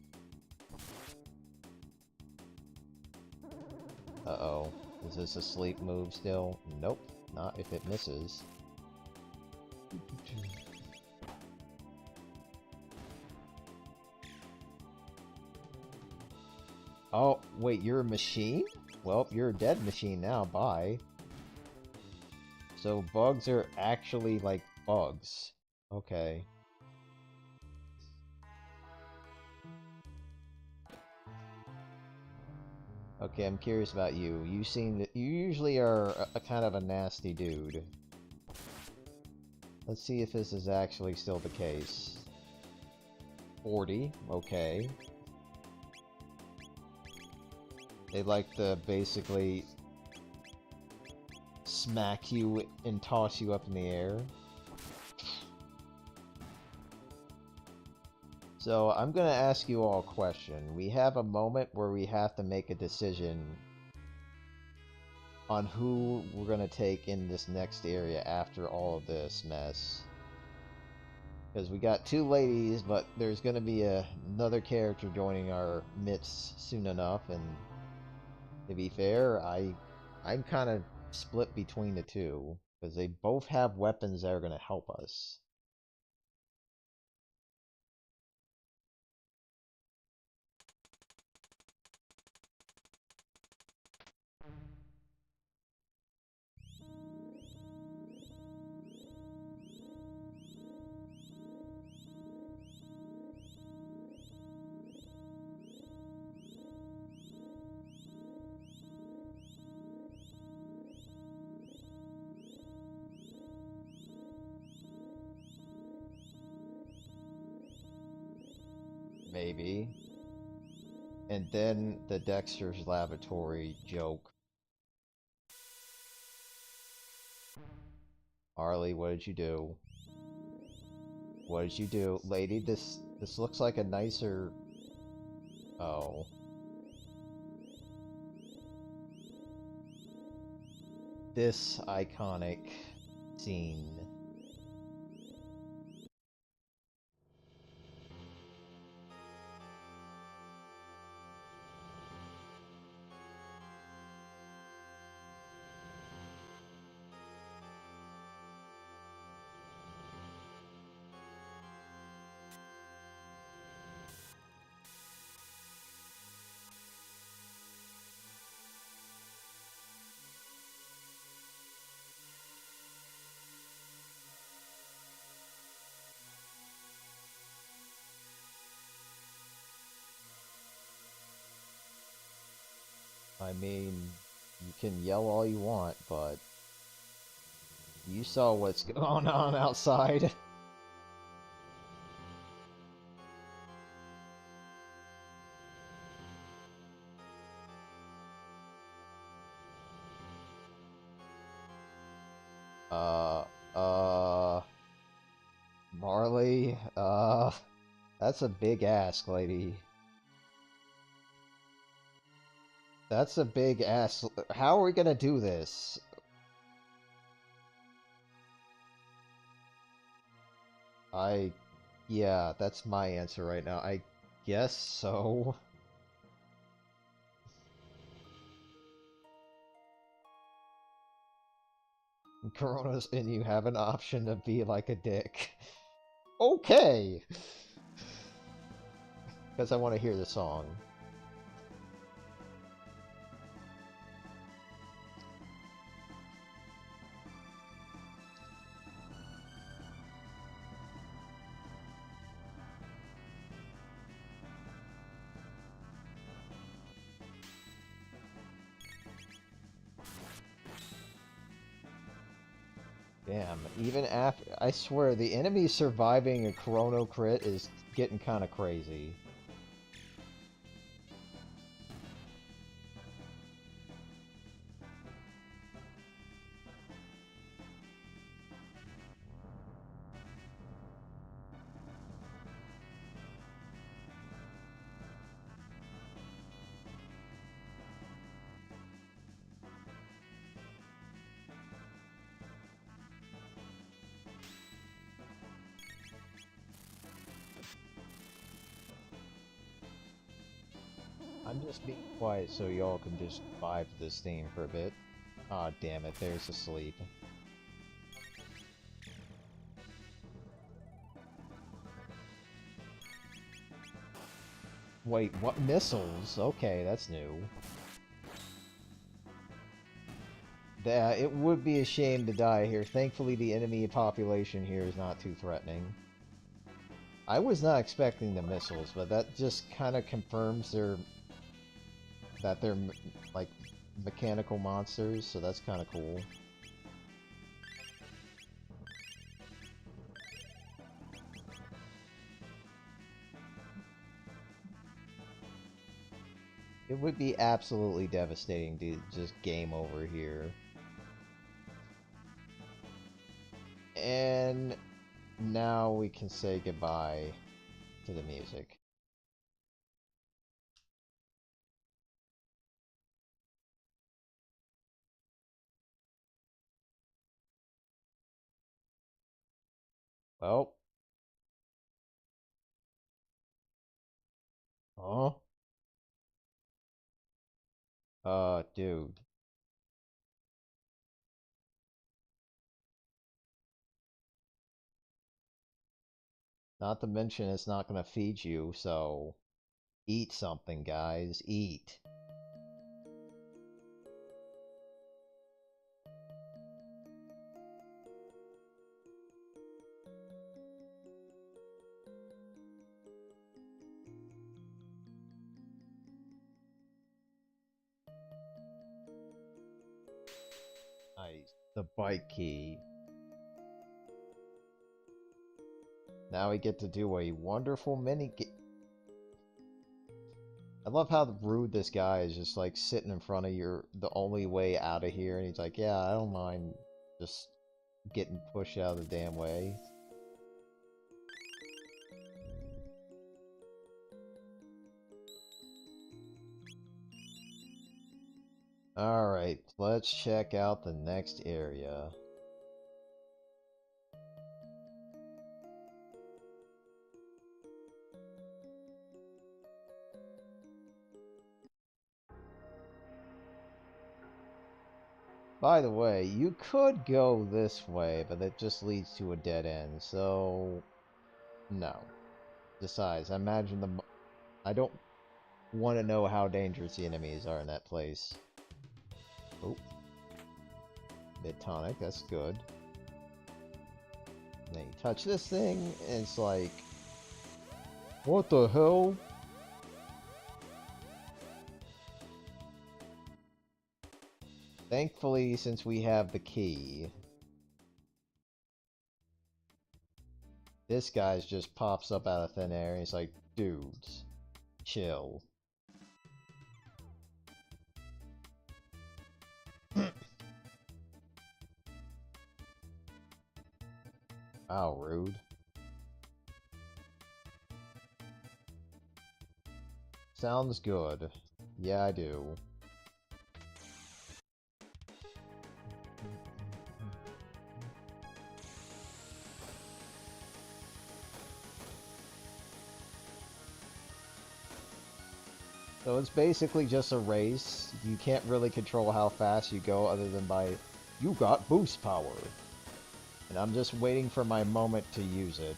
A: Uh-oh. Is this a sleep move still? Nope. Not if it misses. Oh, wait, you're a machine? Well, you're a dead machine now, bye. So bugs are actually like bugs. Okay. Okay, I'm curious about you. You usually are a kind of a nasty dude. Let's see if this is actually still the case. 40, okay. They like to basically smack you and toss you up in the air. So I'm gonna ask you all a question. We have a moment where we have to make a decision on who we're gonna take in this next area after all of this mess. Because we got two ladies, but there's gonna be another character joining our midst soon enough, and to be fair, I'm kind of split between the two, because they both have weapons that are gonna help us. Maybe. And then the Dexter's Laboratory joke. Harley, what did you do? What did you do? Lady, this looks like a nicer... Oh. This iconic scene. I mean, you can yell all you want, but you saw what's going on outside. Uh, uh, Marley, that's a big ask, lady. That's a big ask. How are we gonna do this? Yeah, that's my answer right now. I guess so. Coronas and you have an option to be like a dick. Okay! Because I want to hear the song. Damn, even after... I swear, the enemy surviving a Chrono crit is getting kind of crazy. I'm just being quiet so y'all can just vibe this theme for a bit. Aw, damn it, there's a sleep. Wait, what? Missiles? Okay, that's new. Yeah, it would be a shame to die here. Thankfully, the enemy population here is not too threatening. I was not expecting the missiles, but that just kind of confirms that they're like mechanical monsters, so that's kind of cool. It would be absolutely devastating to just game over here. And now we can say goodbye to the music. Well. Oh. Dude. Not to mention it's not gonna feed you, so eat something, guys. Eat. Nice. The bike key. Now we get to do a wonderful mini game. I love how rude this guy is, just like sitting in front of the only way out of here, and he's like, yeah, I don't mind just getting pushed out of the damn way. Alright, let's check out the next area. By the way, you could go this way, but that just leads to a dead end, so... no. Besides, I imagine I don't want to know how dangerous the enemies are in that place. Oh. Mid-tonic, that's good. And then you touch this thing, and it's like... what the hell? Thankfully, since we have the key, this guy just pops up out of thin air, and he's like, dudes, chill. Wow, rude. Sounds good. Yeah, I do. So it's basically just a race. You can't really control how fast you go other than by You got boost power. And I'm just waiting for my moment to use it.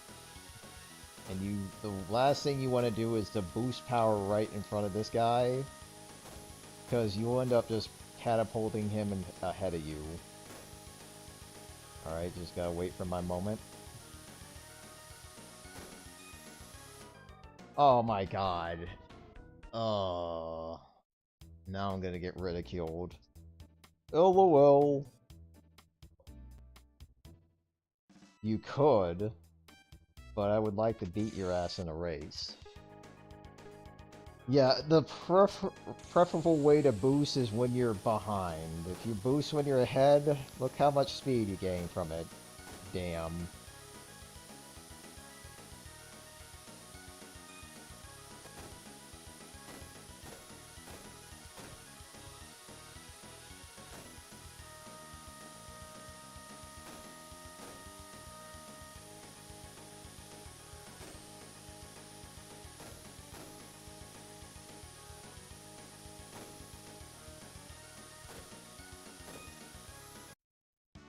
A: And the last thing you want to do is to boost power right in front of this guy. Because you'll end up just catapulting him ahead of you. Alright, just gotta wait for my moment. Oh my god. Now I'm gonna get ridiculed. LOL. You could, but I would like to beat your ass in a race. Yeah, the preferable way to boost is when you're behind. If you boost when you're ahead, look how much speed you gain from it. Damn.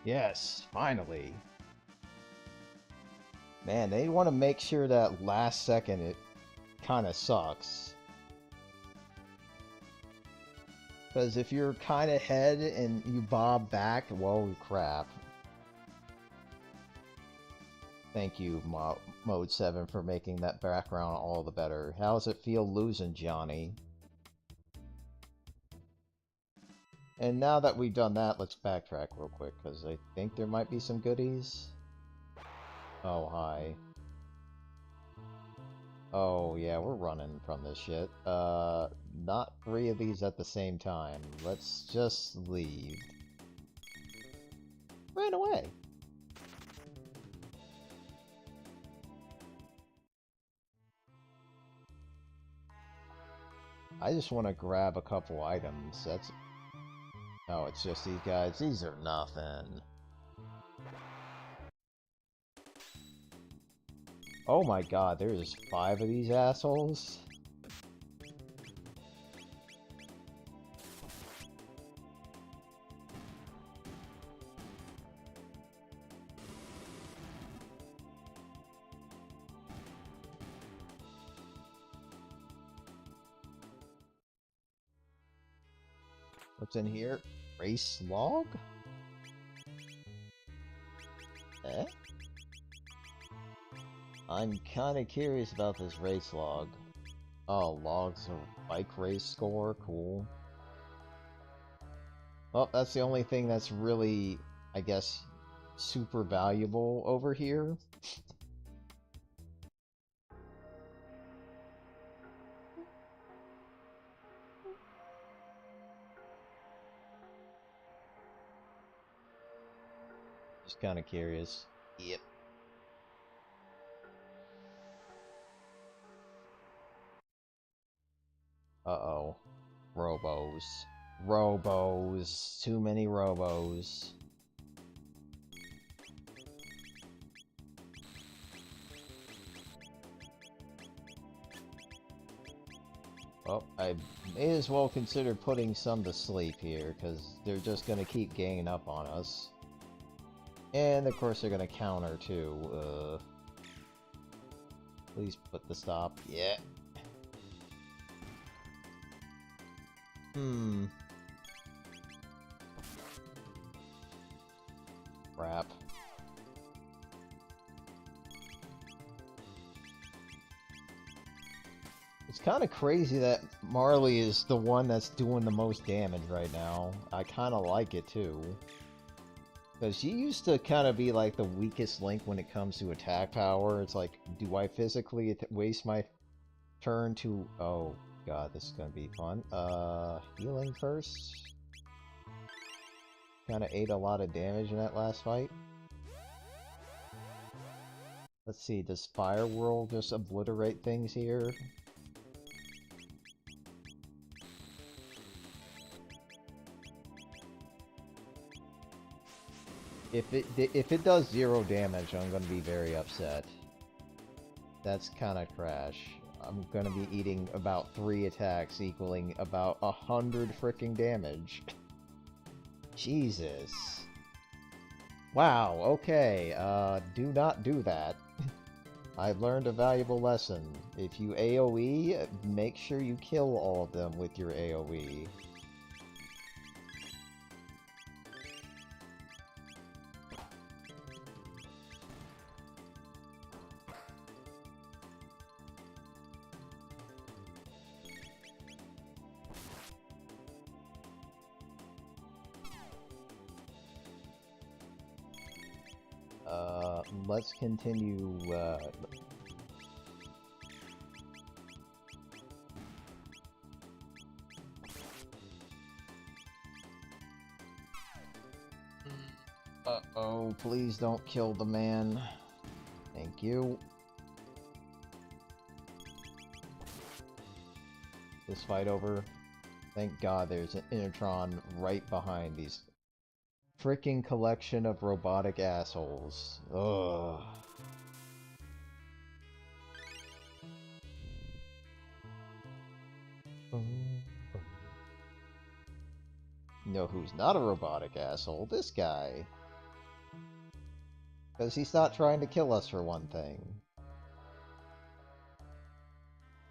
A: Yes, finally. Man, they want to make sure that last second it kind of sucks. Because if you're kind of ahead and you bob back, whoa, crap. Thank you, Mode 7, for making that background all the better. How does it feel losing Johnny? And now that we've done that, let's backtrack real quick, because I think there might be some goodies. Oh, hi. Oh, yeah, we're running from this shit. Not 3 of these at the same time. Let's just leave. Ran away. I just want to grab a couple items. That's... Oh, it's just these guys. These are nothing. Oh my god, there's 5 of these assholes? What's in here? Race log? Eh? I'm kinda curious about this race log. Oh, logs of bike race score? Cool. Well, that's the only thing that's really, I guess, super valuable over here. Just kinda curious. Yep. Uh-oh. Robos. Robos. Too many robos. Well, I may as well consider putting some to sleep here, because they're just gonna keep ganging up on us. And of course they're gonna counter too. Please put the stop. Yeah. Crap. It's kind of crazy that Marley is the one that's doing the most damage right now. I kind of like it too. Because she used to kind of be like the weakest link when it comes to attack power. It's like, do I physically waste my turn to... Oh god, this is gonna be fun. Healing first. Kind of ate a lot of damage in that last fight. Let's see, does Fire Whirl just obliterate things here? If it does 0 damage, I'm gonna be very upset. That's kinda trash. I'm gonna be eating about 3 attacks equaling about 100 fricking damage. Jesus. Wow, okay, do not do that. I've learned a valuable lesson. If you AoE, make sure you kill all of them with your AoE. Let's continue, Uh-oh, please don't kill the man. Thank you. This fight over. Thank God there's an Innertron right behind these freaking collection of robotic assholes. Ugh. You know who's not a robotic asshole? This guy. Because he's not trying to kill us for one thing.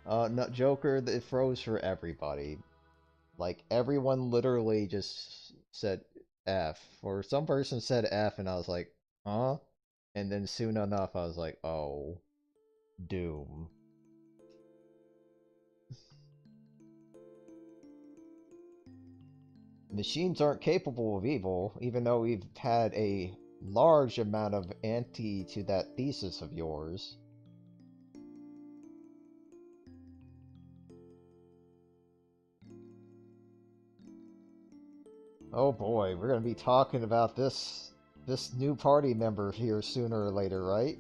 A: No, Joker, it froze for everybody. Like, everyone literally just said F. Or some person said F, and I was like, huh? And then soon enough, I was like, oh, Doom. Machines aren't capable of evil, even though we've had a large amount of anti to that thesis of yours. Oh boy, we're gonna be talking about this new party member here sooner or later, right?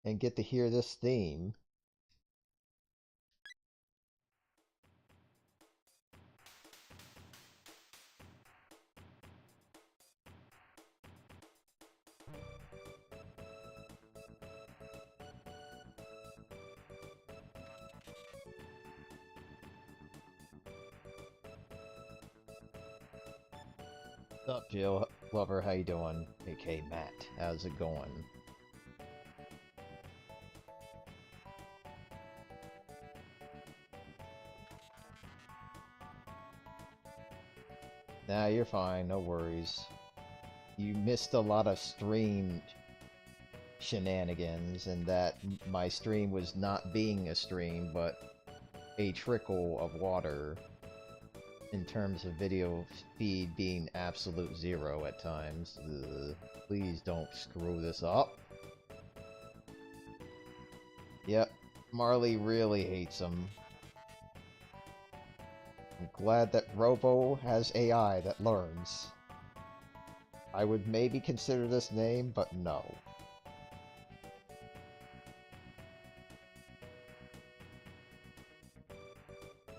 A: And get to hear this theme. What's up, Jill Lover? How you doing? AK Matt, how's it going? Nah, you're fine, no worries. You missed a lot of stream shenanigans, and that my stream was not being a stream, but a trickle of water in terms of video speed being absolute zero at times. Ugh. Please don't screw this up. Yep, Marley really hates him. I'm glad that Robo has AI that learns. I would maybe consider this name, but no.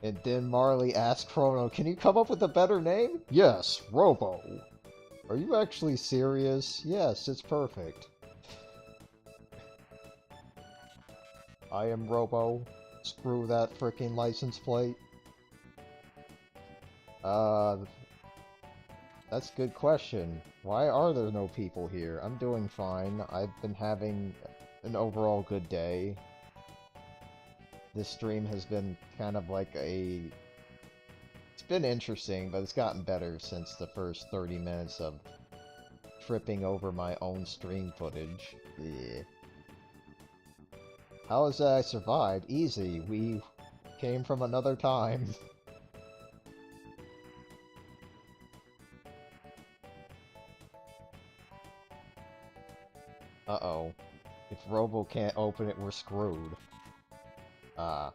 A: And then Marley asked Chrono, can you come up with a better name? Yes, Robo. Are you actually serious? Yes, it's perfect. I am Robo. Screw that freaking license plate. That's a good question. Why are there no people here? I'm doing fine. I've been having an overall good day. This stream has been kind of like a... It's been interesting, but it's gotten better since the first 30 minutes of tripping over my own stream footage. Yeah. How is that I survived? Easy. We came from another time. Uh-oh. If Robo can't open it, we're screwed. Ah.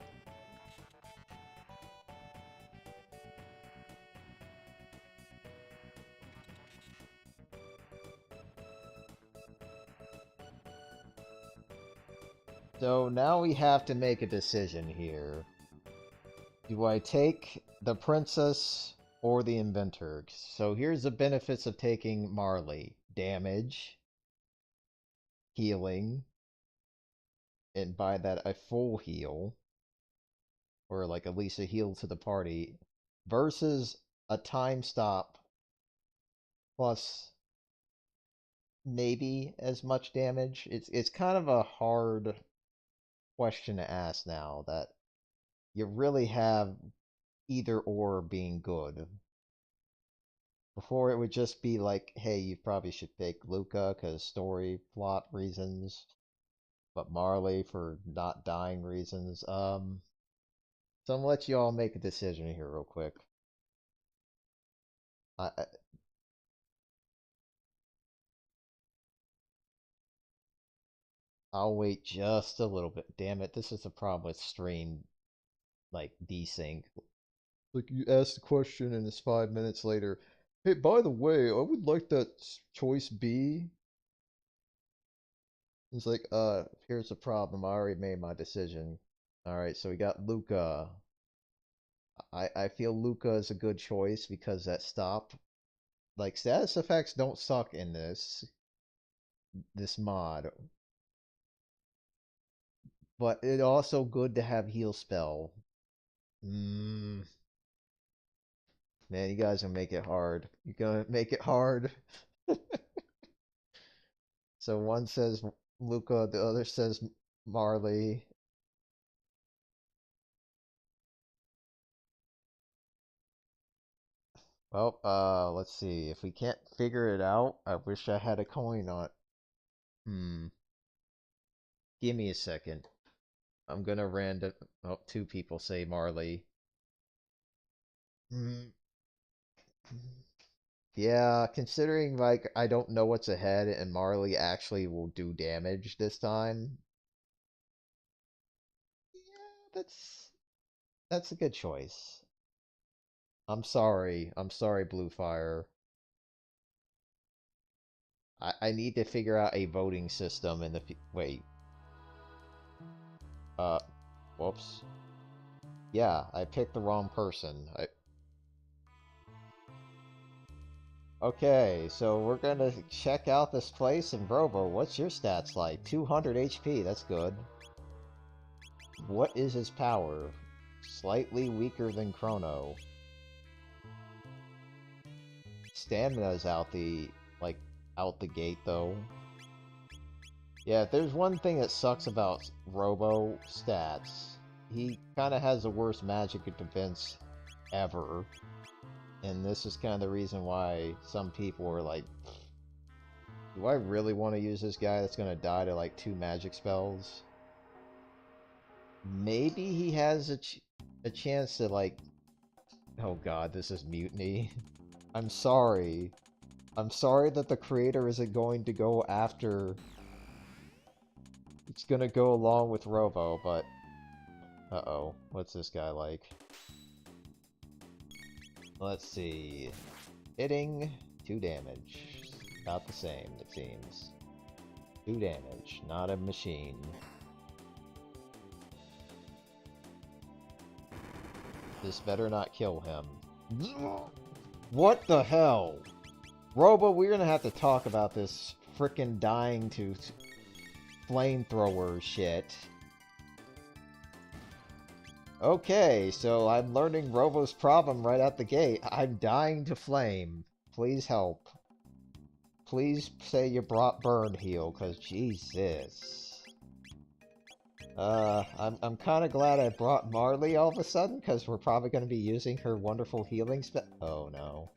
A: So now we have to make a decision here. Do I take the princess or the inventor? So here's the benefits of taking Marley. Damage, healing, and by that a full heal, or like at least a heal to the party, versus a time stop plus maybe as much damage. It's kind of a hard question to ask now that you really have either or being good. Before it would just be like, hey, you probably should pick Luca because story plot reasons, but Marley for not dying reasons. So I'm gonna let you all make a decision here real quick. I I'll wait just a little bit. Damn it, this is the problem with stream like desync. Like you ask the question and it's 5 minutes later. Hey, by the way, I would like that choice B. It's like, here's the problem. I already made my decision. All right, so we got Luca. I feel Luca is a good choice because that stop, like status effects don't suck in this mod, but it also good to have heal spell. Mm, man, you guys are gonna make it hard. You're gonna make it hard. So one says Luca, the other says Marley. Well, let's see. If we can't figure it out, I wish I had a coin on it. Hmm. Give me a second. I'm gonna random. Oh, two people say Marley. Hmm. Yeah, considering like I don't know what's ahead and Marley actually will do damage this time. Yeah, that's a good choice. I'm sorry. I'm sorry, Bluefire. I need to figure out a voting system in the wait. Uh, whoops. Yeah, I picked the wrong person. Okay, so we're gonna check out this place in Robo. What's your stats like? 200 HP, that's good. What is his power? Slightly weaker than Chrono. Stamina's out the gate though. Yeah, if there's one thing that sucks about Robo stats, he kinda has the worst magic and defense ever. And this is kind of the reason why some people are like, do I really want to use this guy that's going to die to like 2 magic spells? Maybe he has a chance to like, oh god, this is mutiny. I'm sorry. I'm sorry that the creator isn't going to go after... It's going to go along with Robo, but... Uh-oh, what's this guy like? Let's see... Hitting, 2 damage. About the same, it seems. 2 damage, not a machine. This better not kill him. What the hell? Robo, we're gonna have to talk about this frickin' dying to flamethrower shit. Okay, so I'm learning Robo's problem right out the gate. I'm dying to flame. Please help. Please say you brought burn heal, cause Jesus. I'm kind of glad I brought Marley all of a sudden, because we're probably going to be using her wonderful healing spell. Oh no.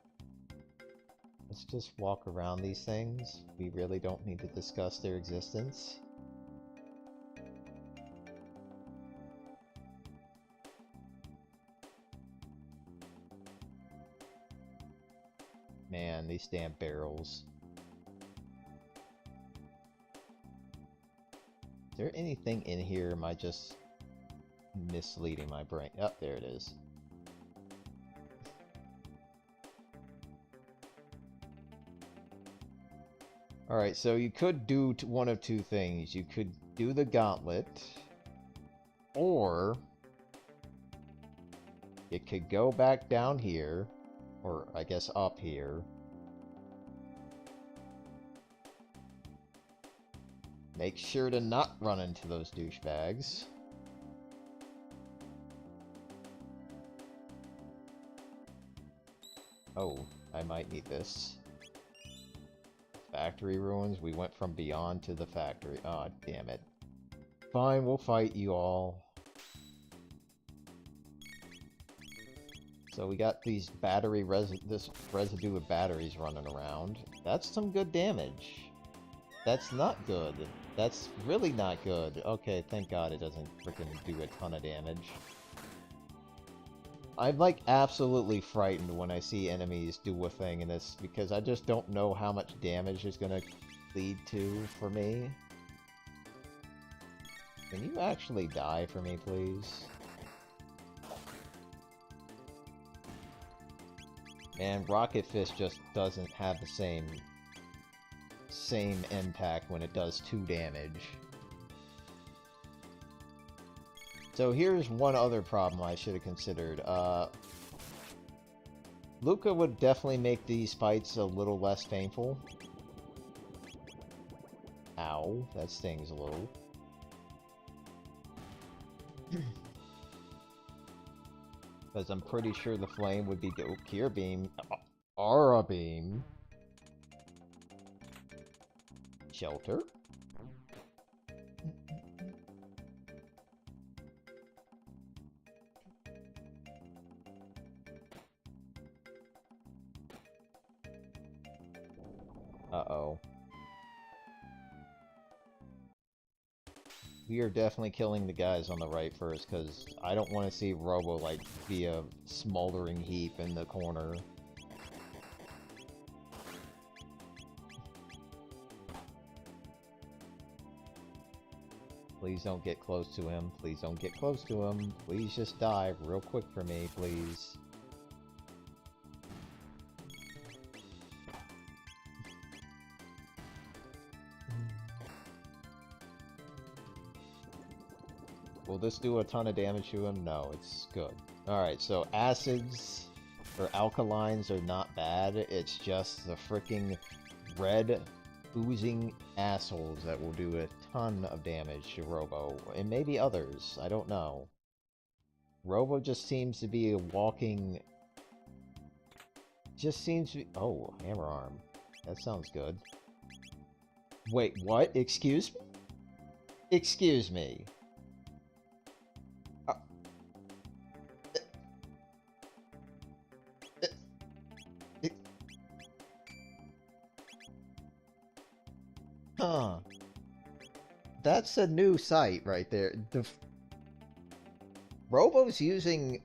A: Let's just walk around these things. We really don't need to discuss their existence. Man, these damn barrels. Is there anything in here? Am I just misleading my brain? Oh, there it is. Alright, so you could do one of two things. You could do the gauntlet, or it could go back down here, or I guess up here. Make sure to not run into those douchebags. Oh, I might need this. factory ruins. We went from beyond to the factory. Aw, oh, damn it. Fine, we'll fight you all. So we got these this residue of batteries running around. That's some good damage. That's not good. That's really not good. Okay, thank God it doesn't freaking do a ton of damage. I'm like absolutely frightened when I see enemies do a thing in this because I just don't know how much damage it's gonna lead to for me. Can you actually die for me, please? And Rocket Fist just doesn't have the same impact when it does 2 damage. So here's one other problem I should have considered. Luca would definitely make these fights a little less painful. Ow, that stings a little. Because I'm pretty sure the flame would be Gear Beam, Aura Beam, Shelter. Uh-oh. We are definitely killing the guys on the right first, because I don't want to see Robo, like, be a smoldering heap in the corner. Please don't get close to him. Please don't get close to him. Please just die real quick for me, please. Will this do a ton of damage to him? No, it's good. Alright, so acids or alkalines are not bad. It's just the freaking red oozing assholes that will do a ton of damage to Robo. And maybe others. I don't know. Robo just seems to be a walking... Just seems to be... Oh, hammer arm. That sounds good. Wait, what? Excuse me? Excuse me. Huh. That's a new sight right there. Robo's using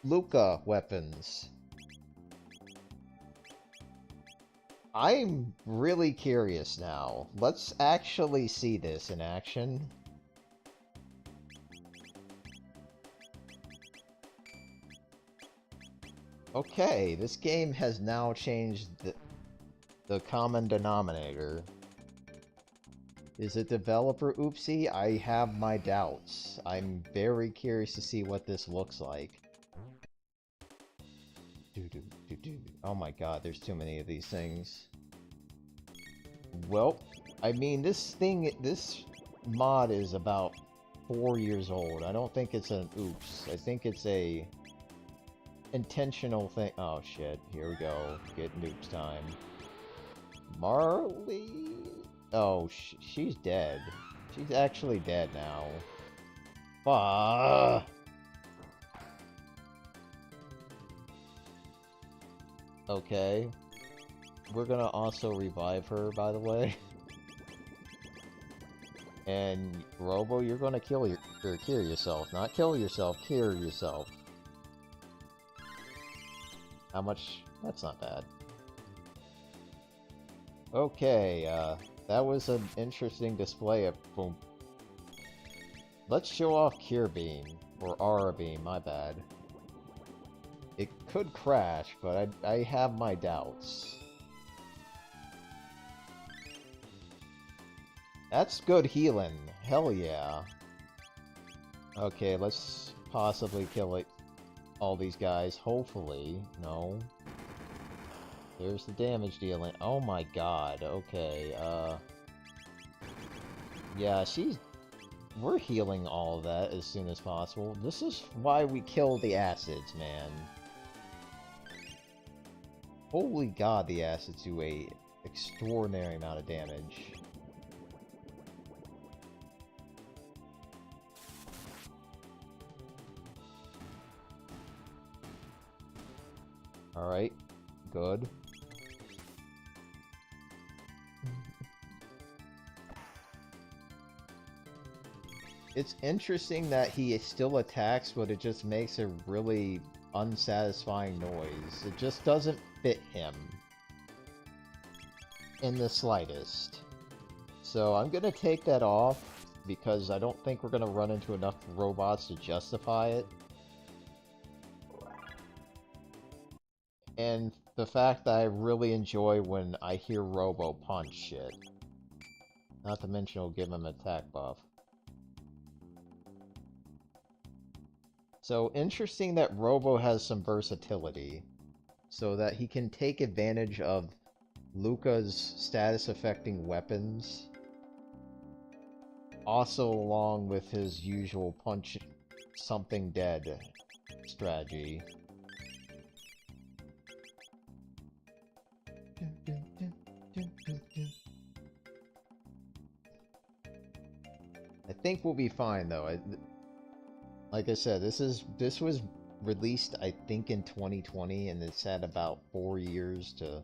A: Luca weapons. I'm really curious now. Let's actually see this in action. Okay, this game has now changed the common denominator. Is it developer oopsie? I have my doubts. I'm very curious to see what this looks like. Oh my god, there's too many of these things. Well, I mean, this mod is about 4 years old. I don't think it's an oops. I think it's a intentional thing. Oh shit, here we go. Get noobs time. Marley? Oh, she's dead. She's actually dead now. Fuck. Okay. We're gonna also revive her, by the way. And Robo, you're gonna cure yourself. Not kill yourself, cure yourself. How much? That's not bad. Okay, that was an interesting display of boom. Let's show off Cure Beam, or Aura Beam, my bad. It could crash, but I have my doubts. That's good healing, hell yeah. Okay, let's possibly kill all these guys, hopefully. No. There's the damage dealing. Oh my god, okay, yeah, we're healing all of that as soon as possible. This is why we kill the acids, man. Holy god, the acids do a extraordinary amount of damage. Alright, good. It's interesting that he still attacks, but it just makes a really unsatisfying noise. It just doesn't fit him in the slightest. So I'm gonna take that off because I don't think we're gonna run into enough robots to justify it. And the fact that I really enjoy when I hear Robo punch shit. Not to mention it'll give him an attack buff. So interesting that Robo has some versatility, so that he can take advantage of Luca's status affecting weapons, also along with his usual punch something dead strategy. I think we'll be fine though. Like I said, this was released I think in 2020, and it's had about 4 years to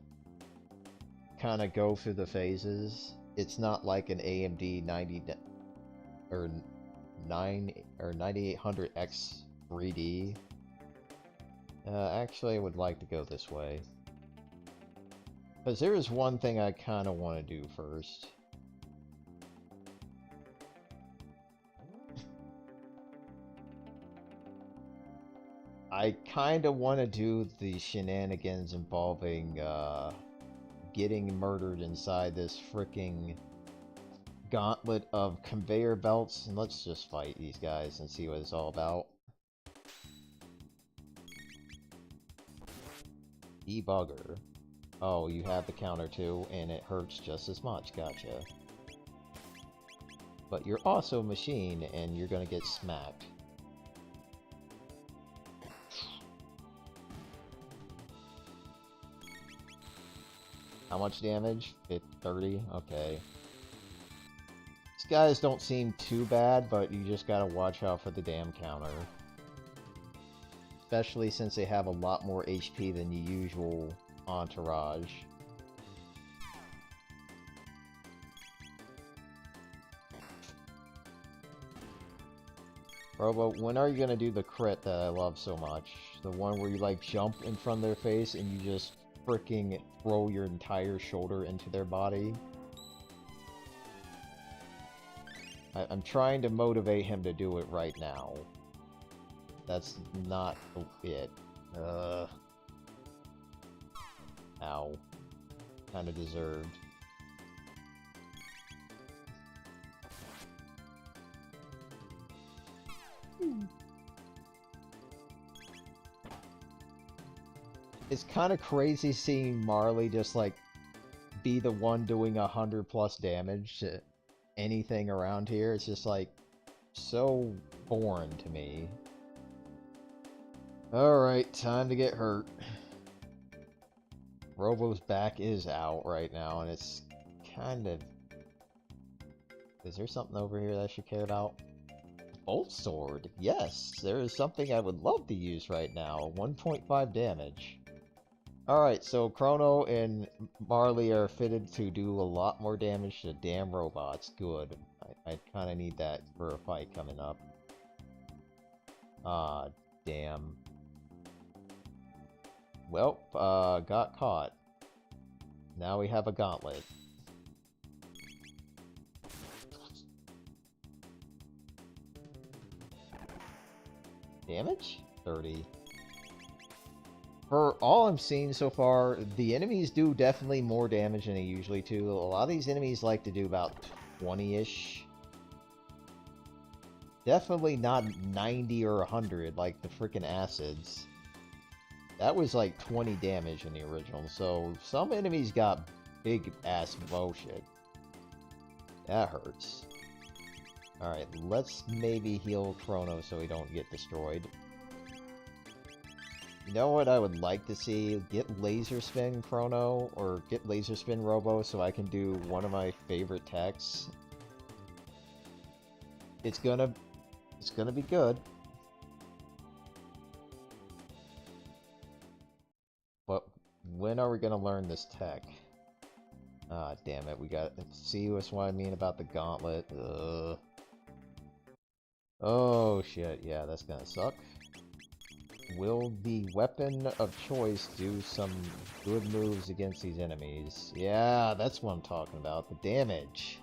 A: kind of go through the phases. It's not like an AMD 90 or 9800X 3D. Actually, I would like to go this way, because there is one thing I kind of want to do first. I kind of want to do the shenanigans involving getting murdered inside this freaking gauntlet of conveyor belts. And let's just fight these guys and see what it's all about. Debugger. Oh, you have the counter too, and it hurts just as much. Gotcha. But you're also a machine, and you're gonna get smacked. How much damage? 30? Okay. These guys don't seem too bad, but you just gotta watch out for the damn counter. Especially since they have a lot more HP than the usual entourage. Robo, when are you gonna do the crit that I love so much? The one where you like jump in front of their face and you just freaking throw your entire shoulder into their body. I'm trying to motivate him to do it right now. That's not it. Ow. Kinda deserved. It's kind of crazy seeing Marley just like be the one doing 100+ damage to anything around here. It's just like so foreign to me. Alright, time to get hurt. Robo's back is out right now, and it's kind of... Is there something over here that I should care about? Bolt Sword! Yes, there is something I would love to use right now. 1.5 damage. Alright, so Chrono and Marley are fitted to do a lot more damage to damn robots. Good. I kind of need that for a fight coming up. Ah, damn. Well, got caught. Now we have a gauntlet. Damage? 30. For all I'm seeing so far, the enemies do definitely more damage than they usually do. A lot of these enemies like to do about 20-ish. Definitely not 90 or 100 like the freaking acids. That was like 20 damage in the original, so some enemies got big-ass bullshit. That hurts. Alright, let's maybe heal Chrono so he don't get destroyed. You know what I would like to see? Get Laser Spin Chrono, or get Laser Spin Robo so I can do one of my favorite techs. It's gonna be good. But when are we gonna learn this tech? Ah, damn it, we got... See what's what I mean about the gauntlet. Ugh. Oh, shit, yeah, that's gonna suck. Will the weapon of choice do some good moves against these enemies? Yeah, that's what I'm talking about, the damage.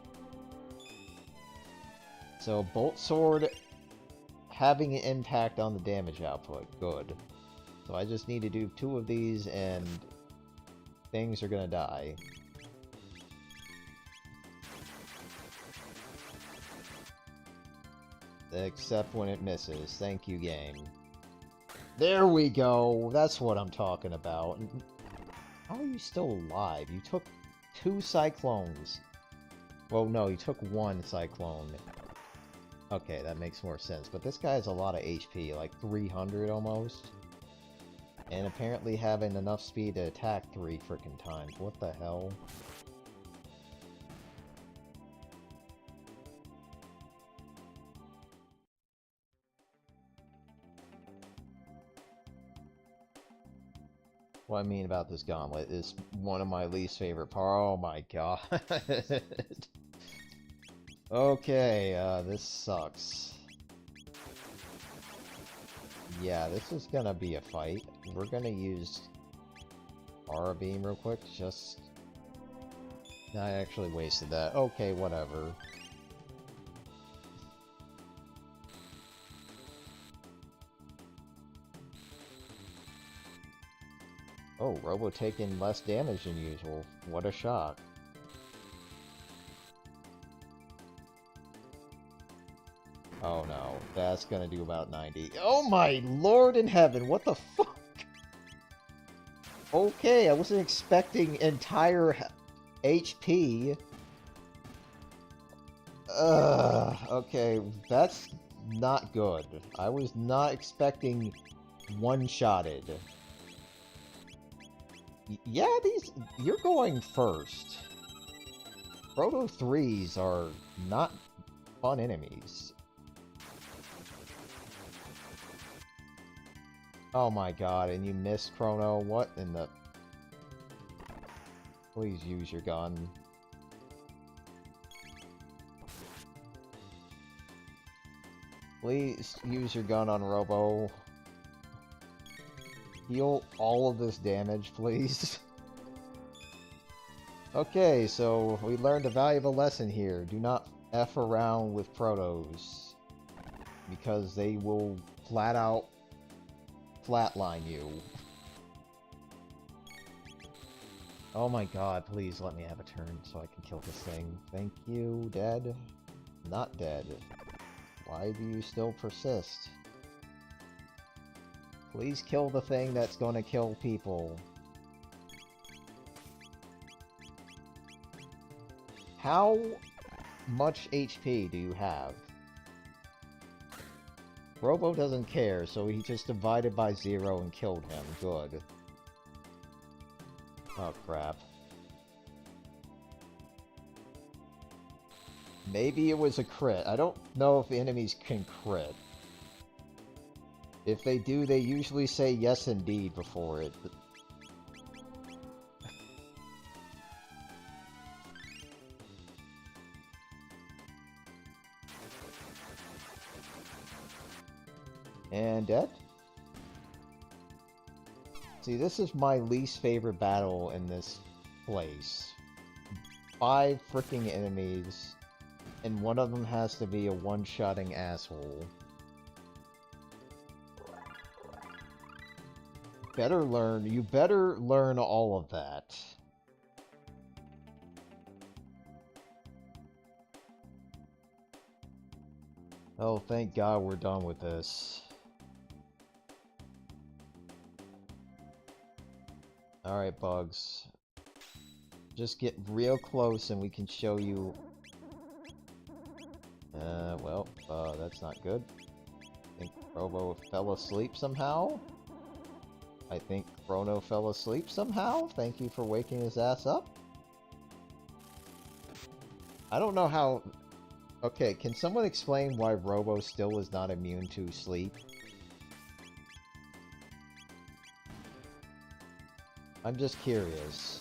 A: So, Bolt Sword having an impact on the damage output, good. So I just need to do 2 of these and things are gonna die. Except when it misses. Thank you, game. There we go! That's what I'm talking about. How are you still alive? You took 2 cyclones. Well, no, you took 1 cyclone. Okay, that makes more sense. But this guy has a lot of HP, like 300 almost. And apparently having enough speed to attack 3 frickin' times. What the hell? What I mean about this gauntlet is one of my least favorite parts. Oh my god. Okay, this sucks. Yeah, this is gonna be a fight. We're gonna use Aura Beam real quick, just... I actually wasted that. Okay, whatever. Oh, Robo taking less damage than usual. What a shock. Oh no, that's gonna do about 90. Oh my lord in heaven, what the fuck? Okay, I wasn't expecting entire HP. Okay, that's not good. I was not expecting one-shotted. Yeah, you're going first. Proto 3s are not fun enemies. Oh my god, and you missed Chrono? What in the... Please use your gun. Please use your gun on Robo. Heal all of this damage, please. Okay, so we learned a valuable lesson here. Do not F around with Protos. Because they will flat out flatline you. Oh my god, please let me have a turn so I can kill this thing. Thank you, dead. Not dead. Why do you still persist? Please kill the thing that's gonna kill people. How much HP do you have? Robo doesn't care, so he just divided by 0 and killed him. Good. Oh crap. Maybe it was a crit. I don't know if enemies can crit. If they do, they usually say yes indeed before it. And dead? See, this is my least favorite battle in this place. 5 freaking enemies, and one of them has to be a one-shotting asshole. You better learn all of that. Oh, thank God we're done with this. Alright, Bugs. Just get real close and we can show you... that's not good. I think Robo fell asleep somehow? I think Chrono fell asleep somehow. Thank you for waking his ass up. I don't know how... Okay, can someone explain why Robo still is not immune to sleep? I'm just curious.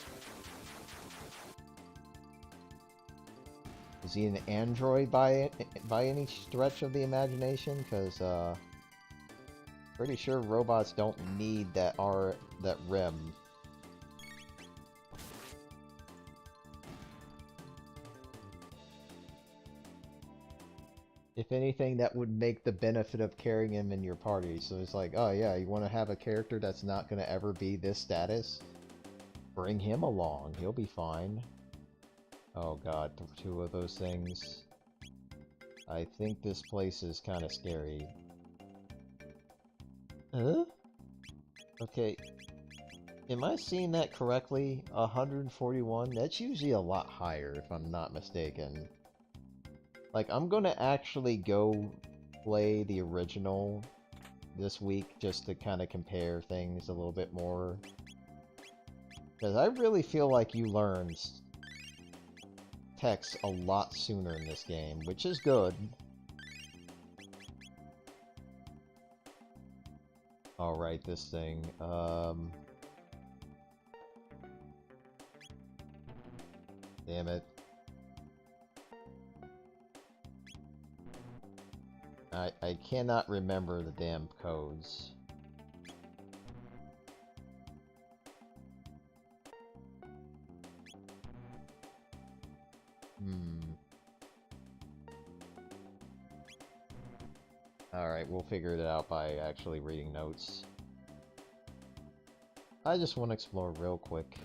A: Is he an android by any stretch of the imagination? Because, pretty sure robots don't need that REM. If anything, that would make the benefit of carrying him in your party. So it's like, oh yeah, you want to have a character that's not going to ever be this status? Bring him along. He'll be fine. Oh god, two of those things. I think this place is kind of scary. Huh? Okay. Am I seeing that correctly? 141? That's usually a lot higher, if I'm not mistaken. Like, I'm gonna actually go play the original this week just to kind of compare things a little bit more. Because I really feel like you learn text a lot sooner in this game, which is good. Alright, this thing. Damn it. I cannot remember the damn codes. Alright, we'll figure it out by actually reading notes. I just want to explore real quick.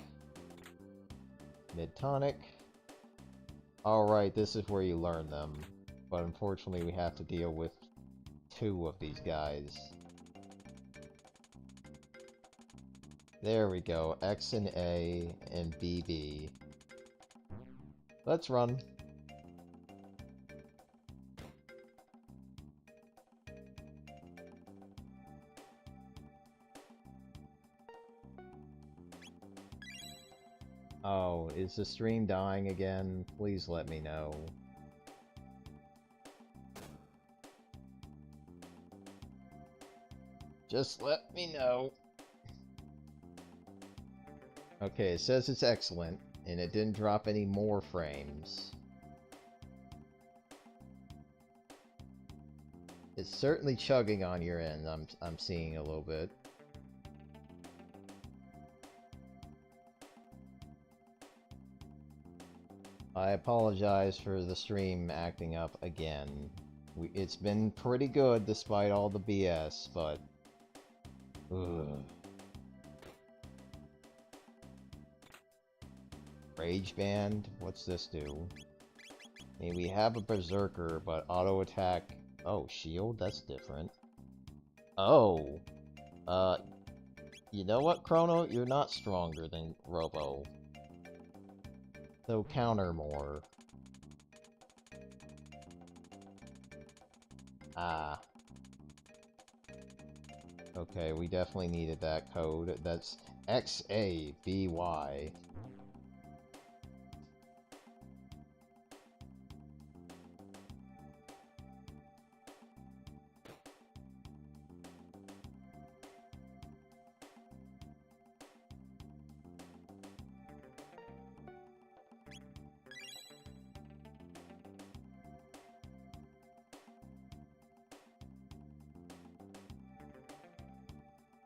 A: Mid-tonic. Alright, this is where you learn them. But unfortunately we have to deal with two of these guys. There we go. X and A and BB. Let's run. Oh, is the stream dying again? Please let me know. Just let me know. Okay, it says it's excellent, and it didn't drop any more frames. It's certainly chugging on your end, I'm seeing a little bit. I apologize for the stream acting up again. It's been pretty good despite all the BS, but... Ugh. Rage Band? What's this do? I mean, we have a Berserker, but auto attack... Oh, shield? That's different. Oh! You know what, Chrono? You're not stronger than Robo. So counter more. Ah. Okay, we definitely needed that code. That's XABY.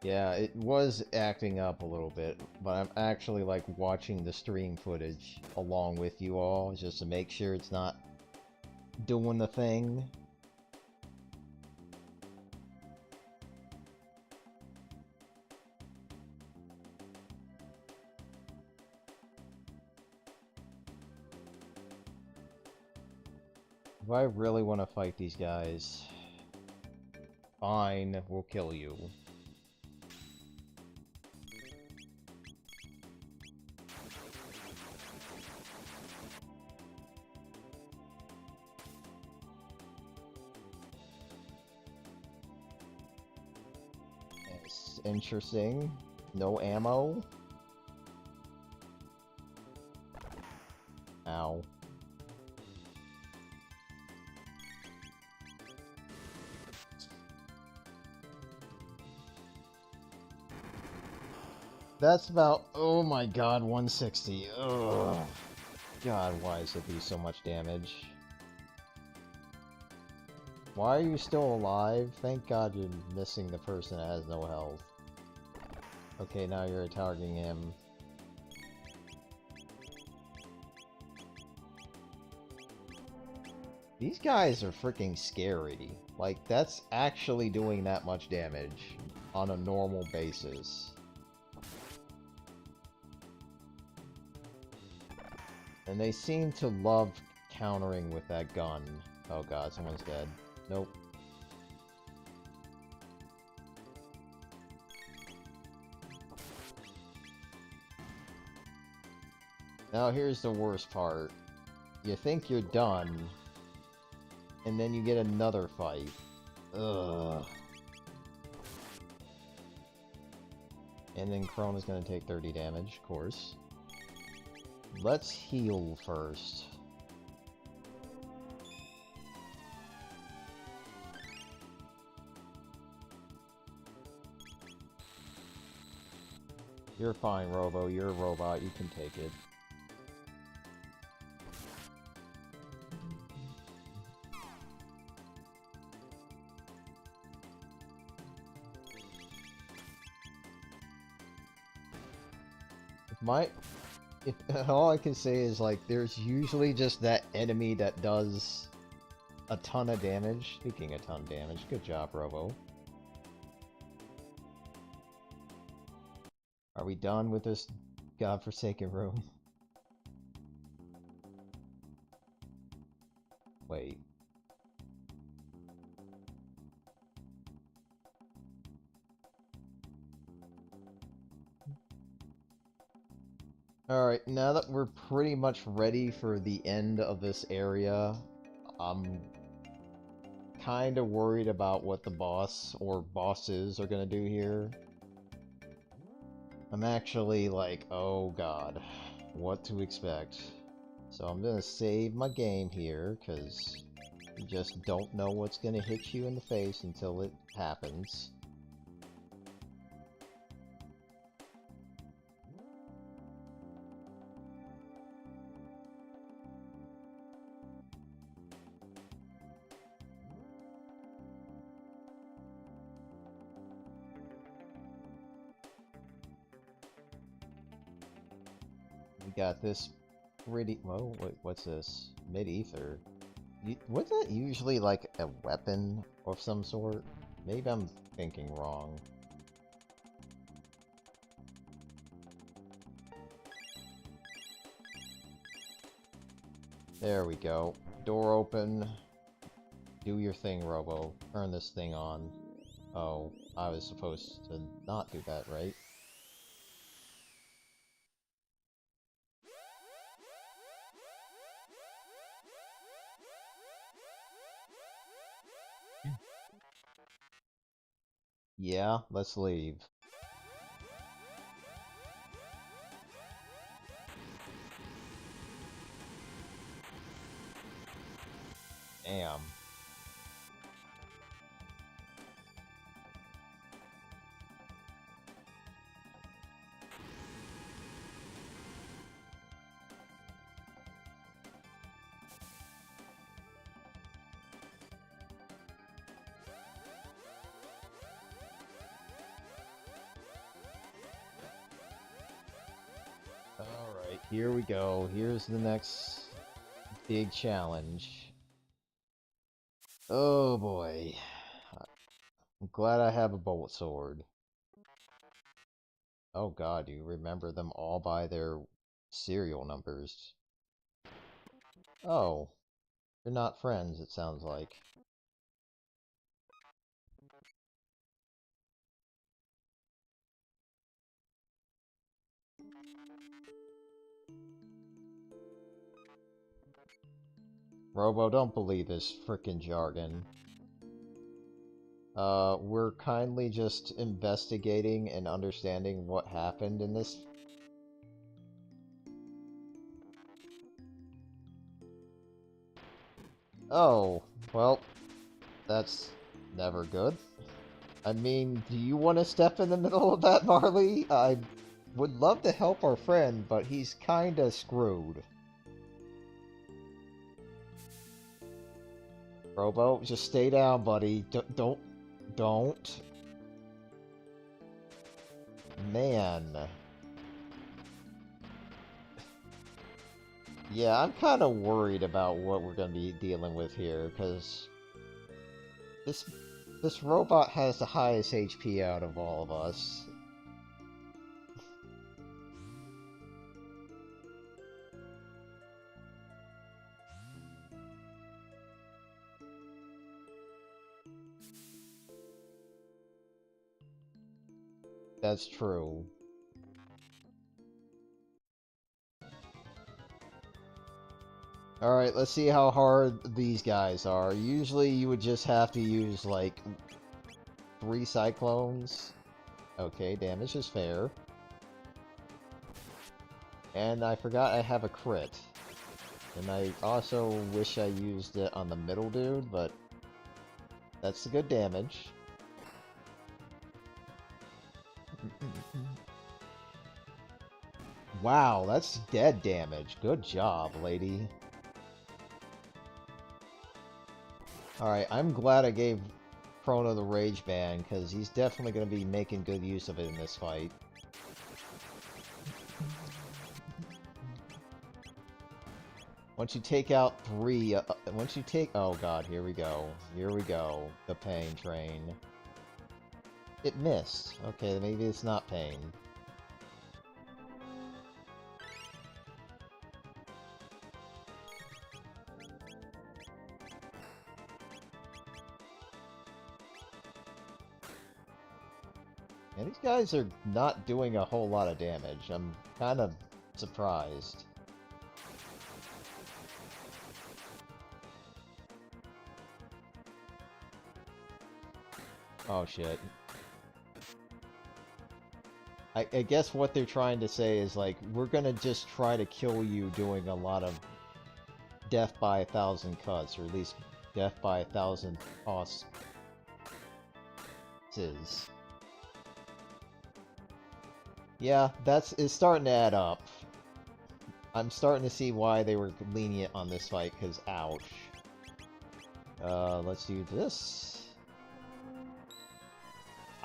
A: Yeah, it was acting up a little bit, but I'm actually like watching the stream footage along with you all just to make sure it's not doing the thing. If I really want to fight these guys, fine, we'll kill you. interesting. No ammo. Ow. That's about, oh my god, 160. Ugh. God, why does it do so much damage? Why are you still alive? Thank god you're missing the person that has no health. Okay, now you're targeting him. These guys are freaking scary. Like, that's actually doing that much damage on a normal basis. And they seem to love countering with that gun. Oh god, someone's dead. Nope. Now here's the worst part. You think you're done, and then you get another fight. Ugh. And then Chrono's gonna take 30 damage, of course. Let's heal first. You're fine, Robo. You're a robot. You can take it. All I can say is, like, there's usually just that enemy that does a ton of damage. Speaking of ton of damage, good job, Robo. Are we done with this godforsaken room? Wait. Alright, now that we're pretty much ready for the end of this area, I'm kind of worried about what the boss or bosses are gonna do here. I'm actually like, oh god, what to expect. So I'm gonna save my game here, because you just don't know what's gonna hit you in the face until it happens. We got this pretty... Whoa, wait, what's this? Mid-ether. Wasn't that usually like a weapon of some sort? Maybe I'm thinking wrong. There we go. Door open. Do your thing, Robo. Turn this thing on. Oh, I was supposed to not do that, right? Yeah, let's leave. Damn. Alright, here we go. Here's the next big challenge. Oh boy. I'm glad I have a bolt sword. Oh god, you remember them all by their serial numbers. Oh. They're not friends, it sounds like. Robo, don't believe this frickin' jargon. We're kindly just investigating and understanding what happened in this. Oh, well, that's never good. I mean, do you want to step in the middle of that, Marley? I would love to help our friend, but he's kinda screwed. Robo, just stay down, buddy. Don't. Man. Yeah, I'm kind of worried about what we're going to be dealing with here, because this this robot has the highest HP out of all of us. That's true. Alright, let's see how hard these guys are. Usually you would just have to use, like, 3 cyclones. Okay, damage is fair. And I forgot I have a crit. And I also wish I used it on the middle dude, but that's the good damage. Wow, that's dead damage. Good job, lady. Alright, I'm glad I gave Chrono the Rage Band, because he's definitely going to be making good use of it in this fight. Once you take out 3, once you take... Oh god, here we go. Here we go. The pain train. It missed. Okay, maybe it's not pain. And these guys are not doing a whole lot of damage. I'm kind of surprised. Oh shit. I guess what they're trying to say is, like, we're gonna just try to kill you doing a lot of death by 1,000 cuts, or at least death by 1,000 tosses. Yeah, it's starting to add up. I'm starting to see why they were lenient on this fight, because ouch. Let's do this.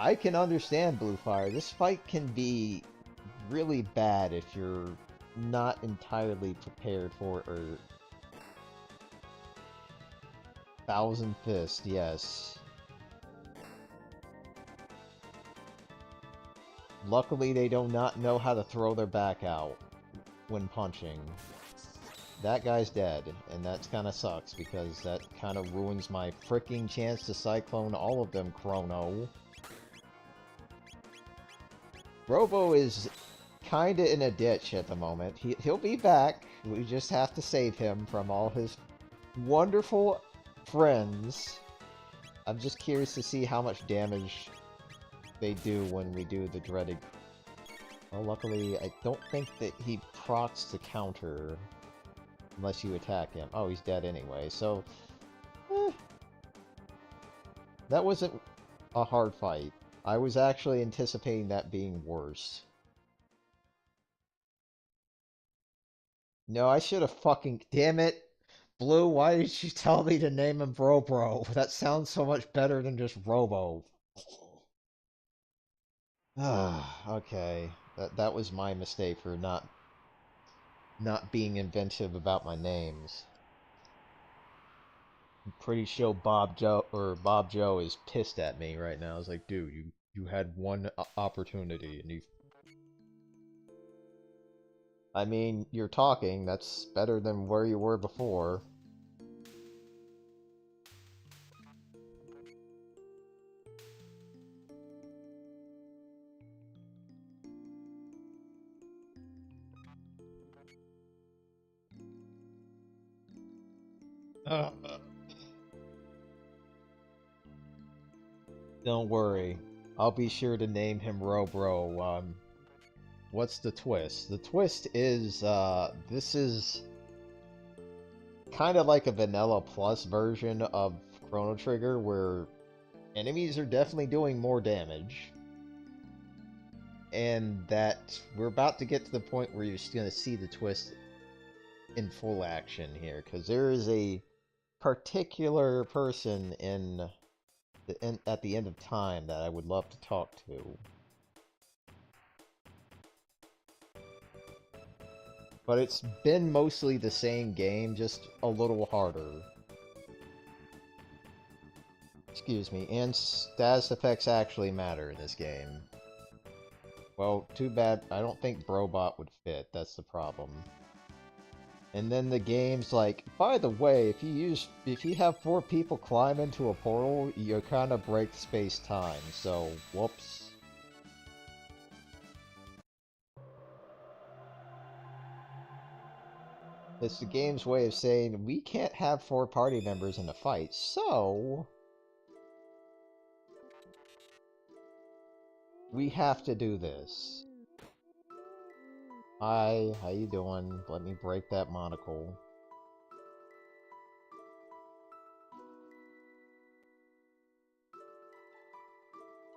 A: I can understand Blue Fire. This fight can be really bad if you're not entirely prepared for it, or... Thousand Fist, yes. Luckily, they do not know how to throw their back out when punching. That guy's dead, and that kind of sucks, because that kind of ruins my freaking chance to cyclone all of them, Chrono. Robo is kinda in a ditch at the moment. He'll be back. We just have to save him from all his wonderful friends. I'm just curious to see how much damage they do when we do the dreaded... Well, luckily, I don't think that he procs the counter unless you attack him. Oh, he's dead anyway, so... That wasn't a hard fight. I was actually anticipating that being worse. No, I should have fucking... Damn it! Blue, why did you tell me to name him Bro? That sounds so much better than just Robo. Okay. That was my mistake for not being inventive about my names. I'm pretty sure Bob Joe is pissed at me right now. It's like, dude, you had one opportunity and you... I mean, you're talking. That's better than where you were before. Don't worry. I'll be sure to name him Robro. What's the twist? The twist is, this is kind of like a Vanilla Plus version of Chrono Trigger, where enemies are definitely doing more damage. And that we're about to get to the point where you're just going to see the twist in full action here, because there is a particular person at the end of time that I would love to talk to. But it's been mostly the same game, just a little harder. Excuse me, and status effects actually matter in this game. Well, too bad, I don't think Brobot would fit, that's the problem. And then the game's like, by the way, if you have 4 people climb into a portal, you kind of break space-time, so whoops. It's the game's way of saying, we can't have 4 party members in a fight, so we have to do this. Hi, how you doing? Let me break that monocle.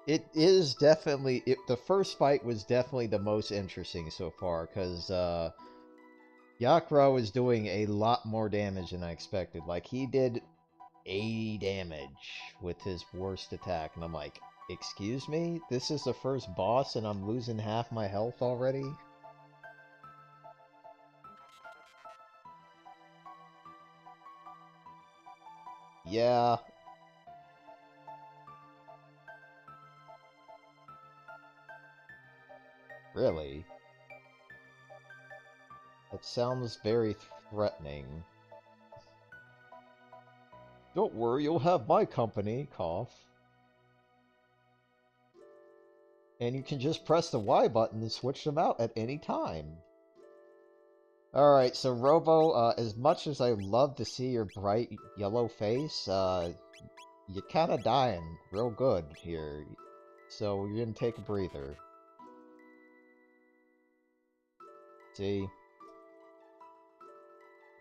A: It is definitely... the first fight was definitely the most interesting so far, because, Yakra was doing a lot more damage than I expected. Like, he did 80 damage with his worst attack, and I'm like, excuse me? This is the first boss and I'm losing half my health already? Yeah. Really? That sounds very threatening. Don't worry, you'll have my company, cough. And you can just press the Y button and switch them out at any time. Alright, so Robo, as much as I love to see your bright yellow face, you're kinda dying real good here. So you're gonna take a breather. See?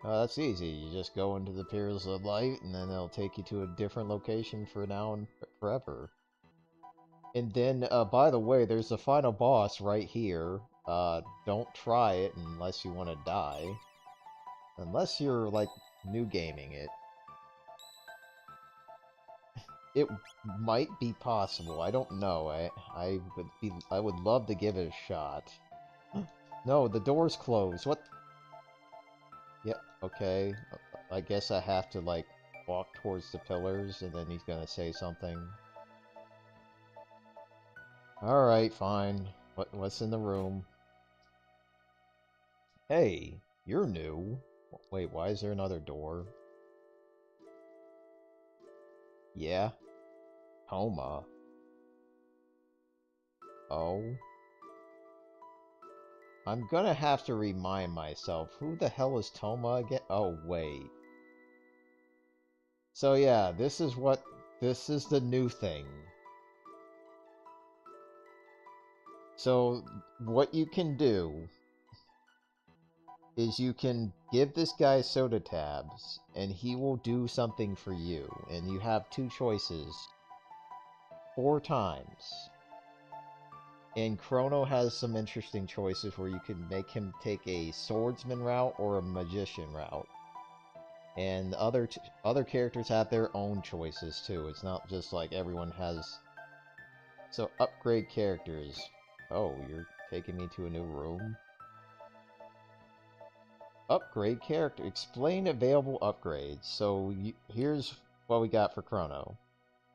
A: That's easy. You just go into the Pillars of Light, and then it'll take you to a different location for now and forever. And then, by the way, there's the final boss right here. Don't try it unless you want to die. Unless you're, like, new gaming it. It might be possible. I don't know. I would love to give it a shot. No, the door's closed. What? Yep, okay. I guess I have to, like, walk towards the pillars, and then he's gonna say something. Alright, fine. What's in the room? Hey, you're new. Wait, why is there another door? Yeah? Toma. Oh? I'm gonna have to remind myself, who the hell is Toma again? Oh, wait. So yeah, this is the new thing. So, what you can do is you can give this guy soda tabs, and he will do something for you. And you have 2 choices. 4 times. And Chrono has some interesting choices where you can make him take a swordsman route or a magician route. And other characters have their own choices too. It's not just like everyone has... So, upgrade characters. Oh, you're taking me to a new room? Upgrade character. Explain available upgrades. So, here's what we got for Chrono.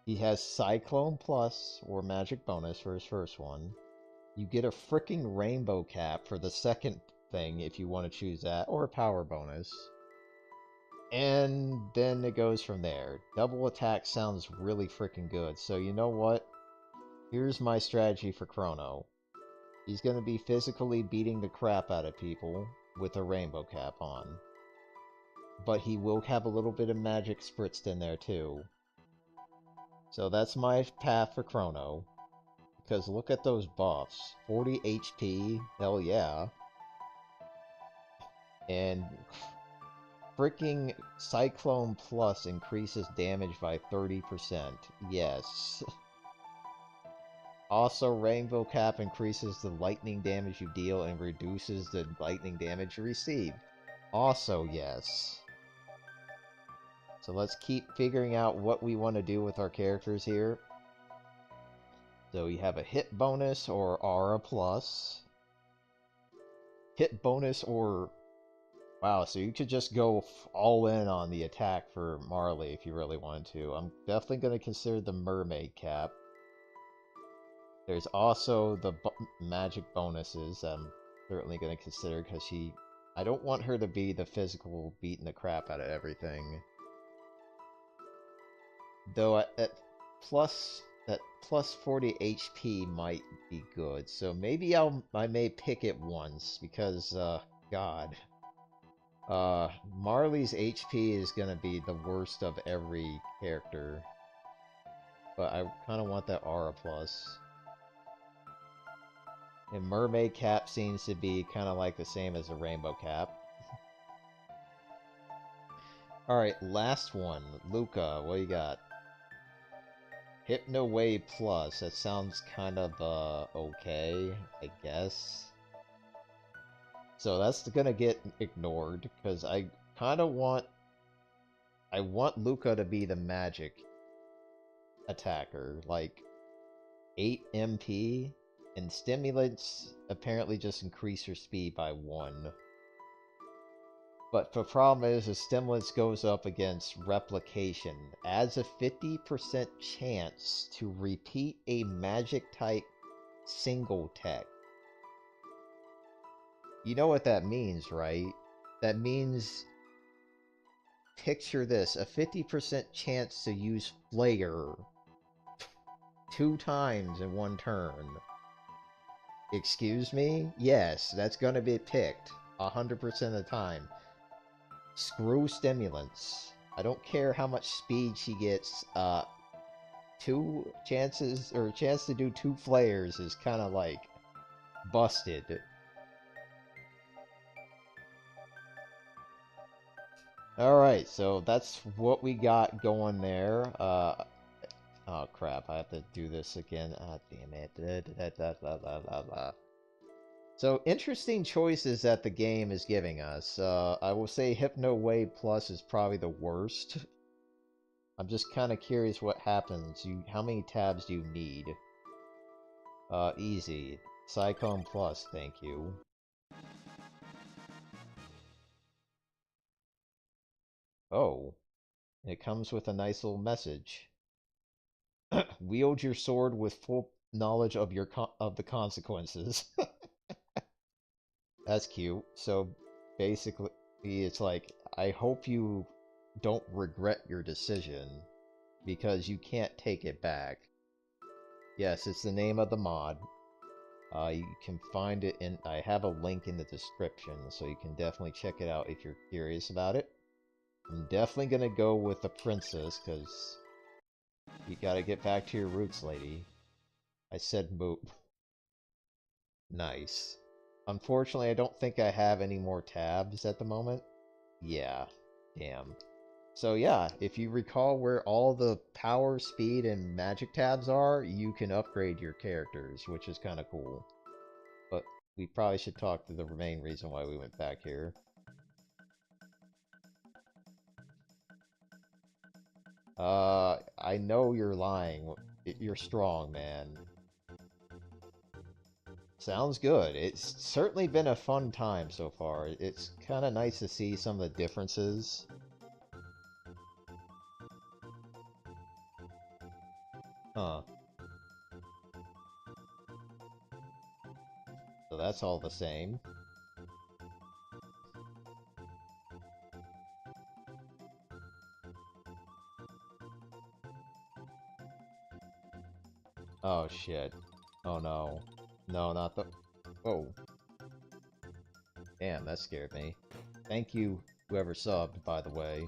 A: He has Cyclone Plus, or Magic Bonus for his first one. You get a freaking Rainbow Cap for the second thing, if you want to choose that, or a Power Bonus. And then it goes from there. Double attack sounds really freaking good, so you know what? Here's my strategy for Chrono. He's going to be physically beating the crap out of people with a Rainbow Cap on. But he will have a little bit of magic spritzed in there too. So that's my path for Chrono. Because look at those buffs. 40 HP, hell yeah. And freaking Cyclone Plus increases damage by 30%. Yes. Also, Rainbow Cap increases the lightning damage you deal and reduces the lightning damage you receive. Also, yes. So let's keep figuring out what we want to do with our characters here. So you have a hit bonus or aura plus. Hit bonus or... Wow, so you could just go all in on the attack for Marley if you really wanted to. I'm definitely going to consider the mermaid cap. There's also the magic bonuses I'm certainly going to consider because I don't want her to be the physical beating the crap out of everything. Though at plus 40 HP might be good, so maybe I may pick it once because God, Marley's HP is gonna be the worst of every character, but I kind of want that aura plus. And mermaid cap seems to be kind of like the same as a rainbow cap. All right, last one, Luca. What you got? Hypno Wave Plus, that sounds kind of, okay, I guess. So that's gonna get ignored, because I kind of want... I want Luca to be the magic attacker, like 8 MP, and stimulants apparently just increase your speed by 1. But the problem is, the stimulants goes up against replication, adds a 50% chance to repeat a magic type single tech. You know what that means, right? That means, picture this, a 50% chance to use Flare 2 times in 1 turn. Excuse me? Yes, that's gonna be picked 100% of the time. Screw stimulants. I don't care how much speed she gets. 2 chances, or a chance to do 2 flares is kind of like busted. Alright, so that's what we got going there. Oh crap, I have to do this again. Ah, damn it. So, interesting choices that the game is giving us. I will say Hypno Wave Plus is probably the worst. I'm just kind of curious what happens. How many tabs do you need? Easy. Cyclone Plus, thank you. Oh. It comes with a nice little message. Wield your sword with full knowledge of the consequences. That's cute. So basically, it's like, I hope you don't regret your decision because you can't take it back. Yes, it's the name of the mod. You can find it in... I have a link in the description, so you can definitely check it out if you're curious about it. I'm definitely gonna go with the princess, because you gotta get back to your roots, lady. I said moop. Nice. Unfortunately, I don't think I have any more tabs at the moment. Yeah, damn. So yeah, if you recall where all the power, speed, and magic tabs are, you can upgrade your characters, which is kind of cool. But we probably should talk to the main reason why we went back here. I know you're lying. You're strong, man. Sounds good. It's certainly been a fun time so far. It's kind of nice to see some of the differences. Huh. So that's all the same. Oh shit. Oh no. No, not the... Whoa. Damn, that scared me. Thank you, whoever subbed, by the way.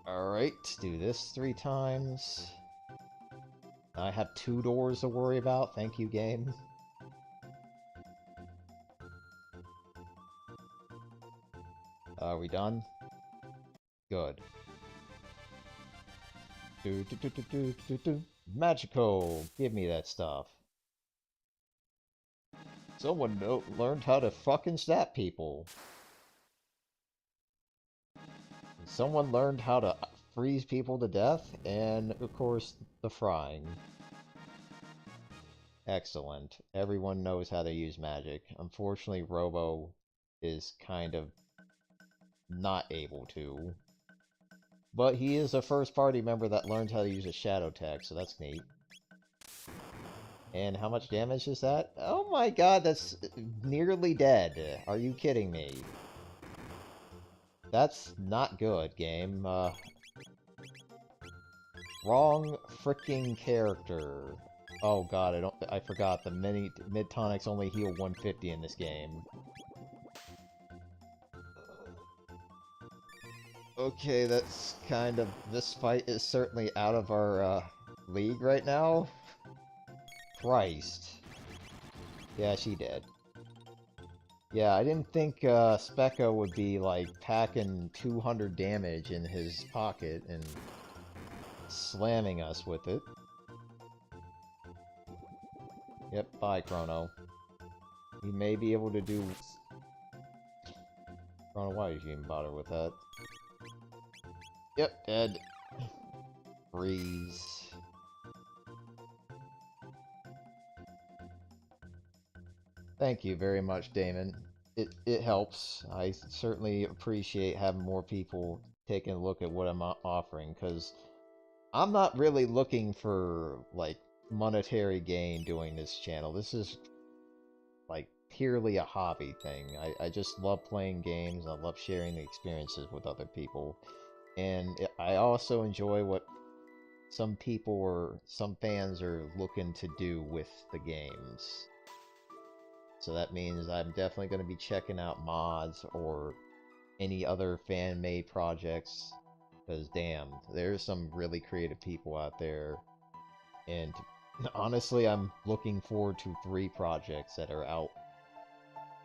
A: Alright, do this 3 times. I have 2 doors to worry about. Thank you, game. Are we done? Good. Magical! Give me that stuff. Someone learned how to fucking stab people. Someone learned how to freeze people to death, and of course, the frying. Excellent. Everyone knows how to use magic. Unfortunately, Robo is kind of not able to. But he is a first-party member that learned how to use a shadow tech, so that's neat. And how much damage is that? Oh my god, that's nearly dead. Are you kidding me? That's not good, game. Wrong freaking character. Oh god, I forgot the mid-tonics only heal 150 in this game. Okay, that's kind of... This fight is certainly out of our, league right now. Christ. Yeah, she did. Yeah, I didn't think, Specco would be, like, packing 200 damage in his pocket and slamming us with it. Yep, bye, Chrono. You may be able to do... Chrono, why did you even bother with that? Yep, dead. Freeze. Thank you very much, Damon. It helps. I certainly appreciate having more people taking a look at what I'm offering, because I'm not really looking for, like, monetary gain doing this channel. This is, like, purely a hobby thing. I just love playing games, and I love sharing the experiences with other people. And I also enjoy what some people or some fans are looking to do with the games. So that means I'm definitely going to be checking out mods or any other fan-made projects. Because damn, there's some really creative people out there. And honestly, I'm looking forward to 3 projects that are out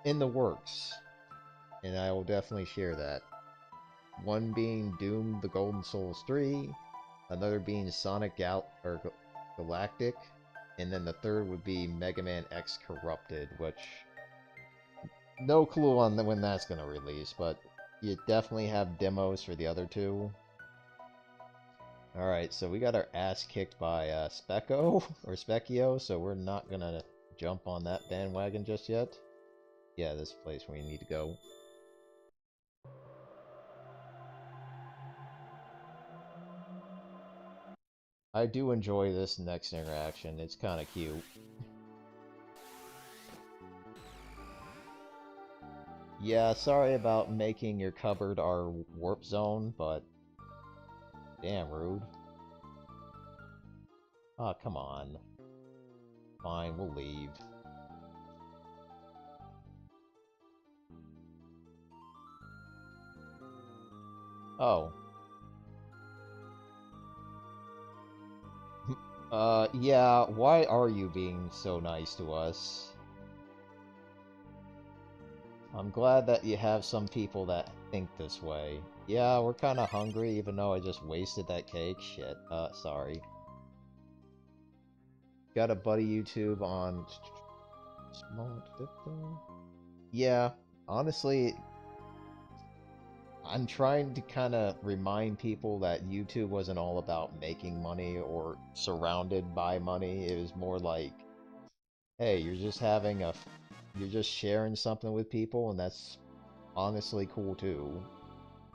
A: in the works. And I will definitely share that. One being Doom the Golden Souls 3, another being Sonic Galactic, and then the third would be Mega Man X Corrupted, which... No clue on when that's going to release, but you definitely have demos for the other 2. Alright, so we got our ass kicked by Specco, or Specchio, so we're not going to jump on that bandwagon just yet. Yeah, this place where you need to go. I do enjoy this next interaction, it's kind of cute. Yeah, sorry about making your cupboard our warp zone, but... Damn rude. Aw, come on. Fine, we'll leave. Oh. Yeah, why are you being so nice to us? I'm glad that you have some people that think this way. Yeah, we're kinda hungry, even though I just wasted that cake. Shit, sorry. Got a buddy YouTube on... Yeah, honestly... I'm trying to kind of remind people that YouTube wasn't all about making money or surrounded by money. It was more like, hey, you're just sharing something with people, and that's honestly cool too.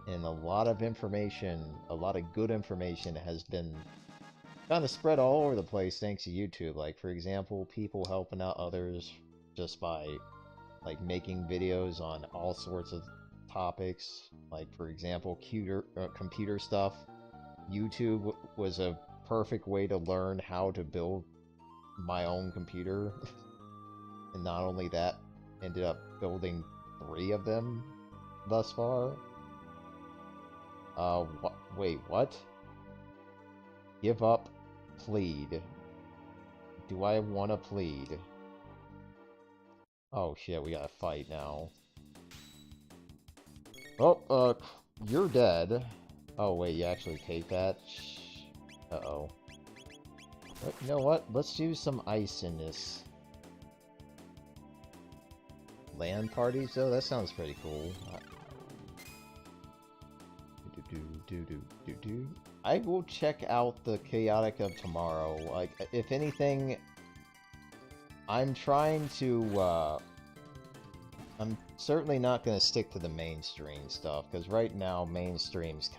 A: And a lot of information, a lot of good information has been kind of spread all over the place thanks to YouTube. Like, for example, people helping out others just by, like, making videos on all sorts of topics, like for example computer stuff. YouTube was a perfect way to learn how to build my own computer. And not only that, ended up building 3 of them thus far. Wait, what? Give up, plead. Do I want to plead? Oh shit, we gotta fight now. Oh, you're dead. Oh wait, you actually take that? Uh-oh. But you know what? Let's use some ice in this. LAN parties, though? That sounds pretty cool. I will check out the Chaotic of tomorrow. Like, if anything, I'm trying to, I'm certainly not going to stick to the mainstream stuff, because right now, mainstream's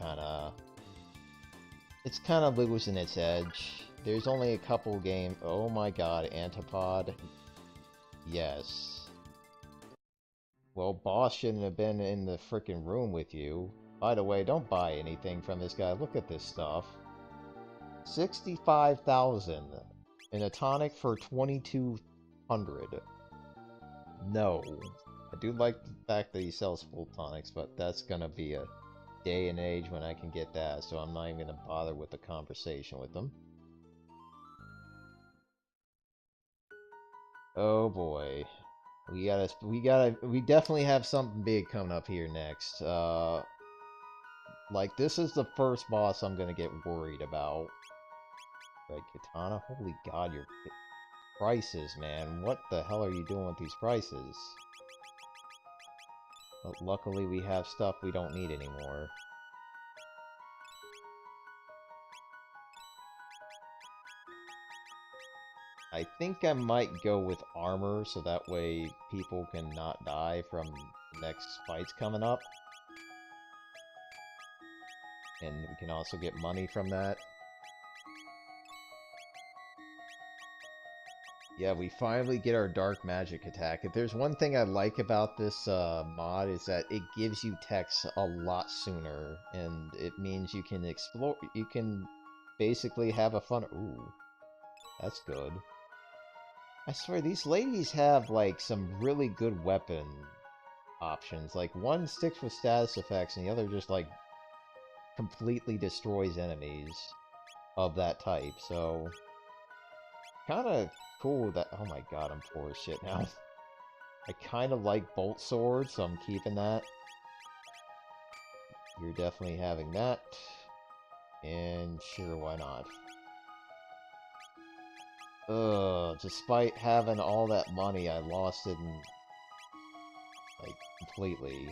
A: it's kind of losing its edge. There's only a couple games. Oh my god, Antipod. Yes. Well, boss shouldn't have been in the frickin' room with you. By the way, don't buy anything from this guy. Look at this stuff. 65,000. And a tonic for 2,200. No. I do like the fact that he sells full tonics, but that's gonna be a day and age when I can get that, so I'm not even gonna bother with the conversation with them. Oh boy. We definitely have something big coming up here next. Like, this is the first boss I'm gonna get worried about. Red Katana? Holy god, your prices, man. What the hell are you doing with these prices? But luckily we have stuff we don't need anymore. I think I might go with armor, so that way people can not die from the next fights coming up. And we can also get money from that. Yeah, we finally get our dark magic attack. If there's one thing I like about this mod, is that it gives you text a lot sooner. And it means you can explore, you can basically have a fun... Ooh, that's good. I swear, these ladies have, like, some really good weapon options. Like, one sticks with status effects, and the other just, like, completely destroys enemies of that type, so... Kinda cool that... Oh my god, I'm poor as shit now. I kinda like Bolt Sword, so I'm keeping that. You're definitely having that. And sure, why not? Ugh, despite having all that money, I lost it in... like, completely.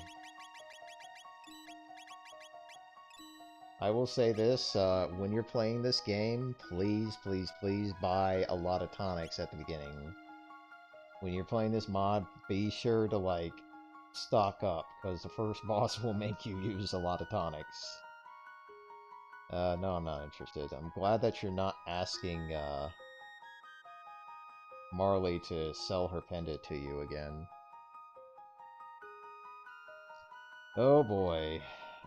A: I will say this, when you're playing this game, please, please, please buy a lot of tonics at the beginning. When you're playing this mod, be sure to, like, stock up, because the first boss will make you use a lot of tonics. No, I'm not interested. I'm glad that you're not asking, Marley to sell her pendant to you again. Oh boy.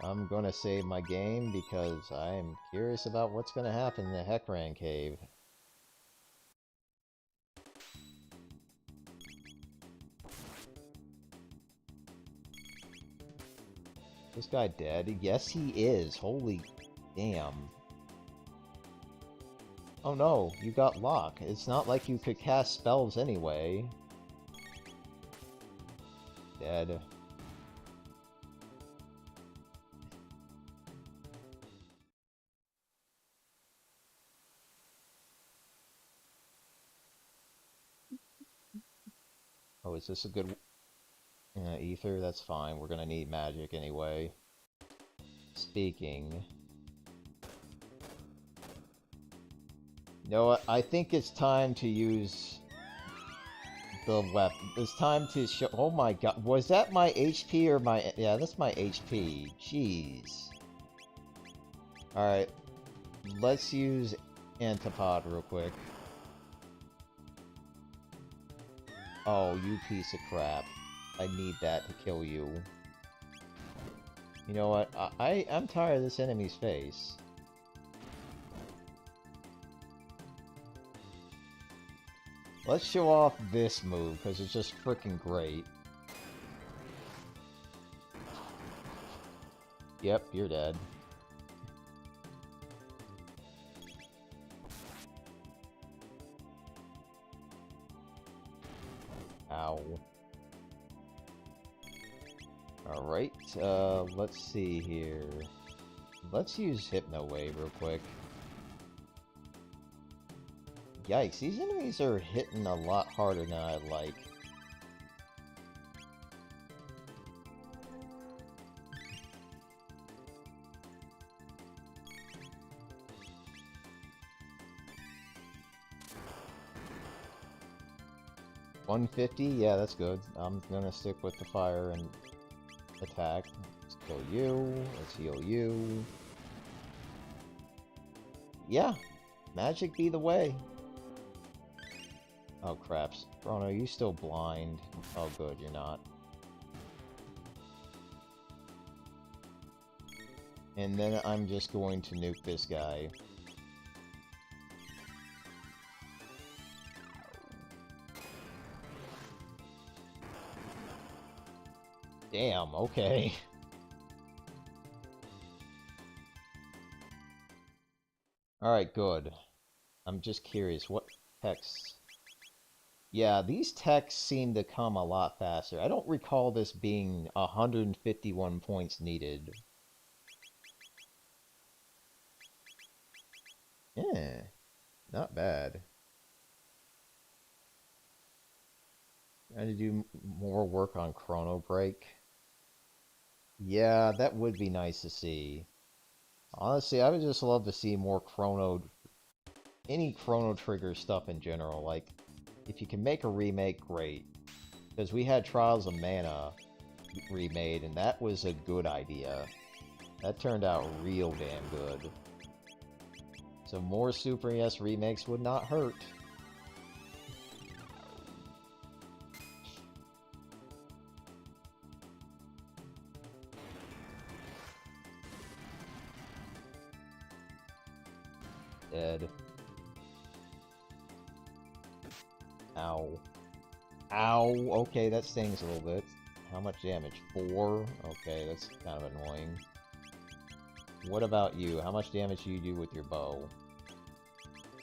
A: I'm gonna save my game because I am curious about what's gonna happen in the Heckran Cave. This guy dead? Yes, he is. Holy damn. Oh no, you got lock. It's not like you could cast spells anyway. Dead. Oh, is this a good... ether? That's fine. We're gonna need magic anyway. Speaking... You know what? I think it's time to use... the weapon. It's time to show... Oh my god. Was that my HP or my... Yeah, that's my HP. Jeez. Alright. Let's use Antipod real quick. Oh, you piece of crap. I need that to kill you. You know what? I'm tired of this enemy's face. Let's show off this move, because it's just freaking great. Yep, you're dead. Ow. Alright, let's see here. Let's use Hypno Wave real quick. Yikes, these enemies are hitting a lot harder than I like. $150? Yeah, that's good. I'm gonna stick with the fire and attack. Let's kill you. Let's heal you. Yeah, magic be the way. Oh, craps. Chrono, you still blind. Oh, good, you're not. And then I'm just going to nuke this guy. Damn, okay. Alright, good. I'm just curious, what texts? Yeah, these texts seem to come a lot faster. I don't recall this being 151 points needed. Yeah, not bad. I need to do more work on Chrono Break. Yeah, that would be nice to see. Honestly, I would just love to see more any Chrono Trigger stuff in general. Like, if you can make a remake, great. Because we had Trials of Mana remade, and that was a good idea. That turned out real damn good. So more Super NES remakes would not hurt. Dead. Ow. Ow! Okay, that stings a little bit. How much damage? 4? Okay, that's kind of annoying. What about you? How much damage do you do with your bow?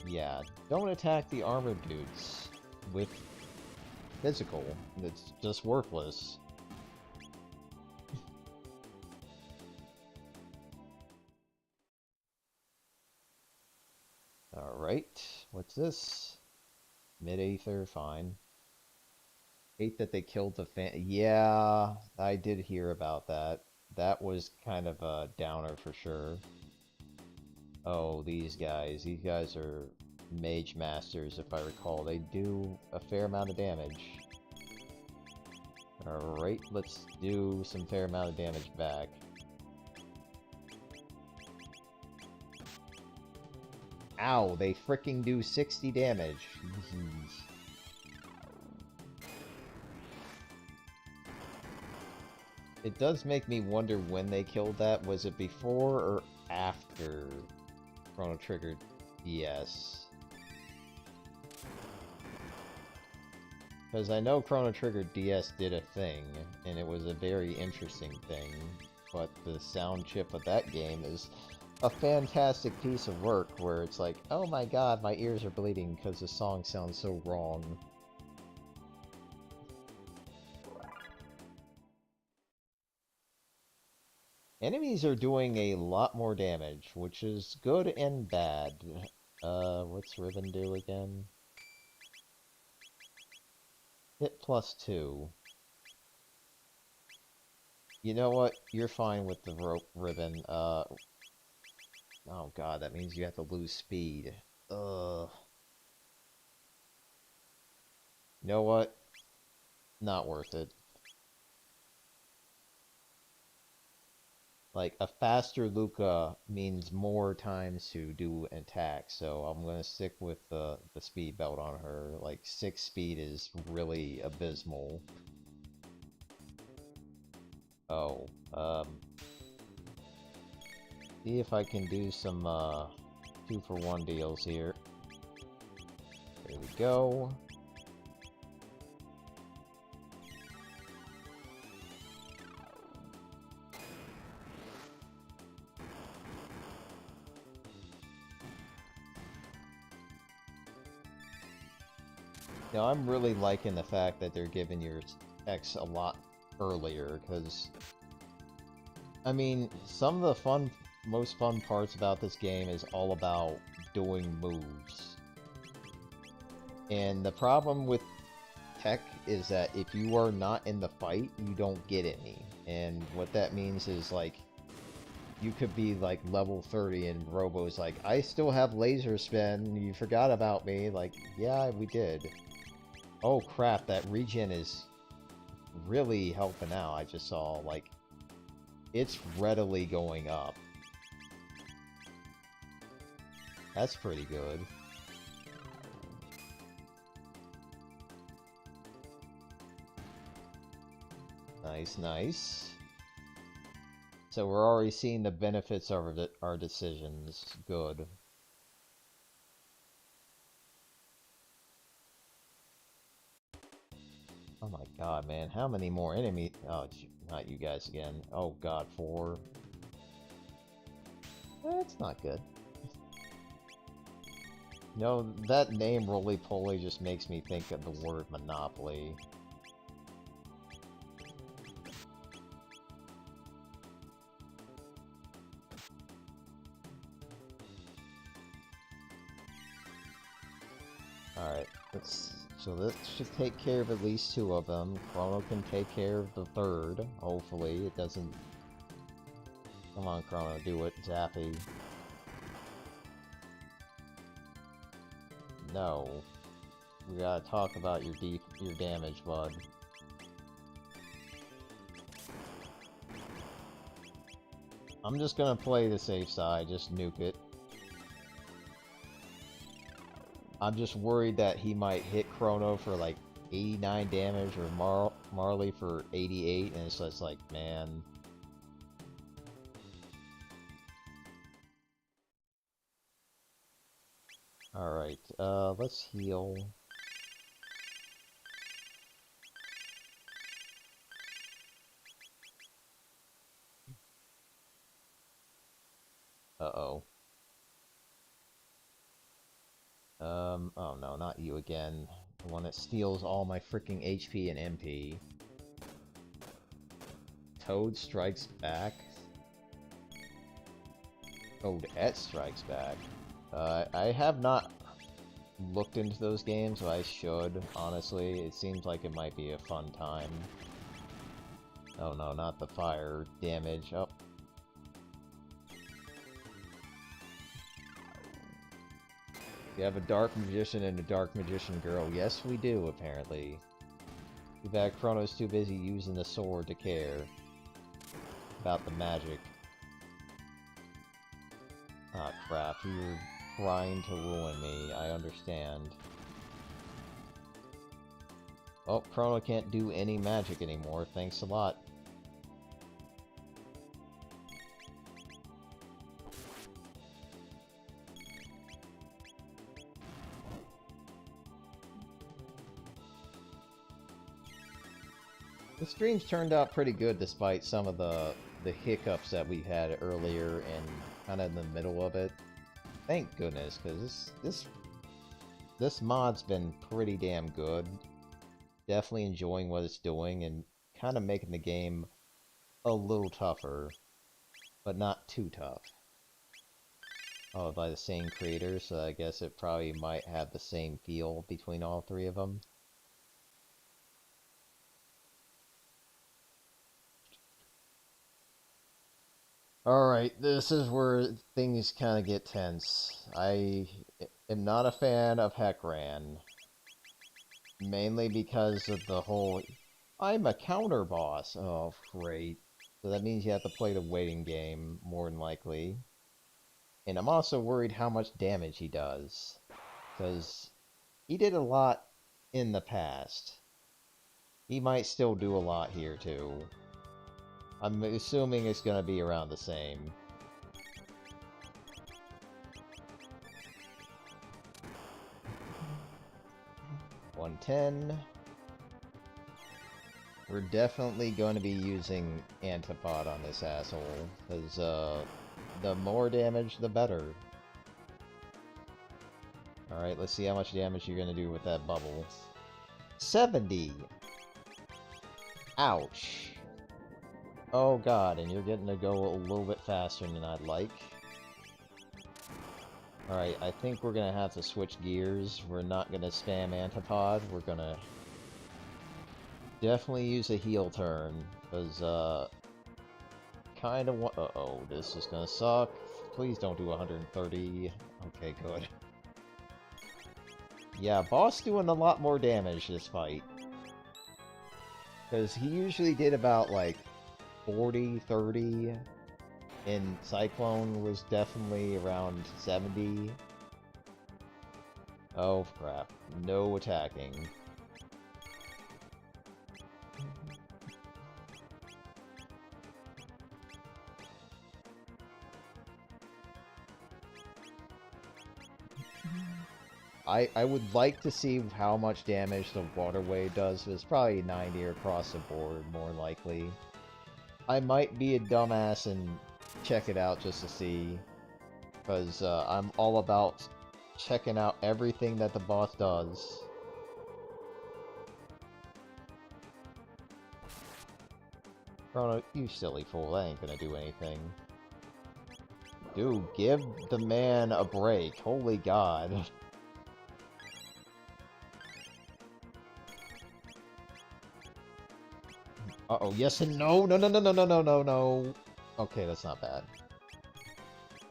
A: Yeah, don't attack the armored dudes with physical. It's just worthless. Alright, what's this? Mid-Aether, fine. Hate that they killed the fan. Yeah, I did hear about that. That was kind of a downer for sure. Oh, these guys. These guys are mage masters, if I recall. They do a fair amount of damage. Alright, let's do some fair amount of damage back. Ow, they fricking do 60 damage. It does make me wonder when they killed that. Was it before or after Chrono Trigger DS? Because I know Chrono Trigger DS did a thing, and it was a very interesting thing, but the sound chip of that game is a fantastic piece of work where it's like, oh my god, my ears are bleeding because the song sounds so wrong. Enemies are doing a lot more damage, which is good and bad. What's Ribbon do again? Hit +2. You know what? You're fine with the Ribbon. Oh god, that means you have to lose speed. Ugh. You know what? Not worth it. Like, a faster Luca means more times to do an attack, so I'm gonna stick with the speed belt on her. Like, 6 speed is really abysmal. Oh, see if I can do some, 2-for-1 deals here. There we go. You know, I'm really liking the fact that they're giving your X a lot earlier, because, I mean, some of the most fun parts about this game is all about doing moves. And the problem with tech is that if you are not in the fight, you don't get any. And what that means is, like, you could be, like, level 30 and Robo's like, I still have laser spin, you forgot about me. Like, yeah, we did. Oh crap, that regen is really helping out. I just saw, like, it's readily going up. That's pretty good. Nice, nice. So we're already seeing the benefits of our decisions. Good. Oh my god, man. How many more enemies? Oh, not you guys again. Oh god, 4. That's not good. No, that name Roly-Poly just makes me think of the word Monopoly. Alright, so this should take care of at least 2 of them. Chrono can take care of the 3rd, hopefully. It doesn't... Come on, Chrono, do it, Zappy. No. We gotta talk about your damage, bud. I'm just gonna play the safe side, just nuke it. I'm just worried that he might hit Chrono for like 89 damage or Marley for 88, and it's just like, man. Alright, let's heal. Uh-oh. Oh no, not you again. The one that steals all my freaking HP and MP. Toad strikes back? Toadette strikes back. I have not looked into those games, but I should, honestly. It seems like it might be a fun time. Oh no, not the fire damage. Oh. We have a Dark Magician and a Dark Magician girl. Yes, we do, apparently. Too bad Chrono's too busy using the sword to care about the magic. Ah, crap. You're trying to ruin me. I understand. Oh, Chrono can't do any magic anymore. Thanks a lot. The streams turned out pretty good despite some of the hiccups that we had earlier and kind of in the middle of it. Thank goodness, because this mod's been pretty damn good. Definitely enjoying what it's doing and kind of making the game a little tougher, but not too tough. Oh, by the same creator, so I guess it probably might have the same feel between all 3 of them. Alright, this is where things kind of get tense. I am not a fan of Heckran. Mainly because of the whole, I'm a counter boss. Oh, great. So that means you have to play the waiting game, more than likely. And I'm also worried how much damage he does. Because he did a lot in the past. He might still do a lot here, too. I'm assuming it's gonna be around the same. $110. We're definitely going to be using Antipod on this asshole, because the more damage, the better. Alright, let's see how much damage you're going to do with that bubble. 70! Ouch. Oh god, and you're getting to go a little bit faster than I'd like. Alright, I think we're gonna have to switch gears. We're not gonna spam Antipod. We're gonna definitely use a heel turn. Because, kinda want. Uh-oh, this is gonna suck. Please don't do 130. Okay, good. Yeah, boss doing a lot more damage this fight. Because he usually did about, like, 40, 30. And Cyclone was definitely around 70. Oh, crap. No attacking. I would like to see how much damage the Water Wave does. It's probably 90 across the board, more likely. I might be a dumbass and check it out just to see. Because I'm all about checking out everything that the boss does. Chrono, you silly fool, that ain't gonna do anything. Dude, give the man a break. Holy god. Uh-oh, yes and no! No, no, no, no, no, no, no, no! Okay, that's not bad.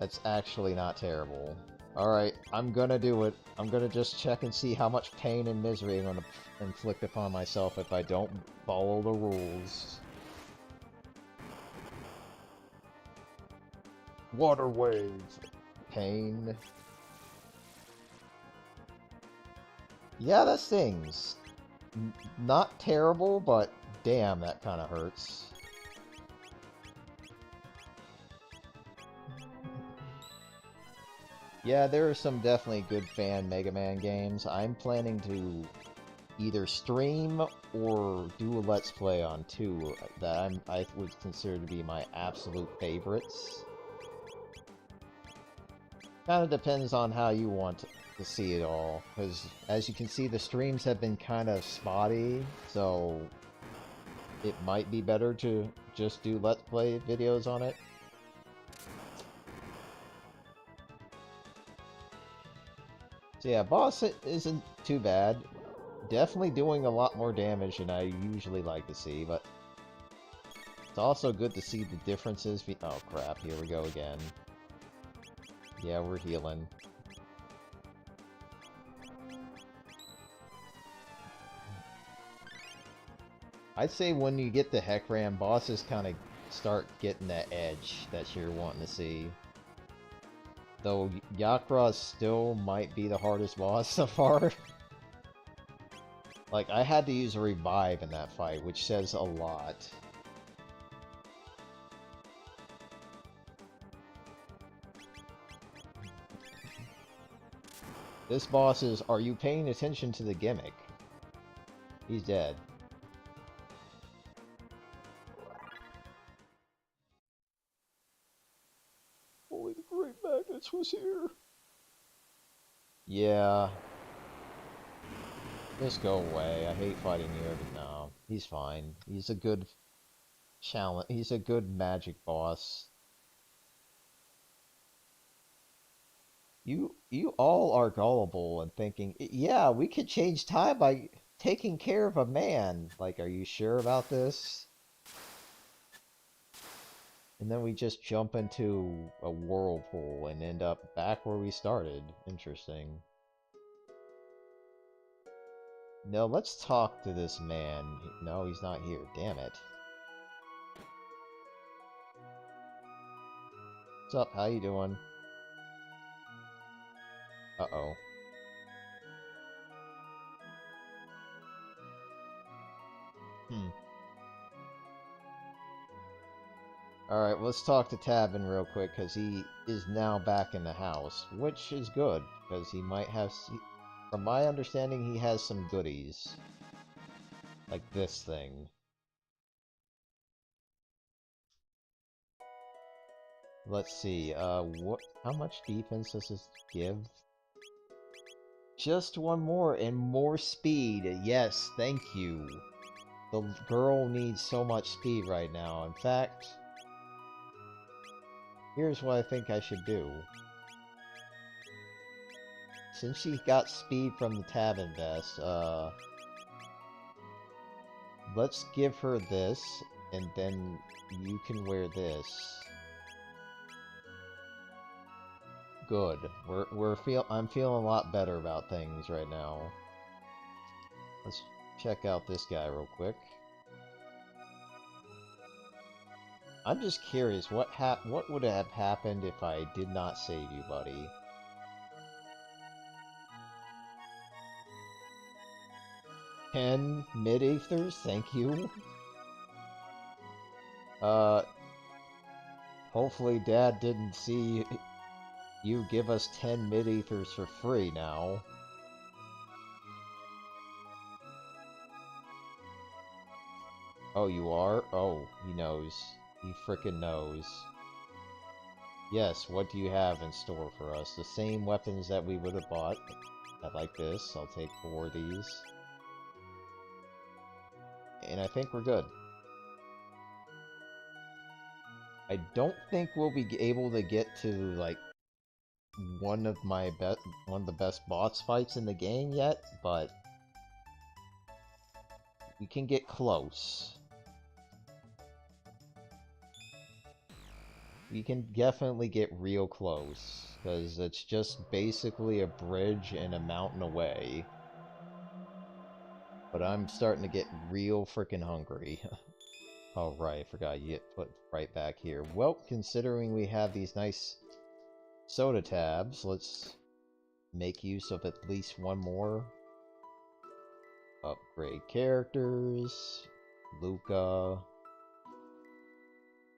A: That's actually not terrible. Alright, I'm gonna do it. I'm gonna just check and see how much pain and misery I'm gonna inflict upon myself if I don't follow the rules. Water wave! Pain. Yeah, that stings. Not terrible, but damn, that kind of hurts. Yeah, there are some definitely good fan Mega Man games. I'm planning to either stream or do a Let's Play on two that I would consider to be my absolute favorites. Kind of depends on how you want to see it all, because as you can see, the streams have been kind of spotty, so it might be better to just do Let's Play videos on it. So yeah, boss isn't too bad. Definitely doing a lot more damage than I usually like to see, but it's also good to see the differences. Oh crap, here we go again. Yeah, we're healing. I'd say when you get the Heckran, bosses kind of start getting that edge that you're wanting to see. Though Yakra still might be the hardest boss so far. Like, I had to use a revive in that fight, which says a lot. This boss is, are you paying attention to the gimmick? He's dead. Only the Great Magnets was here. Yeah. Just go away. I hate fighting you every now. He's fine. He's a good challenge. He's a good magic boss. You all are gullible and thinking, yeah, we could change time by taking care of a man. Like, are you sure about this? And then we just jump into a whirlpool and end up back where we started. Interesting. No, let's talk to this man. No, he's not here. Damn it. What's up? How you doing? Uh-oh. Alright, let's talk to Tabin real quick, because he is now back in the house, which is good, because he might have... From my understanding, he has some goodies. Like this thing. Let's see, how much defense does this give? Just one more and more speed. Yes, thank you. The girl needs so much speed right now. In fact, here's what I think I should do. Since she got speed from the tab invest, let's give her this, and then you can wear this. Good. I'm feeling a lot better about things right now. Let's check out this guy real quick. I'm just curious, what would have happened if I did not save you, buddy? Mid-ethers, thank you. Hopefully Dad didn't see you give us 10 mid-ethers for free now. Oh, you are? Oh, he knows. He frickin' knows. Yes, what do you have in store for us? The same weapons that we would have bought. I like this. I'll take 4 of these. And I think we're good. I don't think we'll be able to get to, like, one of the best boss fights in the game yet, but we can get close. We can definitely get real close, because it's just basically a bridge and a mountain away. But I'm starting to get real freaking hungry. Oh right, I forgot you get put right back here. Well, considering we have these nice soda tabs, let's make use of at least one more. Upgrade characters. Luca.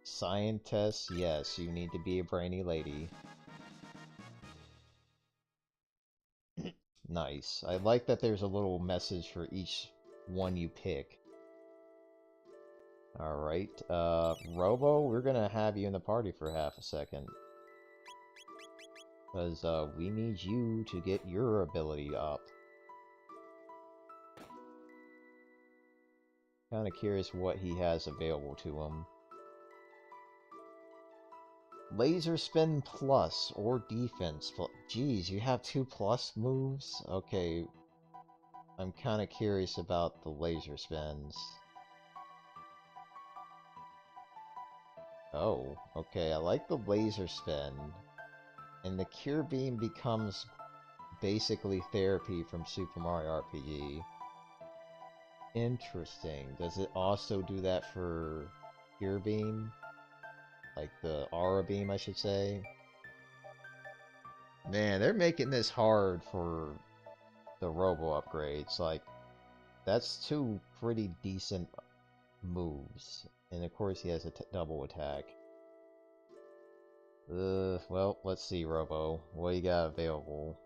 A: Scientist, yes, you need to be a brainy lady. Nice. I like that there's a little message for each one you pick. Alright, Robo, we're gonna have you in the party for half a second. Because, we need you to get your ability up. Kinda curious what he has available to him. Laser Spin Plus or Defense Plus. Jeez, you have 2 plus moves? Okay. I'm kinda curious about the Laser Spins. Oh, okay, I like the Laser Spin. And the Cure Beam becomes basically therapy from Super Mario RPG. Interesting. Does it also do that for Cure Beam? Like the Aura Beam, I should say. Man, they're making this hard for the Robo upgrades. Like, that's 2 pretty decent moves. And of course he has a double attack. Well, let's see, Robo. What you got available?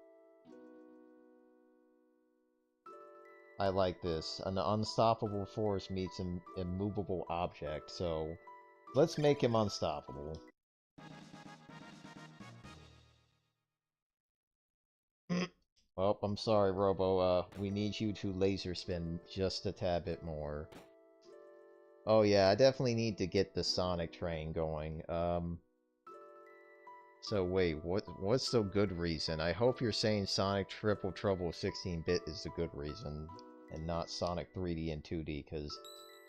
A: I like this. An unstoppable force meets an immovable object, so let's make him unstoppable. Well, I'm sorry, Robo. We need you to laser spin just a tad bit more. Oh yeah, I definitely need to get the Sonic train going. So wait, what's the good reason? I hope you're saying Sonic Triple Trouble 16-bit is the good reason, and not Sonic 3D and 2D, because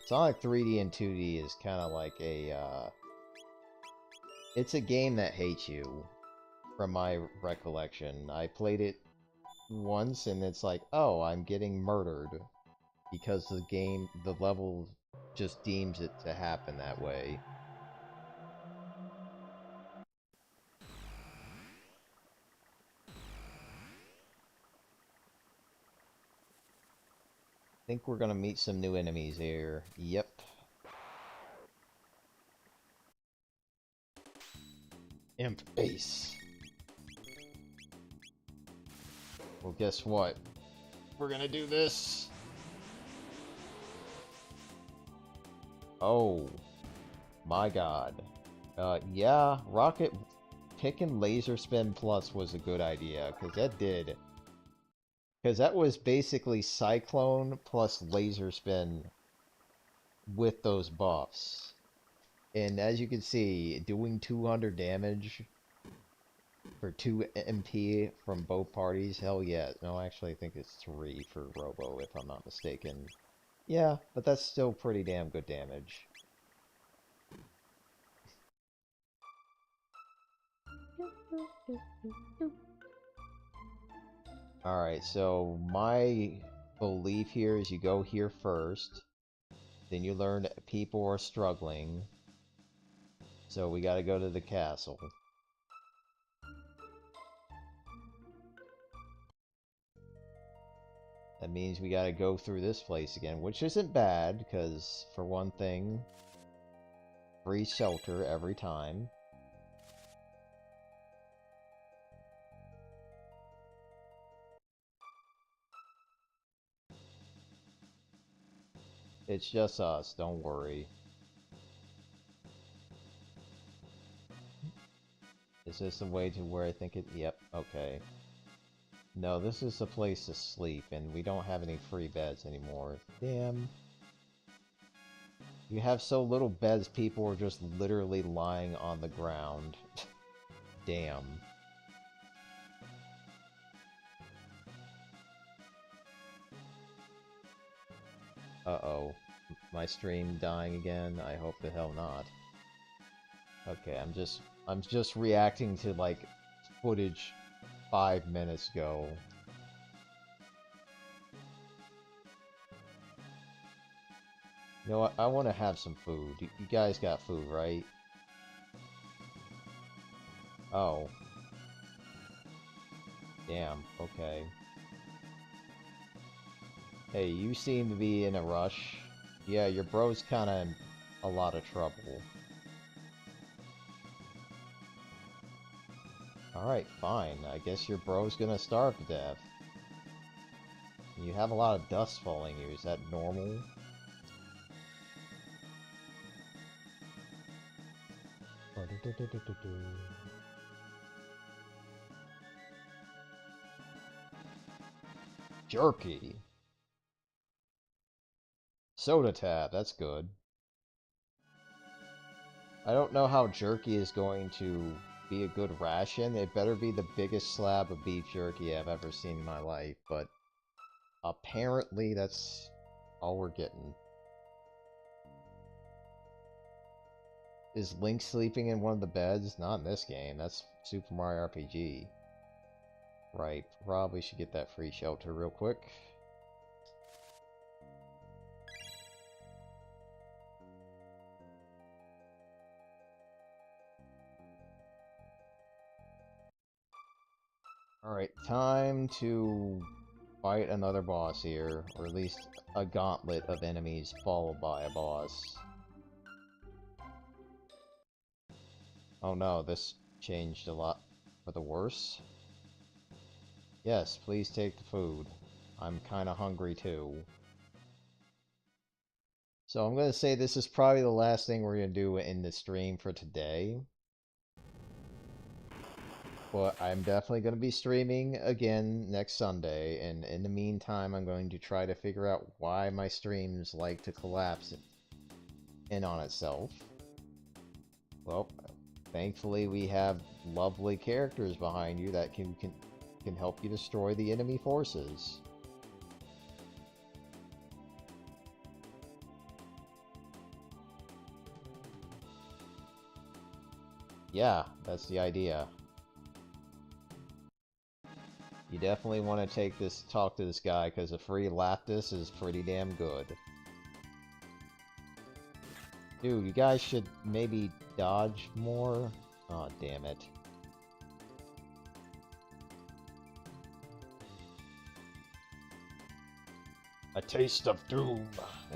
A: Sonic 3D and 2D is kind of like a, it's a game that hates you, from my recollection. I played it once, and it's like, oh, I'm getting murdered, because the level just deems it to happen that way. I think we're gonna meet some new enemies here. Yep. Imp Ace. Well, guess what? We're gonna do this. Oh. My god. Yeah, picking Laser Spin Plus was a good idea, because that did Because that was basically Cyclone plus Laser Spin with those buffs. And as you can see, doing 200 damage for 2 MP from both parties, hell yeah. No, actually I think it's 3 for Robo if I'm not mistaken. Yeah, but that's still pretty damn good damage. Alright, so my belief here is you go here first, then you learn people are struggling, so we gotta go to the castle. That means we gotta go through this place again, which isn't bad, because, for one thing, free shelter every time. It's just us, don't worry. Is this the way to where I think it... Yep, okay. No, this is a place to sleep, and we don't have any free beds anymore. Damn. You have so little beds, people are just literally lying on the ground. Damn. Uh-oh. My stream dying again? I hope the hell not. Okay, I'm just reacting to, like, footage 5 minutes ago. You know what? I want to have some food. You guys got food, right? Oh. Damn, okay. Hey, you seem to be in a rush. Yeah, your bro's kinda in a lot of trouble. Alright, fine. I guess your bro's gonna starve to death. You have a lot of dust falling here. Is that normal? Jerky! Soda tab, that's good. I don't know how jerky is going to be a good ration. It better be the biggest slab of beef jerky I've ever seen in my life, but apparently that's all we're getting. Is Link sleeping in one of the beds? Not in this game. That's Super Mario RPG. Right, probably should get that free shelter real quick. Alright, time to fight another boss here, or at least a gauntlet of enemies followed by a boss. Oh no, this changed a lot for the worse. Yes, please take the food. I'm kinda hungry too. So I'm gonna say this is probably the last thing we're gonna do in the stream for today. But I'm definitely going to be streaming again next Sunday, and in the meantime, I'm going to try to figure out why my streams like to collapse in on itself. Well, thankfully we have lovely characters behind you that can help you destroy the enemy forces. Yeah, that's the idea. You definitely want to talk to this guy, because a free Lapis is pretty damn good. Dude, you guys should maybe dodge more? Aw, damn it. A taste of doom!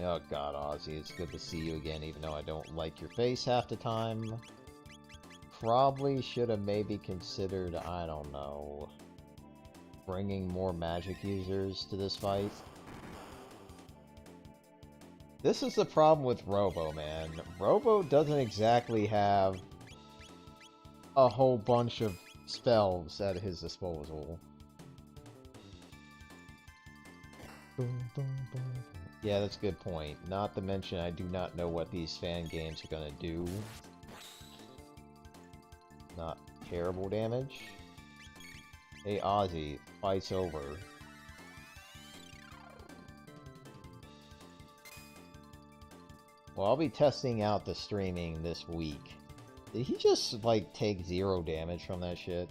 A: Oh god, Ozzy, it's good to see you again, even though I don't like your face half the time. Probably should have maybe considered, I don't know, bringing more magic users to this fight. This is the problem with Robo, man. Robo doesn't exactly have a whole bunch of spells at his disposal. Yeah, that's a good point. Not to mention, I do not know what these fan games are gonna do. Not terrible damage. Hey, Ozzy, fight's over. Well, I'll be testing out the streaming this week. Did he just, like, take 0 damage from that shit?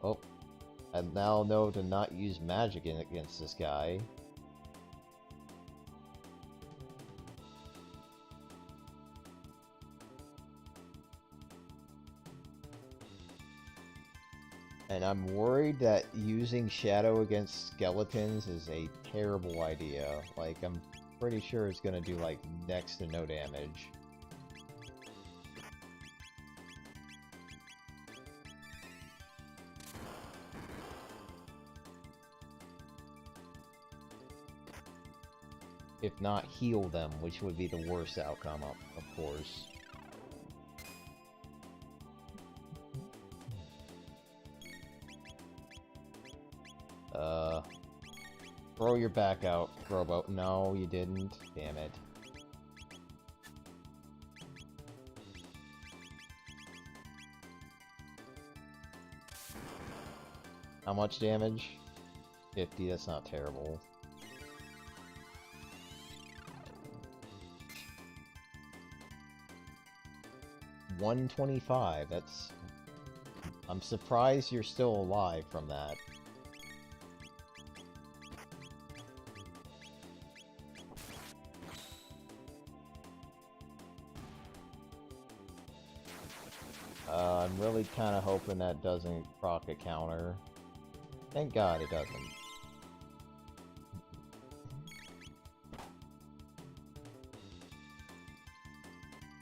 A: Oh, I now know to not use magic against this guy. And I'm worried that using Shadow against skeletons is a terrible idea. Like, I'm pretty sure it's gonna do, like, next to no damage. If not, heal them, which would be the worst outcome, of course. Throw your back out, Robo. No, you didn't. Damn it. How much damage? 50, that's not terrible. $125, that's... I'm surprised you're still alive from that. I'm really kind of hoping that doesn't proc a counter. Thank God it doesn't.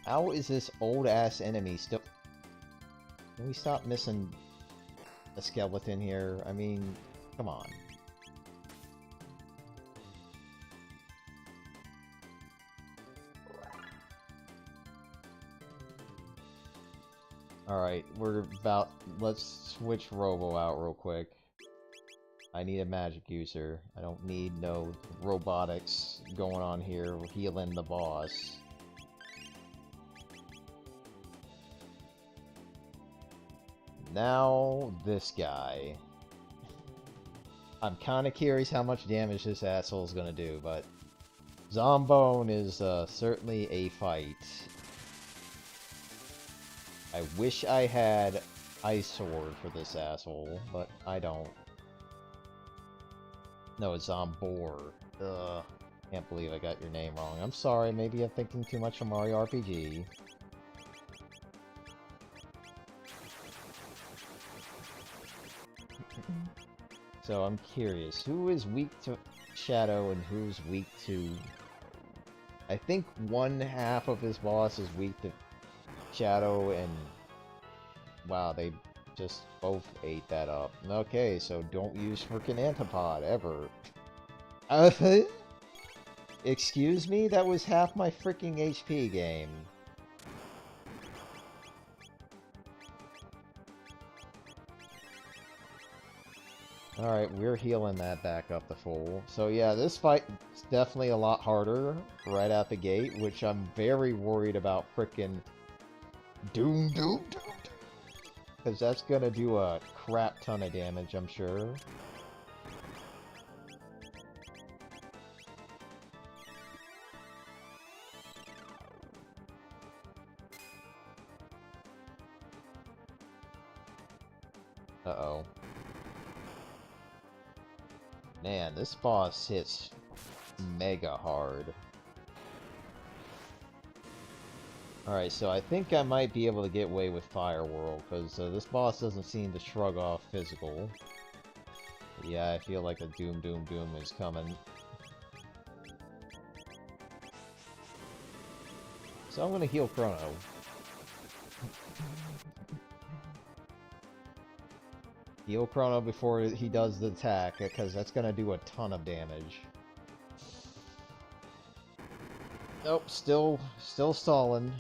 A: How is this old-ass enemy still... Can we stop missing a skeleton here? I mean, come on. Alright, we're about... Let's switch Robo out real quick. I need a magic user. I don't need no robotics going on here healing the boss. Now, this guy. I'm kind of curious how much damage this asshole is going to do, but... Zombone is certainly a fight. I wish I had Ice Sword for this asshole, but I don't. No, it's Zombor. Ugh. Can't believe I got your name wrong. I'm sorry, maybe I'm thinking too much of Mario RPG. So I'm curious, who is weak to Shadow and who's weak to... I think one half of his boss is weak to Shadow and... Wow, they just both ate that up. Okay, so don't use frickin' Antipod, ever. Excuse me? That was half my freaking HP game. Alright, we're healing that back up to full. So yeah, this fight is definitely a lot harder right out the gate, which I'm very worried about frickin' Doom. Because that's gonna do a crap ton of damage, I'm sure. Uh-oh. Man, this boss hits mega hard. Alright, so I think I might be able to get away with Fire World, because this boss doesn't seem to shrug off physical. But yeah, I feel like a Doom is coming. So I'm gonna heal Chrono. Heal Chrono before he does the attack, because that's gonna do a ton of damage. Nope, still stalling.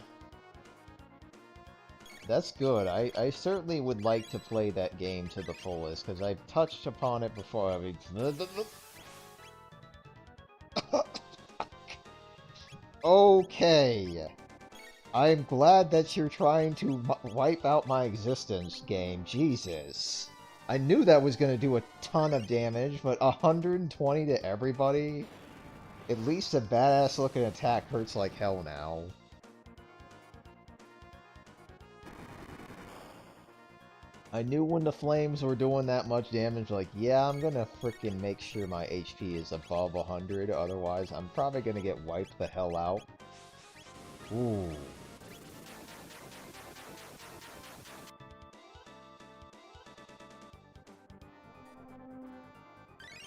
A: That's good. I certainly would like to play that game to the fullest, because I've touched upon it before. I mean... Okay. I'm glad that you're trying to wipe out my existence, game. Jesus. I knew that was going to do a ton of damage, but 120 to everybody? At least a badass looking attack hurts like hell now. I knew when the flames were doing that much damage, like, yeah, I'm gonna frickin' make sure my HP is above 100, otherwise I'm probably gonna get wiped the hell out. Ooh.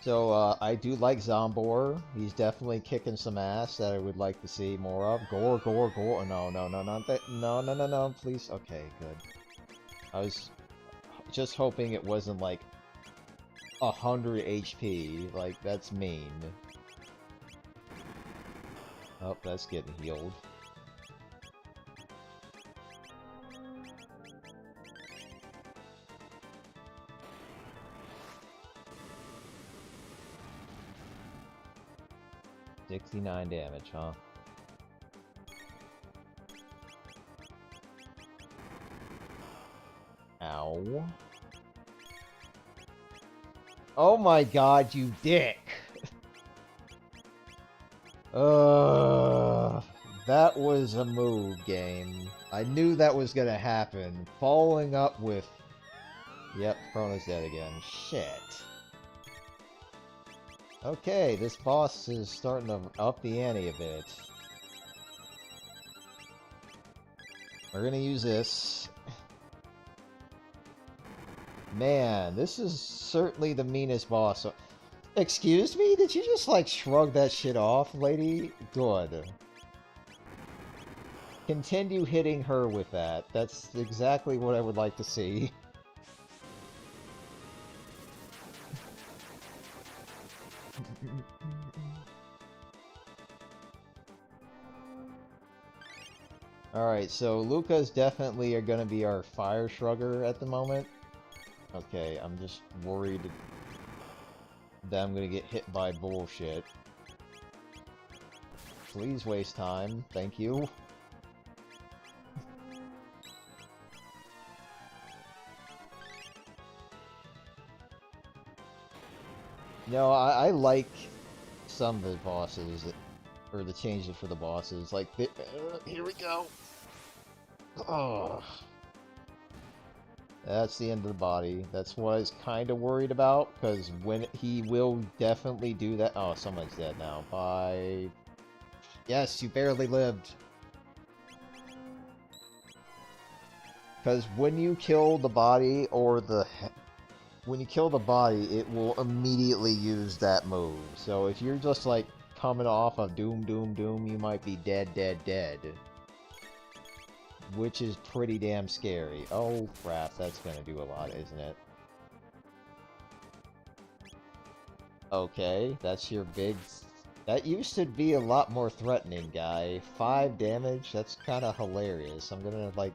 A: So, I do like Zombor. He's definitely kicking some ass that I would like to see more of. Gore, gore, gore. No, no, no, not that. No, no, no, no, please. Okay, good. I was just hoping it wasn't like 100 HP. Like, that's mean. Oh, that's getting healed. $69 damage, huh? Ow. Oh my god, you dick! That was a move, game. I knew that was gonna happen. Following up with... Yep, Chrono's dead again. Shit. Okay, this boss is starting to up the ante a bit. We're gonna use this. Man, this is certainly the meanest boss. Excuse me? Did you just, like, shrug that shit off, lady? Good. Continue hitting her with that. That's exactly what I would like to see. Alright, so Luca's definitely gonna be our fire shrugger at the moment. Okay, I'm just worried that I'm gonna get hit by bullshit. Please waste time, thank you. No, I like some of the bosses, or the changes for the bosses. Like, here we go. Oh, that's the end of the body. That's what I was kind of worried about, because when he will definitely do that. Oh, someone's dead now. Bye. Yes, you barely lived. Because when you kill the body, or when you kill the body, it will immediately use that move. So if you're just like coming off of doom, doom, doom, you might be dead, dead, dead. Which is pretty damn scary. Oh crap, that's gonna do a lot, isn't it? Okay, that's your big... That used to be a lot more threatening, guy. 5 damage? That's kinda hilarious. I'm gonna, like,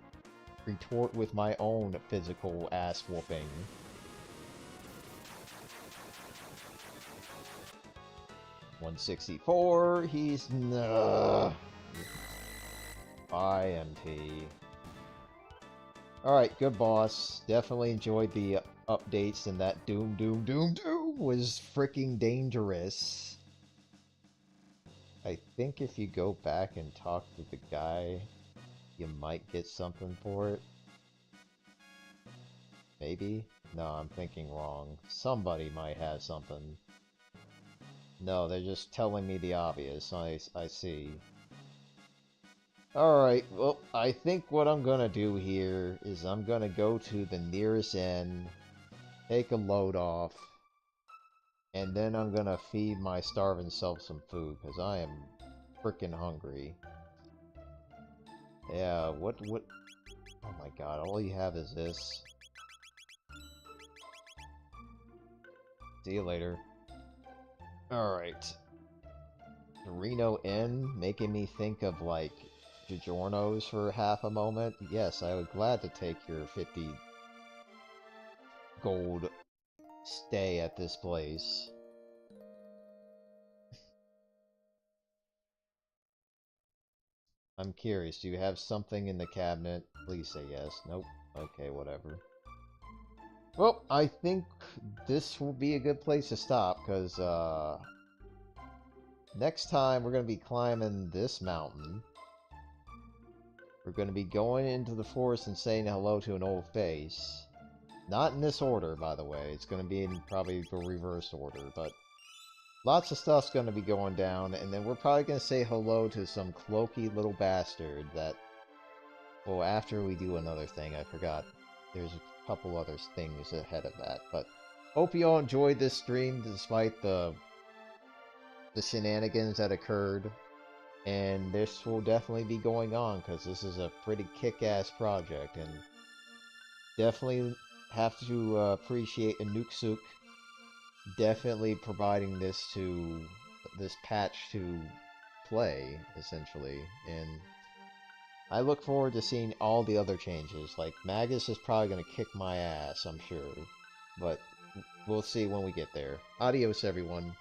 A: retort with my own physical ass whooping. $164, he's... Nah. IMT. Alright, good boss. Definitely enjoyed the updates, and that doom, doom, doom, doom was freaking dangerous. I think if you go back and talk to the guy, you might get something for it. Maybe? No, I'm thinking wrong. Somebody might have something. No, they're just telling me the obvious. I see. Alright, well, I think what I'm gonna do here is I'm gonna go to the nearest inn, take a load off, and then I'm gonna feed my starving self some food, because I am freaking hungry. Yeah, what... Oh my god, all you have is this. See you later. Alright. Reno Inn, making me think of, like, DiGiorno's for half a moment, yes, I would glad to take your 50 gold stay at this place. I'm curious, do you have something in the cabinet? Please say yes. Nope. Okay, whatever. Well, I think this will be a good place to stop, because, next time we're going to be climbing this mountain. We're going to be going into the forest and saying hello to an old face. Not in this order, by the way. It's going to be in probably the reverse order, but lots of stuff's going to be going down, and then we're probably going to say hello to some cloaky little bastard that... Well, after we do another thing, I forgot. There's a couple other things ahead of that, but hope you all enjoyed this stream despite the shenanigans that occurred. And this will definitely be going on, because this is a pretty kick-ass project, and definitely have to appreciate Anuksuk definitely providing this patch to play, essentially, and I look forward to seeing all the other changes. Like, Magus is probably going to kick my ass, I'm sure, but we'll see when we get there. Adios, everyone.